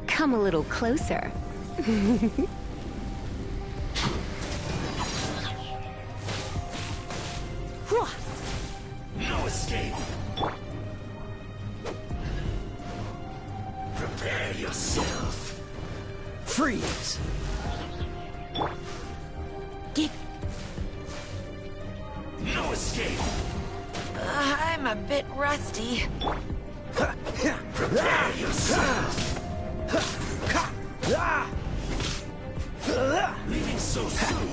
Come a little closer. No escape! Prepare yourself! Freeze! No escape! I'm a bit rusty. Prepare yourself! Leaving so soon?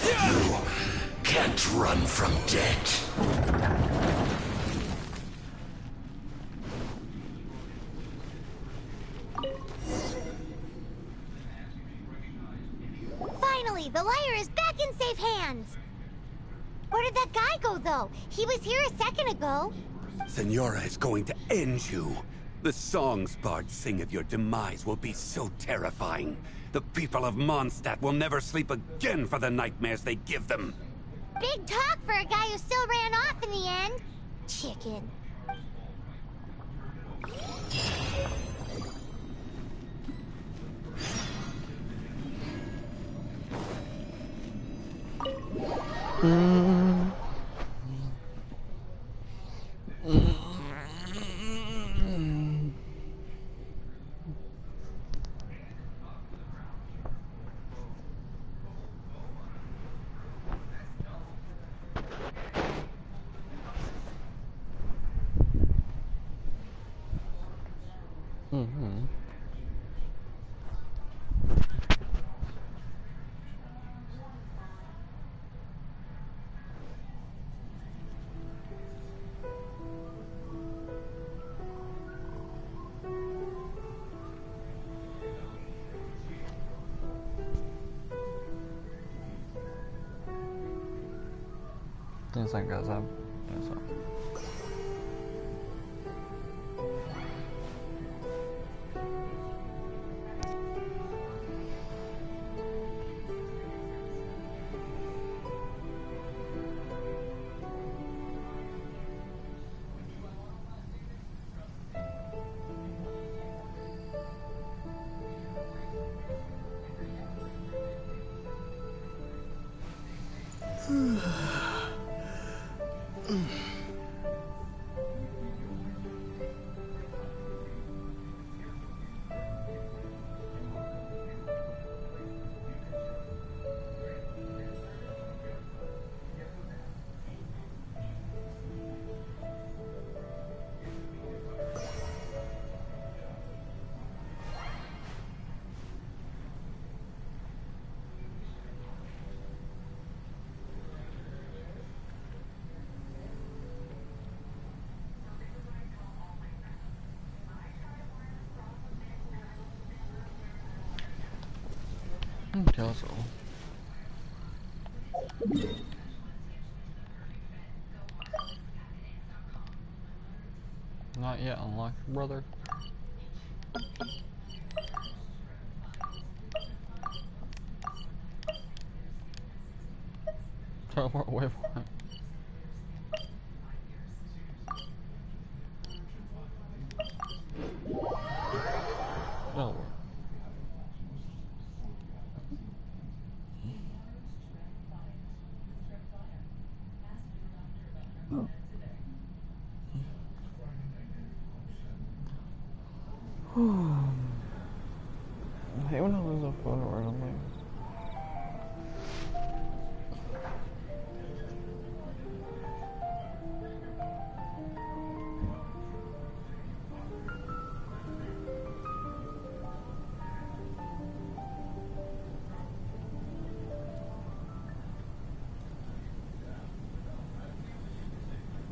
You can't run from death. Finally, the liar is back in safe hands. Where did that guy go, though? He was here a second ago. Senora is going to end you. The songs bards sing of your demise will be so terrifying. The people of Mondstadt will never sleep again for the nightmares they give them. Big talk for a guy who still ran off in the end. Chicken. Things like guys have. Yeah, so. Castle. Not yet unlocked, brother. Teleport away from it. Oh. I hate when I lose a photo randomly.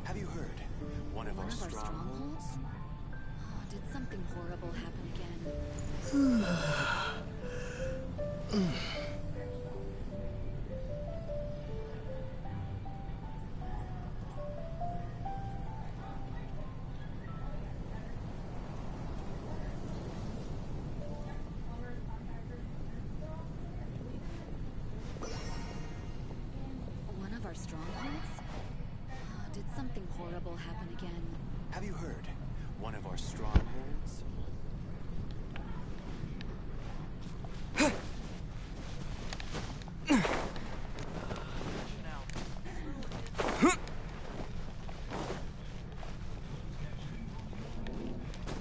Have you heard? One of our strongholds? Oh, did something horrible happen again? One of our strongholds? Oh, did something horrible happen again? Have you heard? One of our strongholds?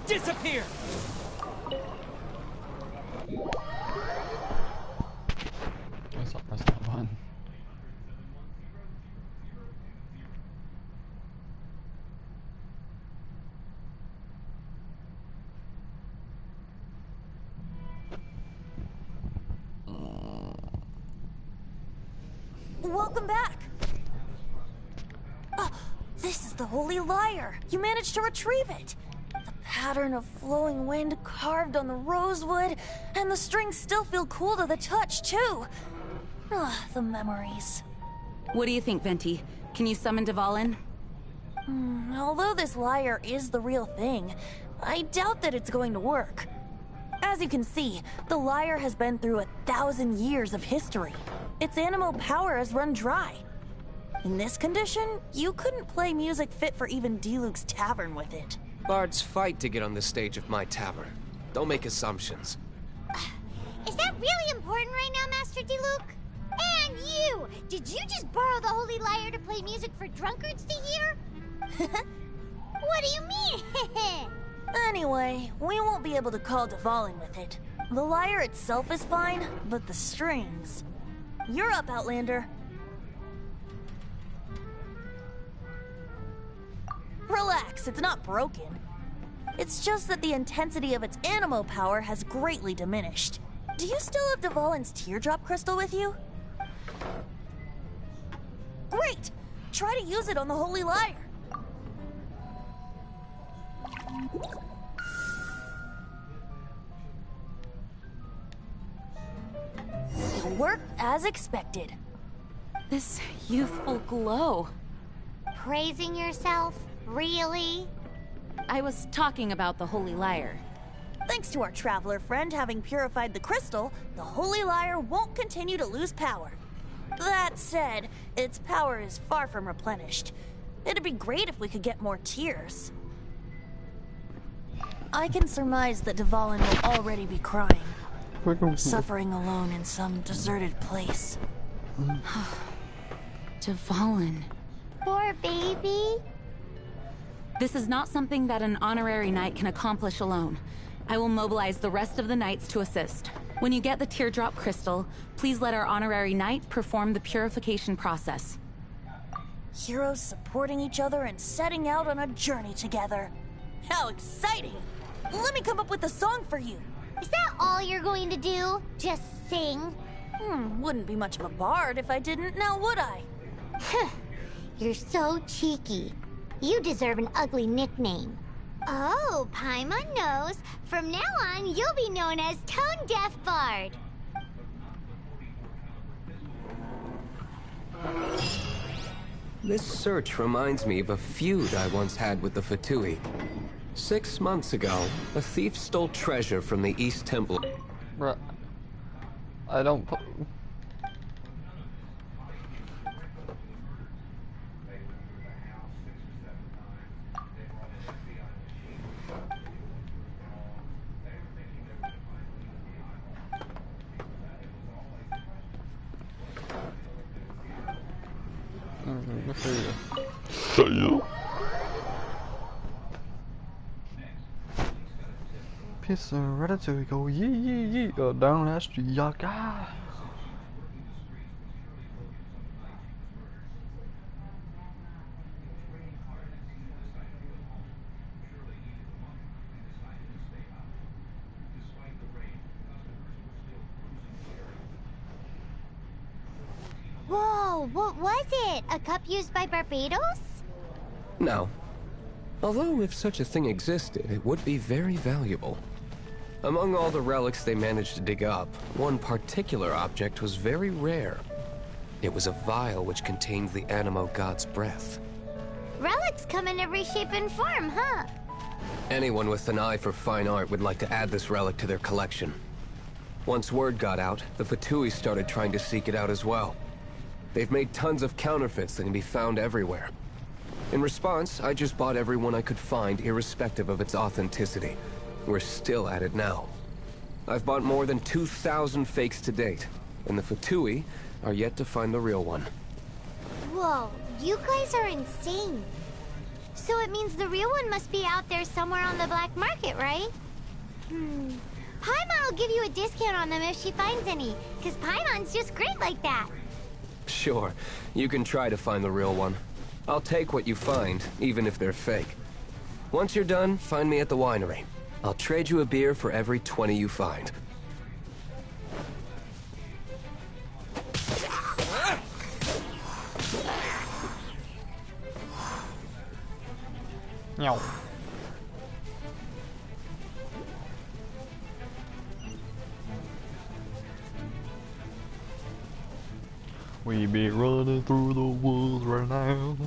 Disappear! I stop pressing that button. Welcome back. Oh, this is the Holy Lyre. You managed to retrieve it. The pattern of flowing wind carved on the rosewood, and the strings still feel cool to the touch, too. Ah, the memories. What do you think, Venti? Can you summon Dvalin? Although this lyre is the real thing, I doubt that it's going to work. As you can see, the lyre has been through 1,000 years of history. Its animal power has run dry. In this condition, you couldn't play music fit for even D-Luke's tavern with it. Bards fight to get on the stage of my tavern. Don't make assumptions. Is that really important right now, Master D-Luke? And you! Did you just borrow the Holy Lyre to play music for drunkards to hear? What do you mean? Anyway, we won't be able to call Dvalin with it. The lyre itself is fine, but the strings... You're up, Outlander. Relax, it's not broken. It's just that the intensity of its animo power has greatly diminished. Do you still have Dvalin's teardrop crystal with you? Great! Try to use it on the Holy Lyre. It'll work as expected. This youthful glow. Praising yourself? Really? I was talking about the Holy Lyre. Thanks to our traveler friend having purified the crystal, the Holy Lyre won't continue to lose power. That said, its power is far from replenished. It'd be great if we could get more tears. I can surmise that Dvalin will already be crying, suffering alone in some deserted place. Dvalin. Poor baby. This is not something that an honorary knight can accomplish alone. I will mobilize the rest of the knights to assist. When you get the teardrop crystal, please let our honorary knight perform the purification process. Heroes supporting each other and setting out on a journey together. How exciting! Let me come up with a song for you. Is that all you're going to do? Just sing? Wouldn't be much of a bard if I didn't, now would I? You're so cheeky. You deserve an ugly nickname. Oh, Paimon knows. From now on, you'll be known as Tone Deaf Bard. This search reminds me of a feud I once had with the Fatui. 6 months ago, a thief stole treasure from the East Temple. Bruh. I don't put... Piece of ratatouille go yee yee yee down that street, yaka. Whoa, what was it? A cup used by Barbados? No. Although if such a thing existed, it would be very valuable. Among all the relics they managed to dig up, one particular object was very rare. It was a vial which contained the Animo god's breath. Relics come in every shape and form, huh? Anyone with an eye for fine art would like to add this relic to their collection. Once word got out, the Fatui started trying to seek it out as well. They've made tons of counterfeits that can be found everywhere. In response, I just bought every one I could find, irrespective of its authenticity. We're still at it now. I've bought more than 2,000 fakes to date, and the Fatui are yet to find the real one. Whoa, you guys are insane. So it means the real one must be out there somewhere on the black market, right? Paimon will give you a discount on them if she finds any, because Paimon's just great like that. Sure, you can try to find the real one. I'll take what you find, even if they're fake. Once you're done, find me at the winery. I'll trade you a beer for every 20 you find. No. We be running through the woods right now.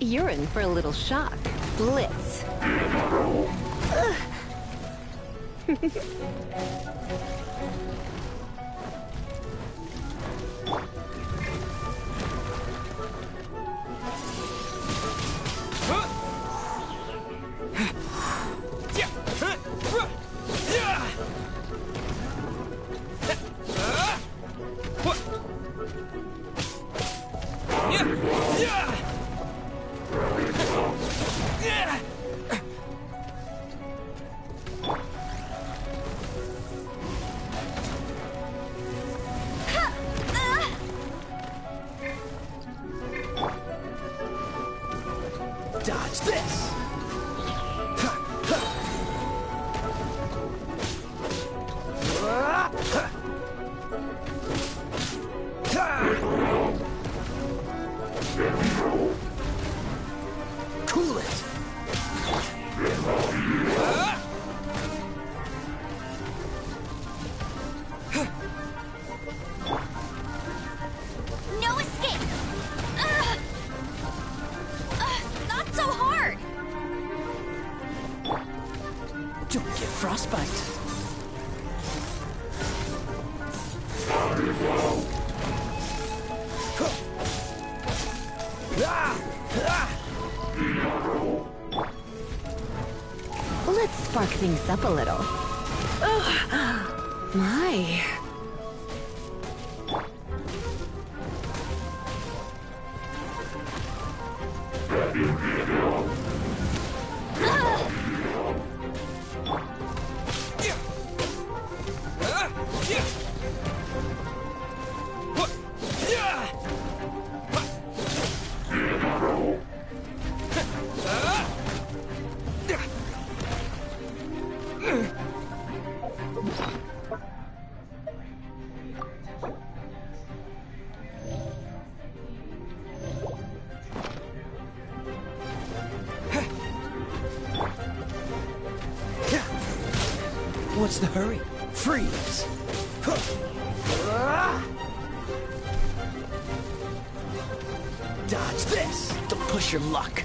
You're in for a little shock. Blitz. Dodge this! Cool it! No escape! Not so hard! Don't get frostbite. Let's spark things up a little. My. What's the hurry? Freeze! Dodge this! Don't push your luck.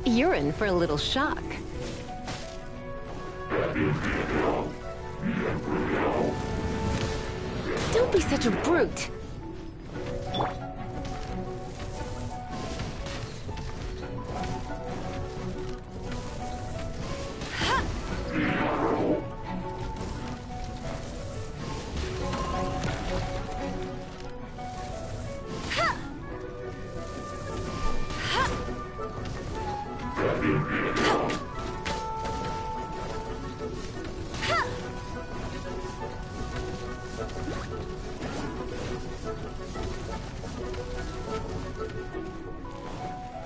You're in for a little shock. Don't be such a brute.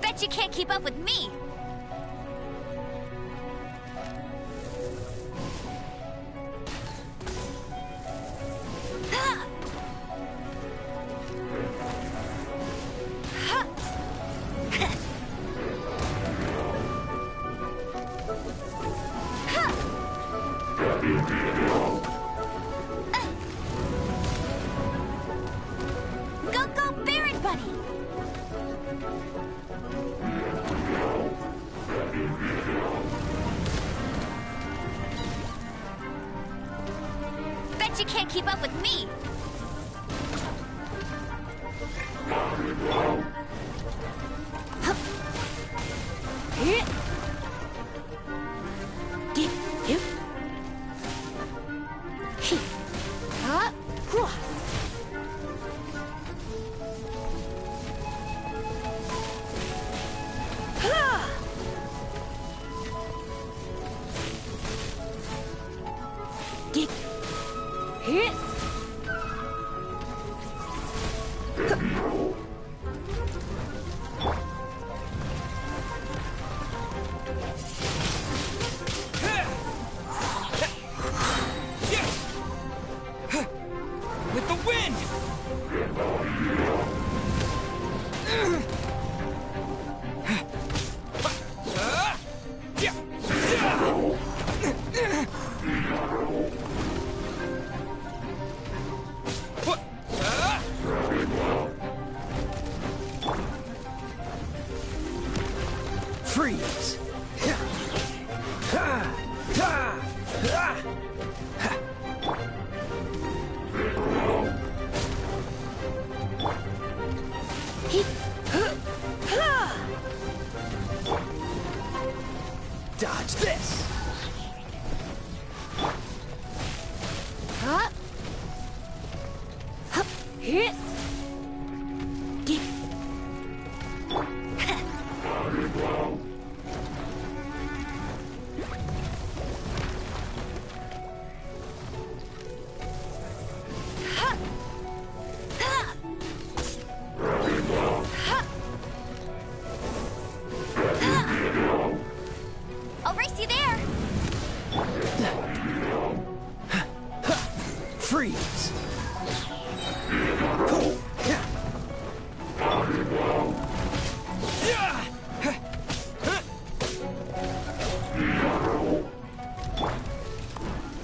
Bet you can't keep up with me! Go, go, Baron Bunny! Bet you can't keep up with me! I'll race you there. Freeze!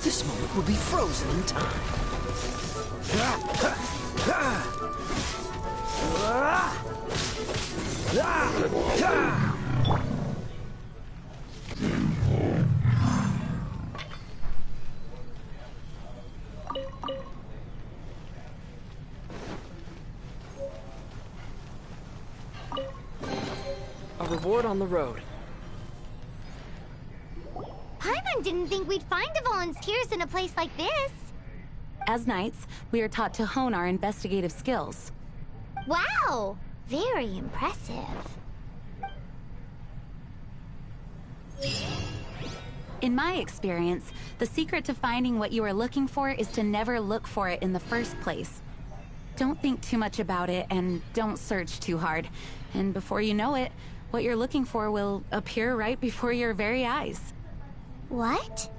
This moment will be frozen in time. A reward on the road. Paimon didn't think we'd find the volunteers in a place like this. As knights, we are taught to hone our investigative skills. Wow! Very impressive. In my experience, the secret to finding what you are looking for is to never look for it in the first place. Don't think too much about it and don't search too hard. And before you know it, what you're looking for will appear right before your very eyes. What?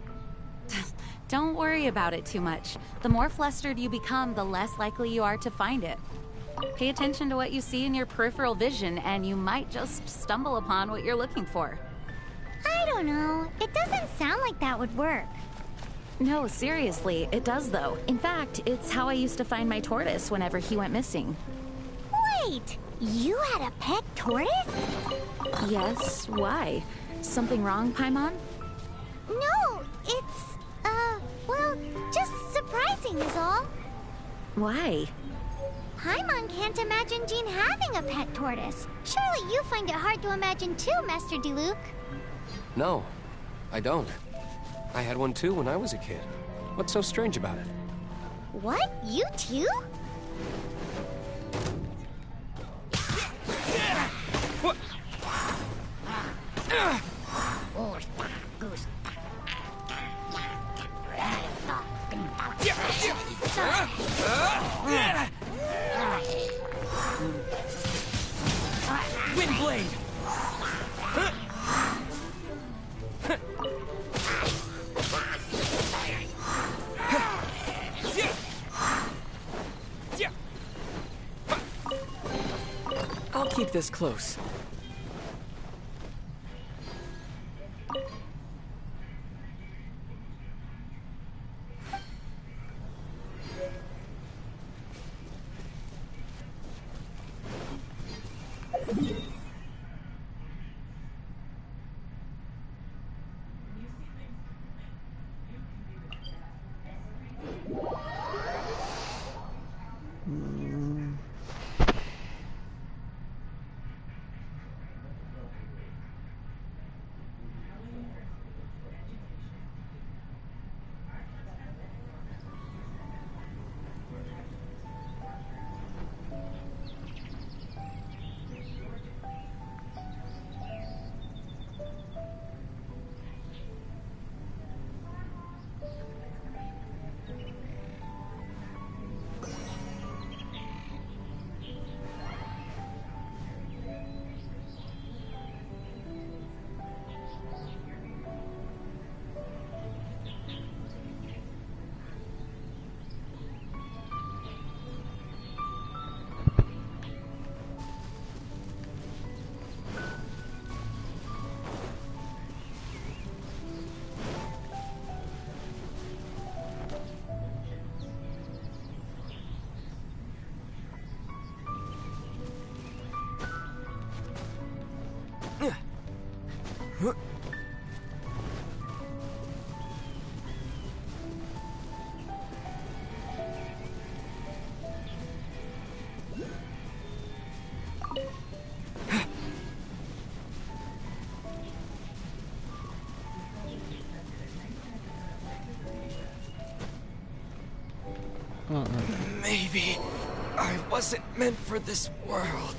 Don't worry about it too much. The more flustered you become, the less likely you are to find it. Pay attention to what you see in your peripheral vision, and you might just stumble upon what you're looking for. I don't know. It doesn't sound like that would work. No, seriously, it does though. In fact, it's how I used to find my tortoise whenever he went missing. Wait! You had a pet tortoise? Yes, why? Something wrong, Paimon? No, it's, well, just surprising is all. Why? Paimon can't imagine Jean having a pet tortoise. Surely you find it hard to imagine too, Master Diluc. No, I don't. I had one too when I was a kid. What's so strange about it? What? You too? What? Windblade! I'll keep this close. Maybe I wasn't meant for this world.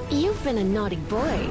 You've been a naughty boy.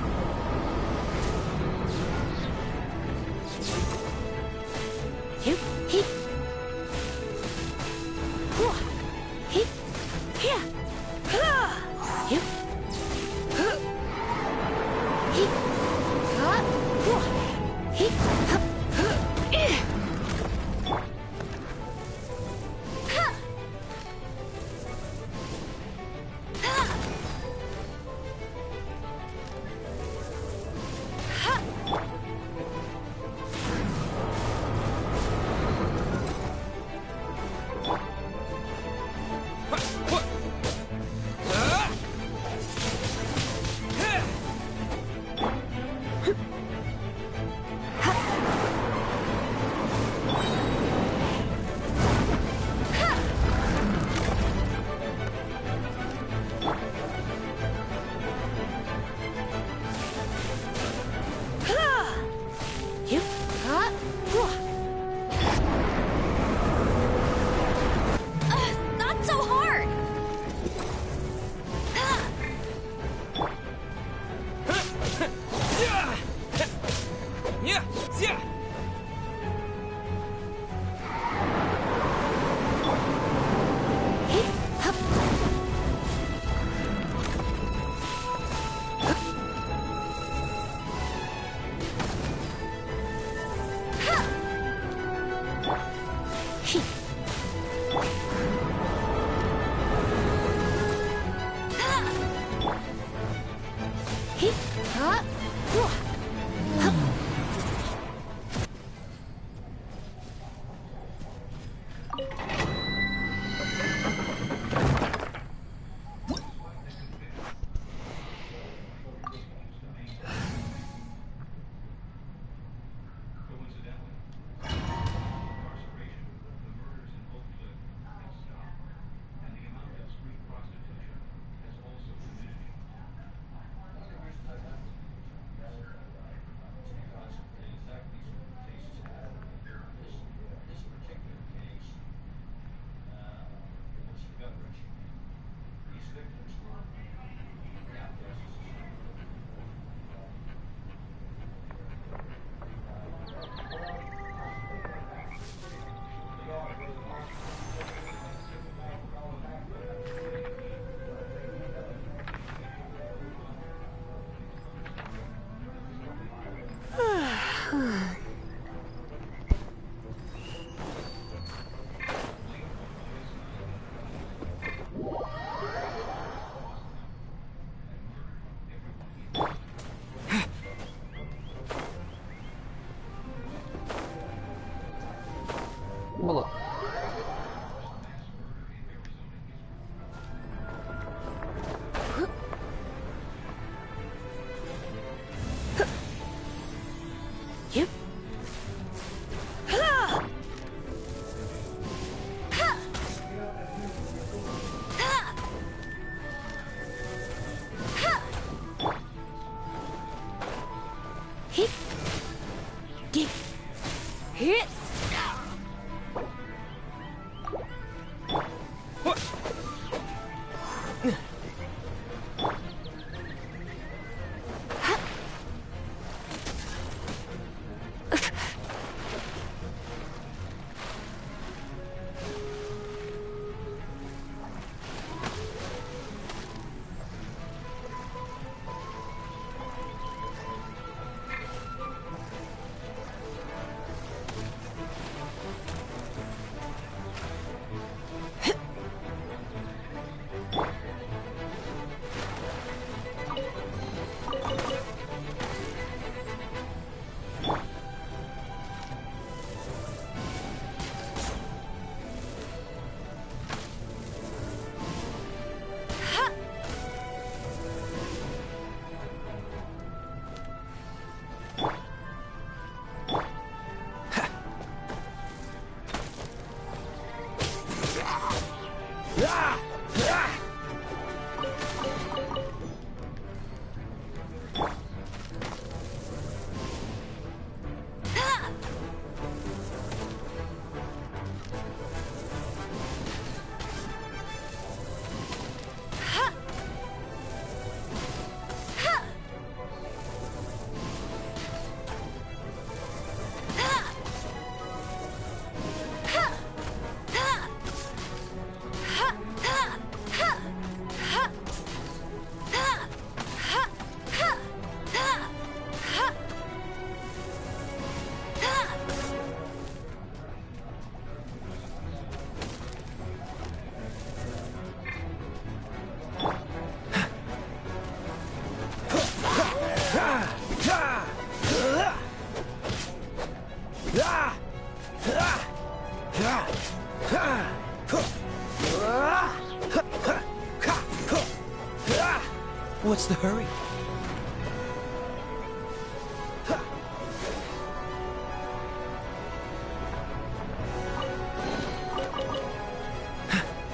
What's the hurry?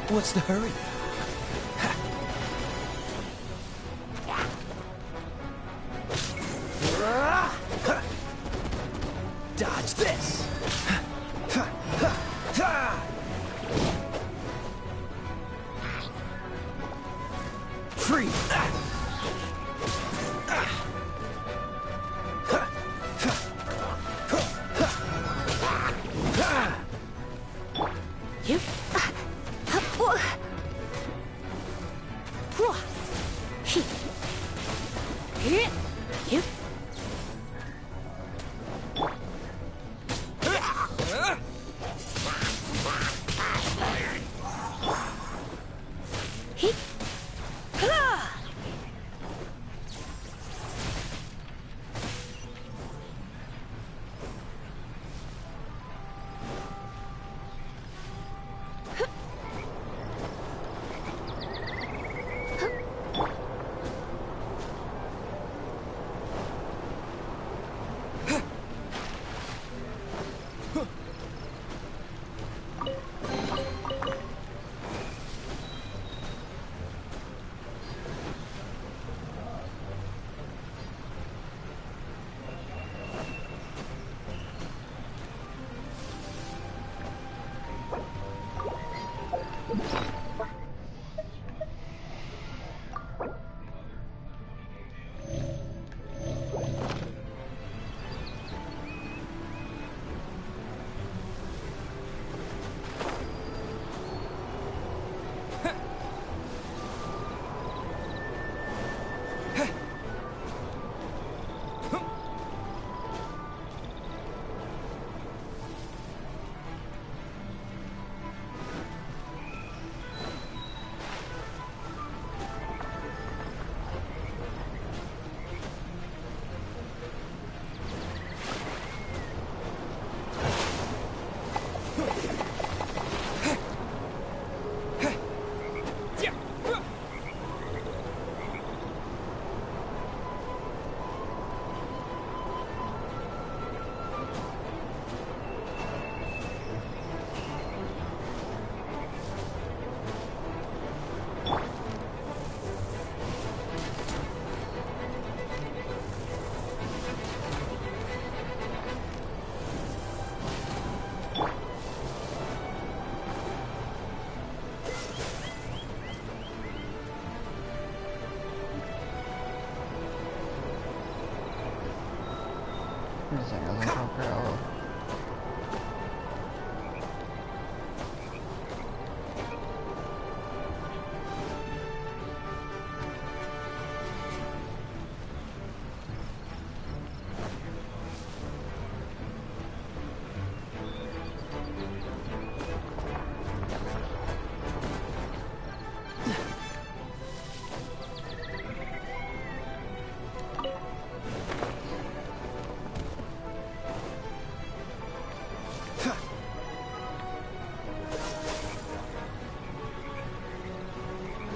What's the hurry? Dodge this! Free!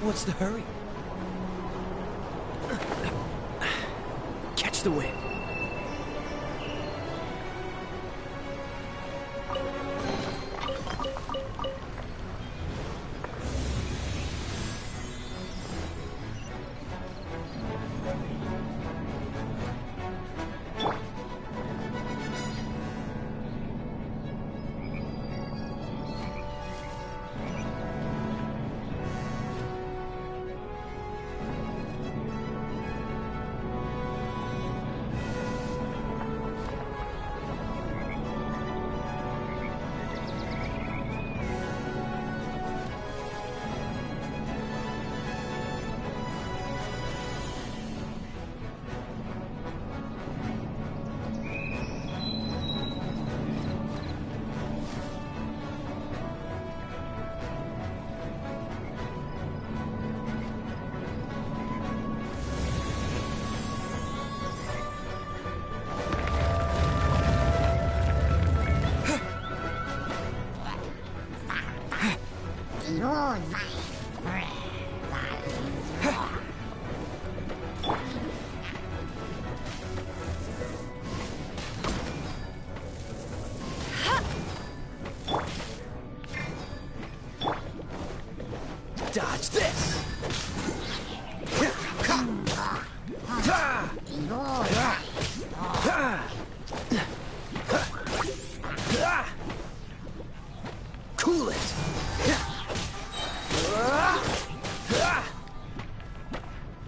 What's the hurry? Catch the wind. Dodge this! Cool it!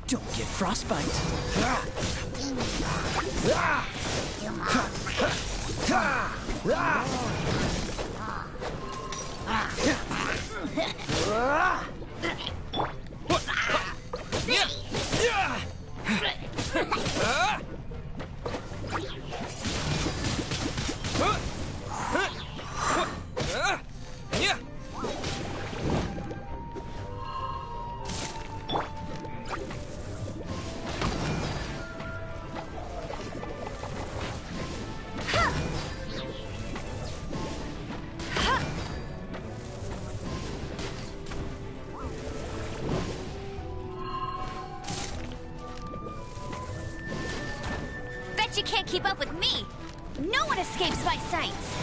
Don't get frostbite. Bet you can't keep up with me! No one escapes my sights!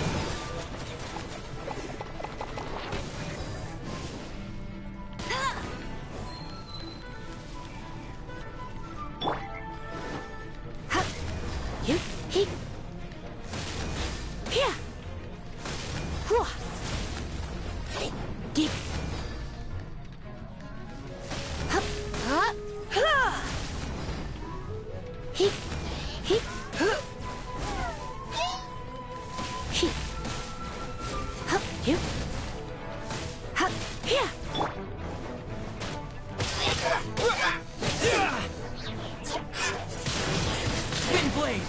Spin blade!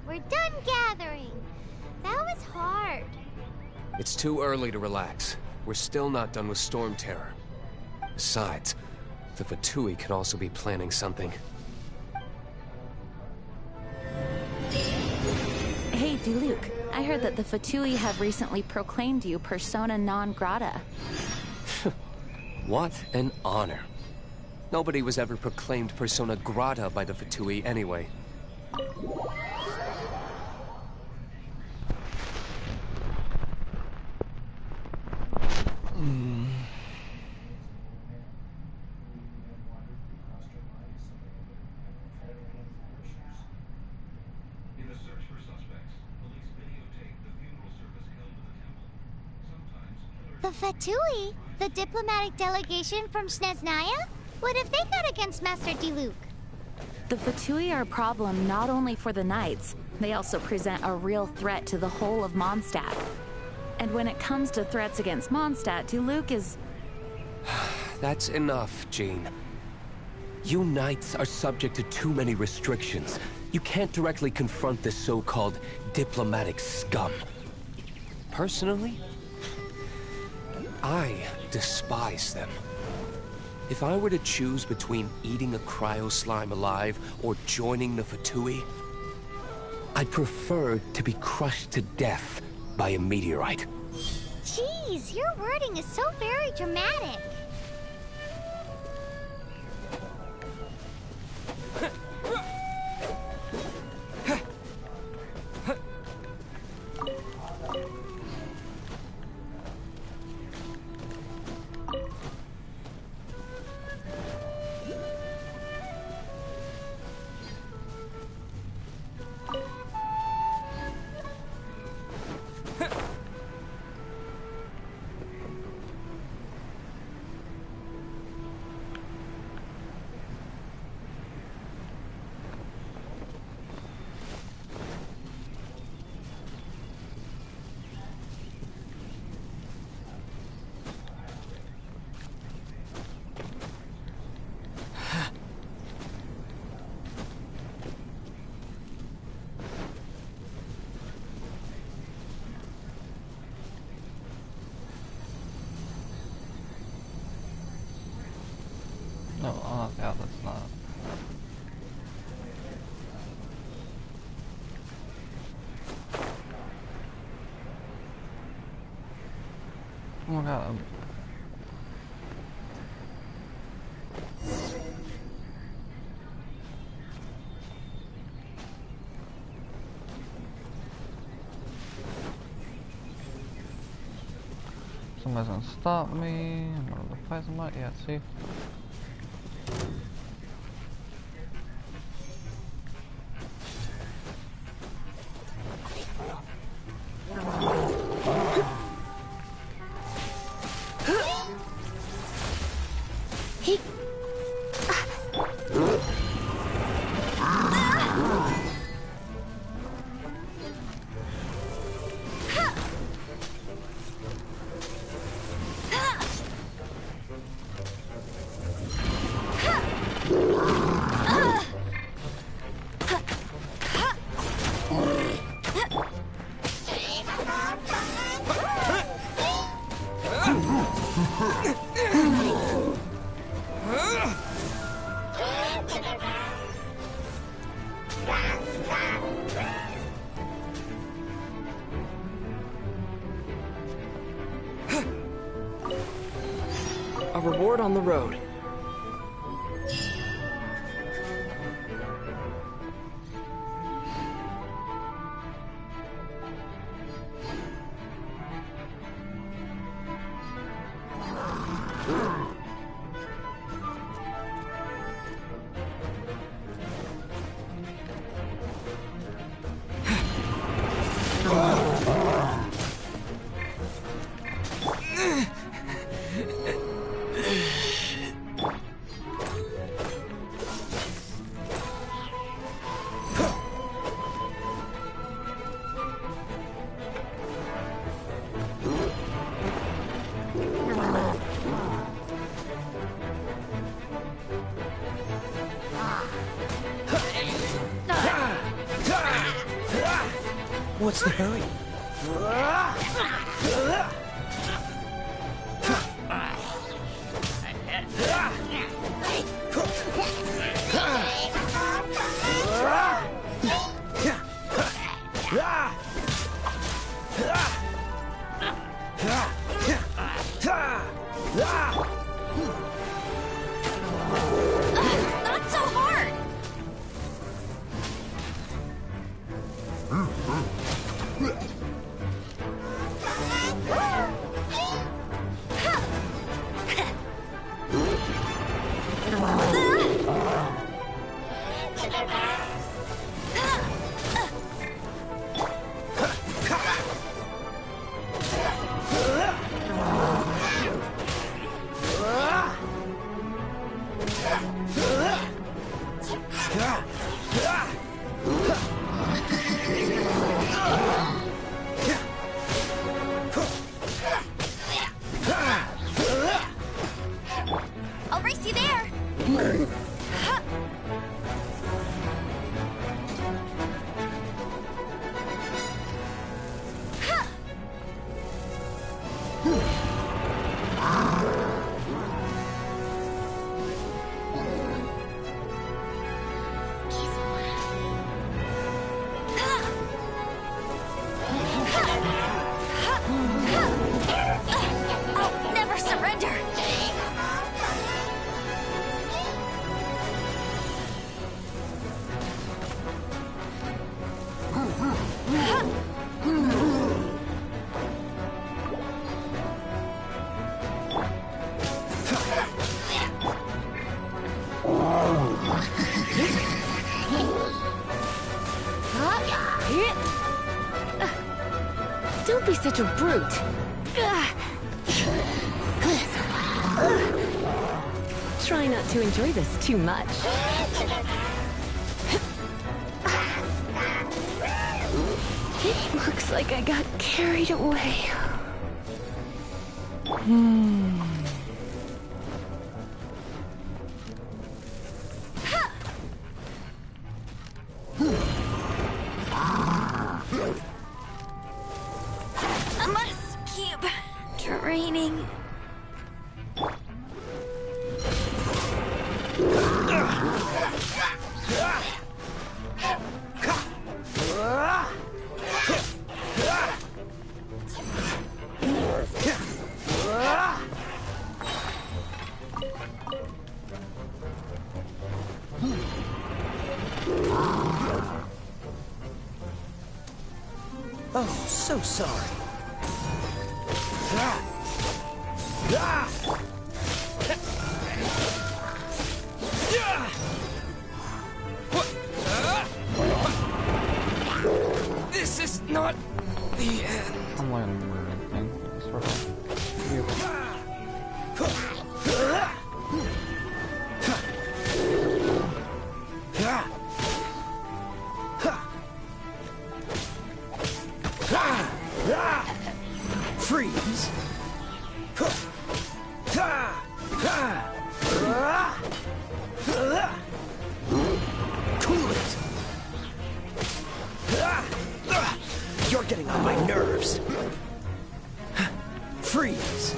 We're done gathering. That was hard. It's too early to relax. We're still not done with Storm Terror. Besides, the Fatui could also be planning something. Hey, Diluc. I heard that the Fatui have recently proclaimed you persona non grata. What an honor. Nobody was ever proclaimed persona grata by the Fatui anyway. The Fatui? The diplomatic delegation from Snezhnaya? What have they got against Master Diluc? The Fatui are a problem not only for the Knights, they also present a real threat to the whole of Mondstadt. And when it comes to threats against Mondstadt, Diluc is... That's enough, Jean. You Knights are subject to too many restrictions. You can't directly confront this so-called diplomatic scum. Personally, I despise them. If I were to choose between eating a cryo slime alive or joining the Fatui, I'd prefer to be crushed to death by a meteorite. Jeez, your wording is so very dramatic. Oh my god. Somebody's gonna stop me. I'm gonna fight somebody. Yeah, see? A reward on the road. What's the hurry? Not so hard! I'll race you there! I'll never surrender! Don't be such a brute. Try not to enjoy this too much. It looks like I got carried away. I must keep training. so sorry. This is not the end. I'm not gonna remember anything. I swear to Freeze. Cool it. You're getting on my nerves. Freeze.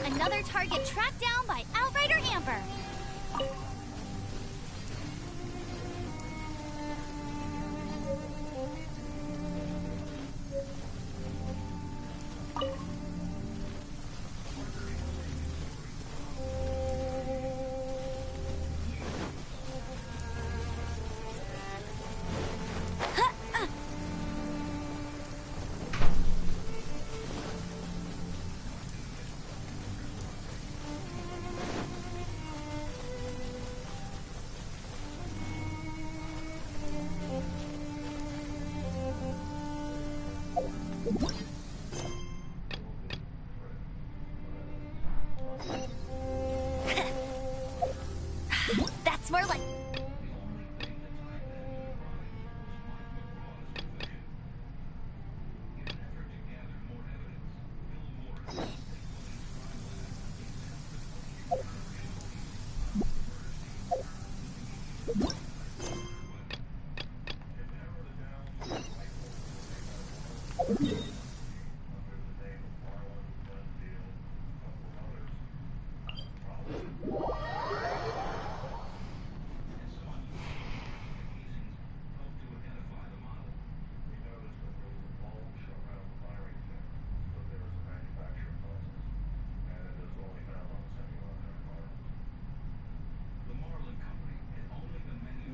Another target tracked down by Outrider Amber. That's more like...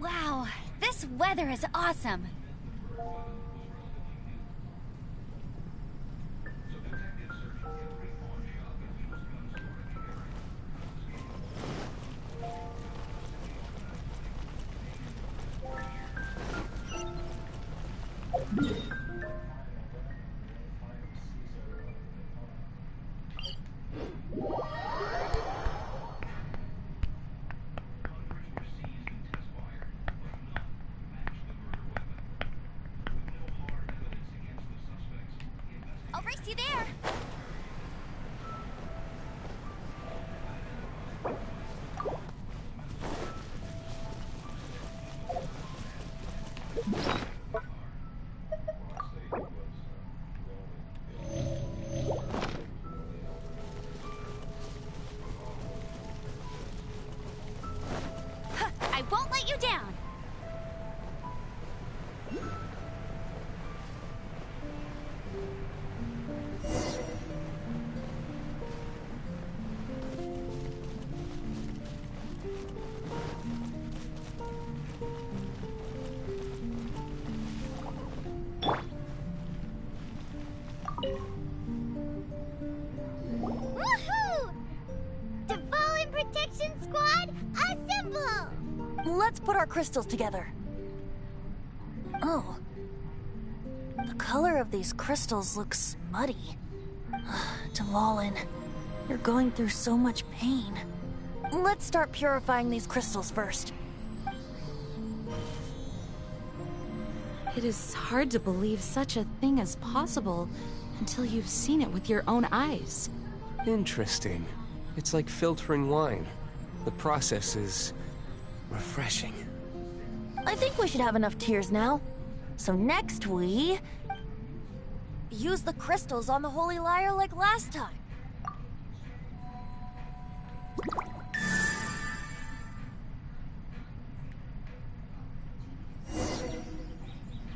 Wow, this weather is awesome. I'll race you there. I won't let you down. Woohoo! Devolin Protection Squad, assemble! Let's put our crystals together. Oh. The color color of these crystals looks muddy. Dvalin, you're going through so much pain. Let's start purifying these crystals first. It is hard to believe such a thing is possible until you've seen it with your own eyes. Interesting. It's like filtering wine. The process is refreshing. I think we should have enough tears now. So next we use the crystals on the Holy Lyre like last time.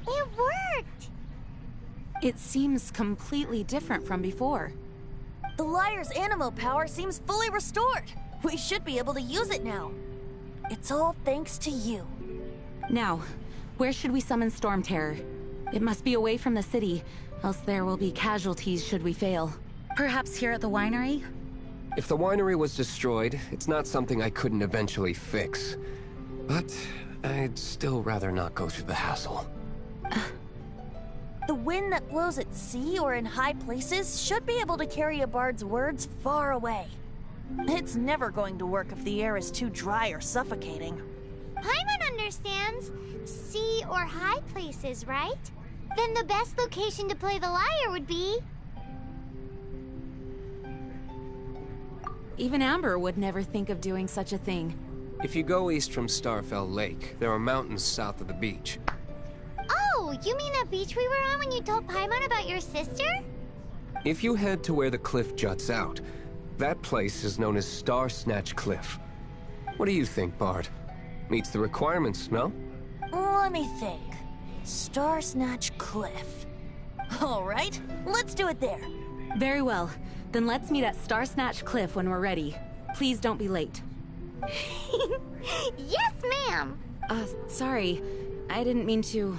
It worked! It seems completely different from before. The Lyre's animo power seems fully restored. We should be able to use it now. It's all thanks to you. Now, where should we summon Storm Terror? It must be away from the city, else there will be casualties should we fail. Perhaps here at the winery? If the winery was destroyed, it's not something I couldn't eventually fix. But I'd still rather not go through the hassle. The wind that blows at sea or in high places should be able to carry a bard's words far away. It's never going to work if the air is too dry or suffocating. Paimon understands sea or high places, right? Then the best location to play the lyre would be... Even Amber would never think of doing such a thing. If you go east from Starfell Lake, there are mountains south of the beach. Oh, you mean that beach we were on when you told Paimon about your sister? If you head to where the cliff juts out, that place is known as Star Snatch Cliff. What do you think, Bard? Meets the requirements, no? Let me think. Star Snatch Cliff. All right, let's do it there. Very well. Then let's meet at Star Snatch Cliff when we're ready. Please don't be late. Yes, ma'am! Sorry. I didn't mean to...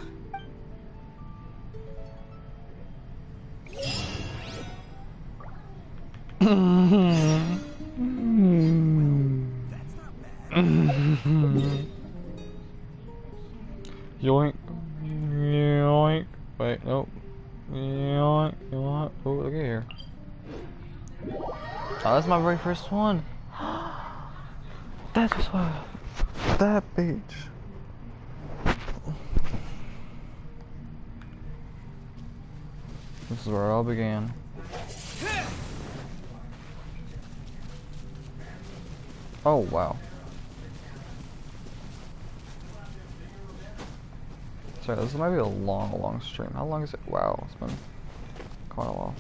Yoink. Yoink. Wait, nope. Yoink. Yoink. Oh, look at here. Oh, that's my very first one. That's why. That beach. This is where it all began. Oh, wow. Sorry, this might be a long stream. How long is it? Wow, it's been quite a while.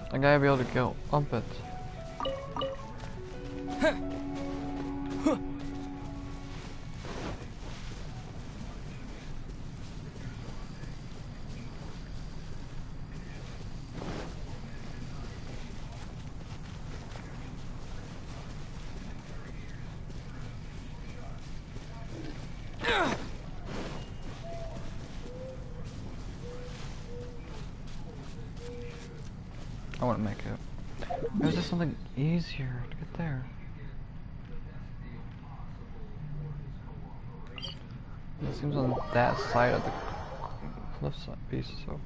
I gotta be able to go up it. I want to make it. There's just something easier to get there. It seems on that side of the cliff side piece, so.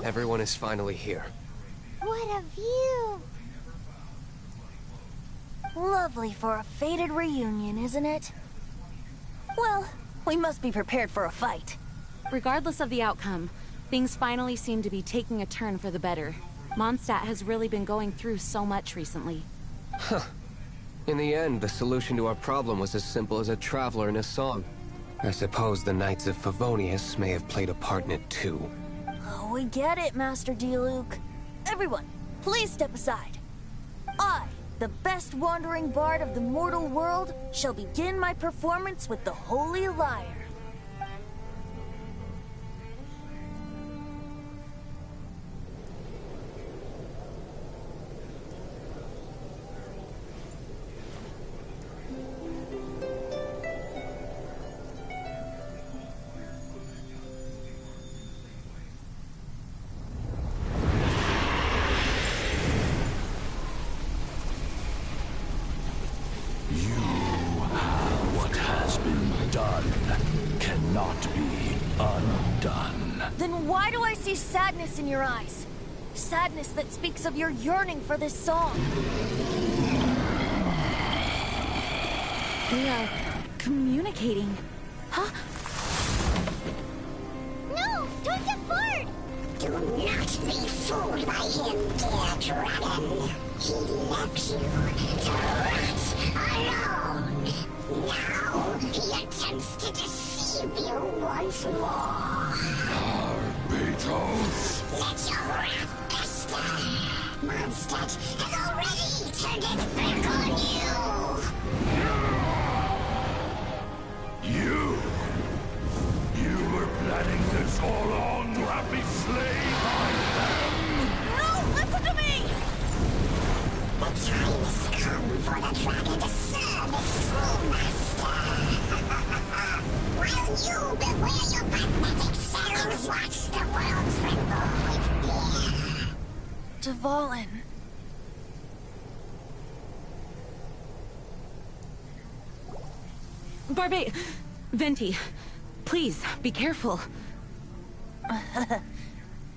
Everyone is finally here. What a view! Lovely for a fated reunion, isn't it? Well, we must be prepared for a fight. Regardless of the outcome, things finally seem to be taking a turn for the better. Mondstadt has really been going through so much recently. Huh. In the end, the solution to our problem was as simple as a traveler in a song. I suppose the Knights of Favonius may have played a part in it too. Oh, we get it, Master D-Luke. Everyone, please step aside. I, the best wandering bard of the mortal world, shall begin my performance with the Holy Lyre. Then why do I see sadness in your eyes? Sadness that speaks of your yearning for this song. They are communicating. Huh? No! Don't get bored! Do not be fooled by him, dear dragon. He left you to rot alone. Now he attempts to deceive you once more. Beatles! Let your wrath fester. Mondstadt has already turned its back on you. You were planning this all along to have me slain by them! No! Listen to me! The time has come for the dragon to serve its true master. While you beware your pathetic selves, watch the world tremble with fear. Dvalin. Venti, please, be careful.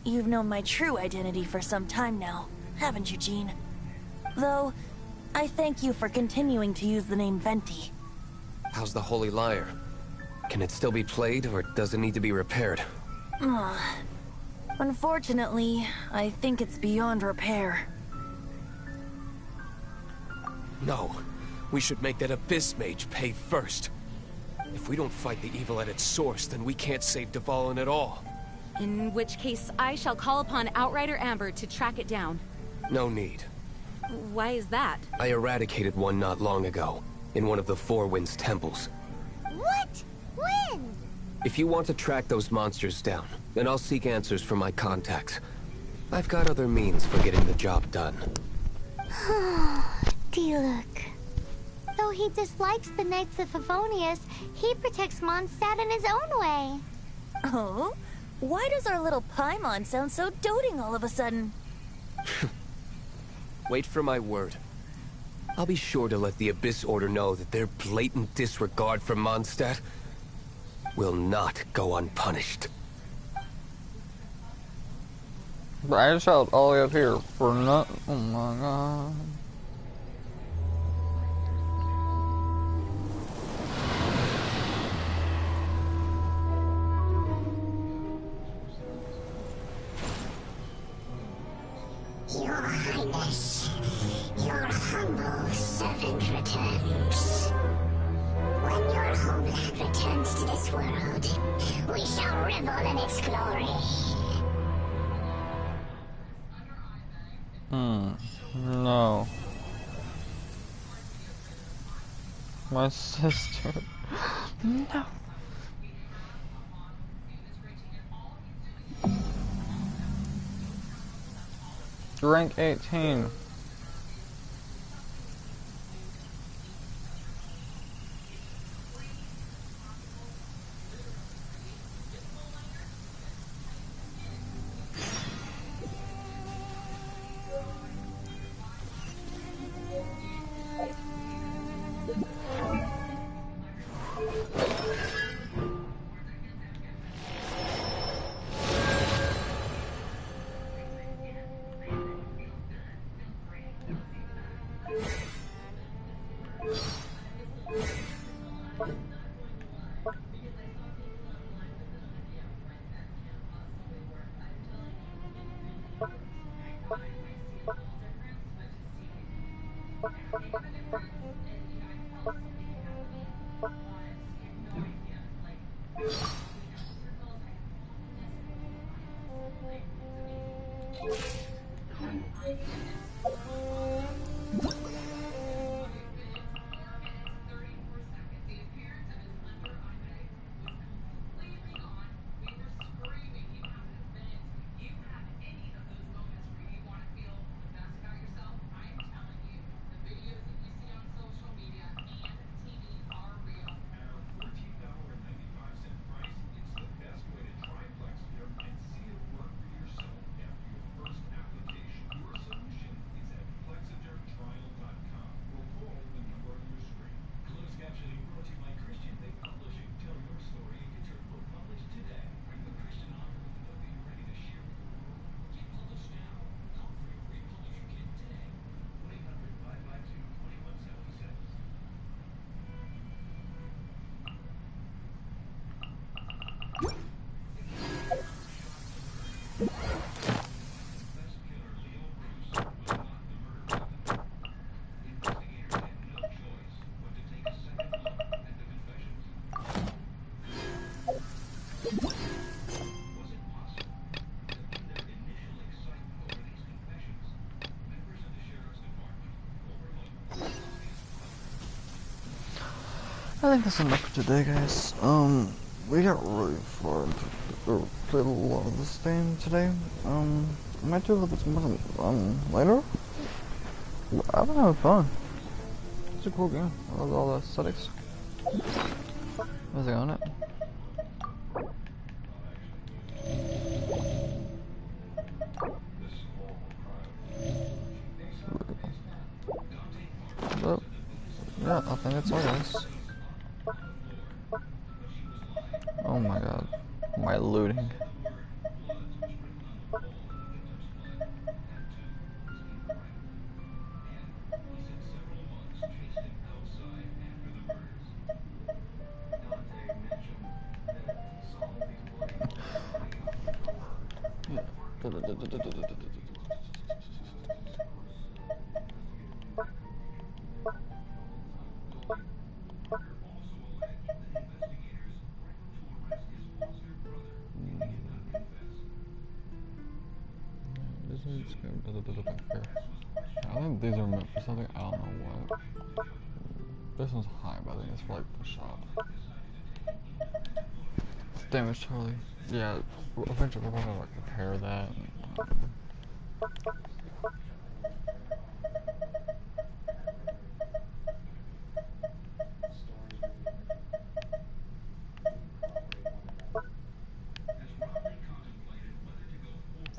You've known my true identity for some time now, haven't you, Jean? Though, I thank you for continuing to use the name Venti. How's the Holy Lyre? Can it still be played, or does it need to be repaired? Unfortunately, I think it's beyond repair. No. We should make that Abyss Mage pay first. If we don't fight the evil at its source, then we can't save Dvalin at all. In which case, I shall call upon Outrider Amber to track it down. No need. Why is that? I eradicated one not long ago, in one of the Four Winds temples. What? When? If you want to track those monsters down, then I'll seek answers from my contacts. I've got other means for getting the job done. Diluc. Though he dislikes the Knights of Favonius, he protects Mondstadt in his own way. Oh? Why does our little Paimon sound so doting all of a sudden? Wait for my word. I'll be sure to let the Abyss Order know that their blatant disregard for Mondstadt will not go unpunished. But I just shot all the way up here for nothing. Oh my god. Your Highness, your humble servant returns. When your homeland returns to this world, we shall revel in its glory. No. My sister. No. Rank 18. I think that's enough for today, guys. We got really far into or played a lot of this game today. I might do a little bit more later. I've been having fun. It's a cool game. I love all the aesthetics. Everything on it. But, yeah, I think that's all, guys. Oh my god. My looting. I think these are meant for something, I don't know what. This one's high, but I think it's for like the shop. Damage Charlie. Yeah, eventually we're gonna like repair that.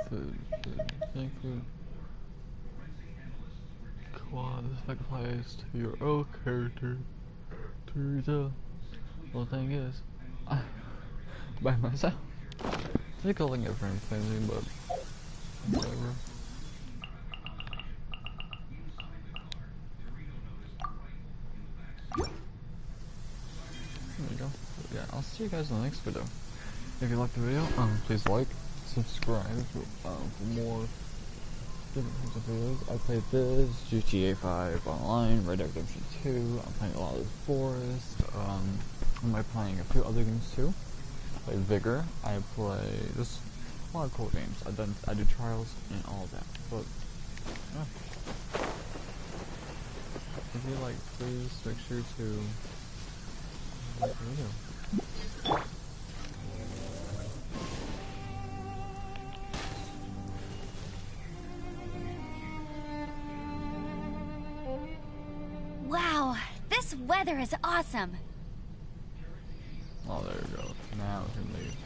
Food. Thank food. Quad sacrifice to your own character. Teresa. Well, the thing is, by myself. They're calling it friend fencing, but whatever. There we go. But yeah, I'll see you guys in the next video. If you liked the video, please like, subscribe for more different kinds of videos. I played this, GTA 5 Online, Red Dead Redemption 2. I'm playing a lot of Forest. I might playing a few other games too. I play Vigor. I play just a lot of cool games. I did Trials and all of that. But yeah. If you like, please make sure to like the video. Wow, this weather is awesome. Oh, there you go. Now we can leave.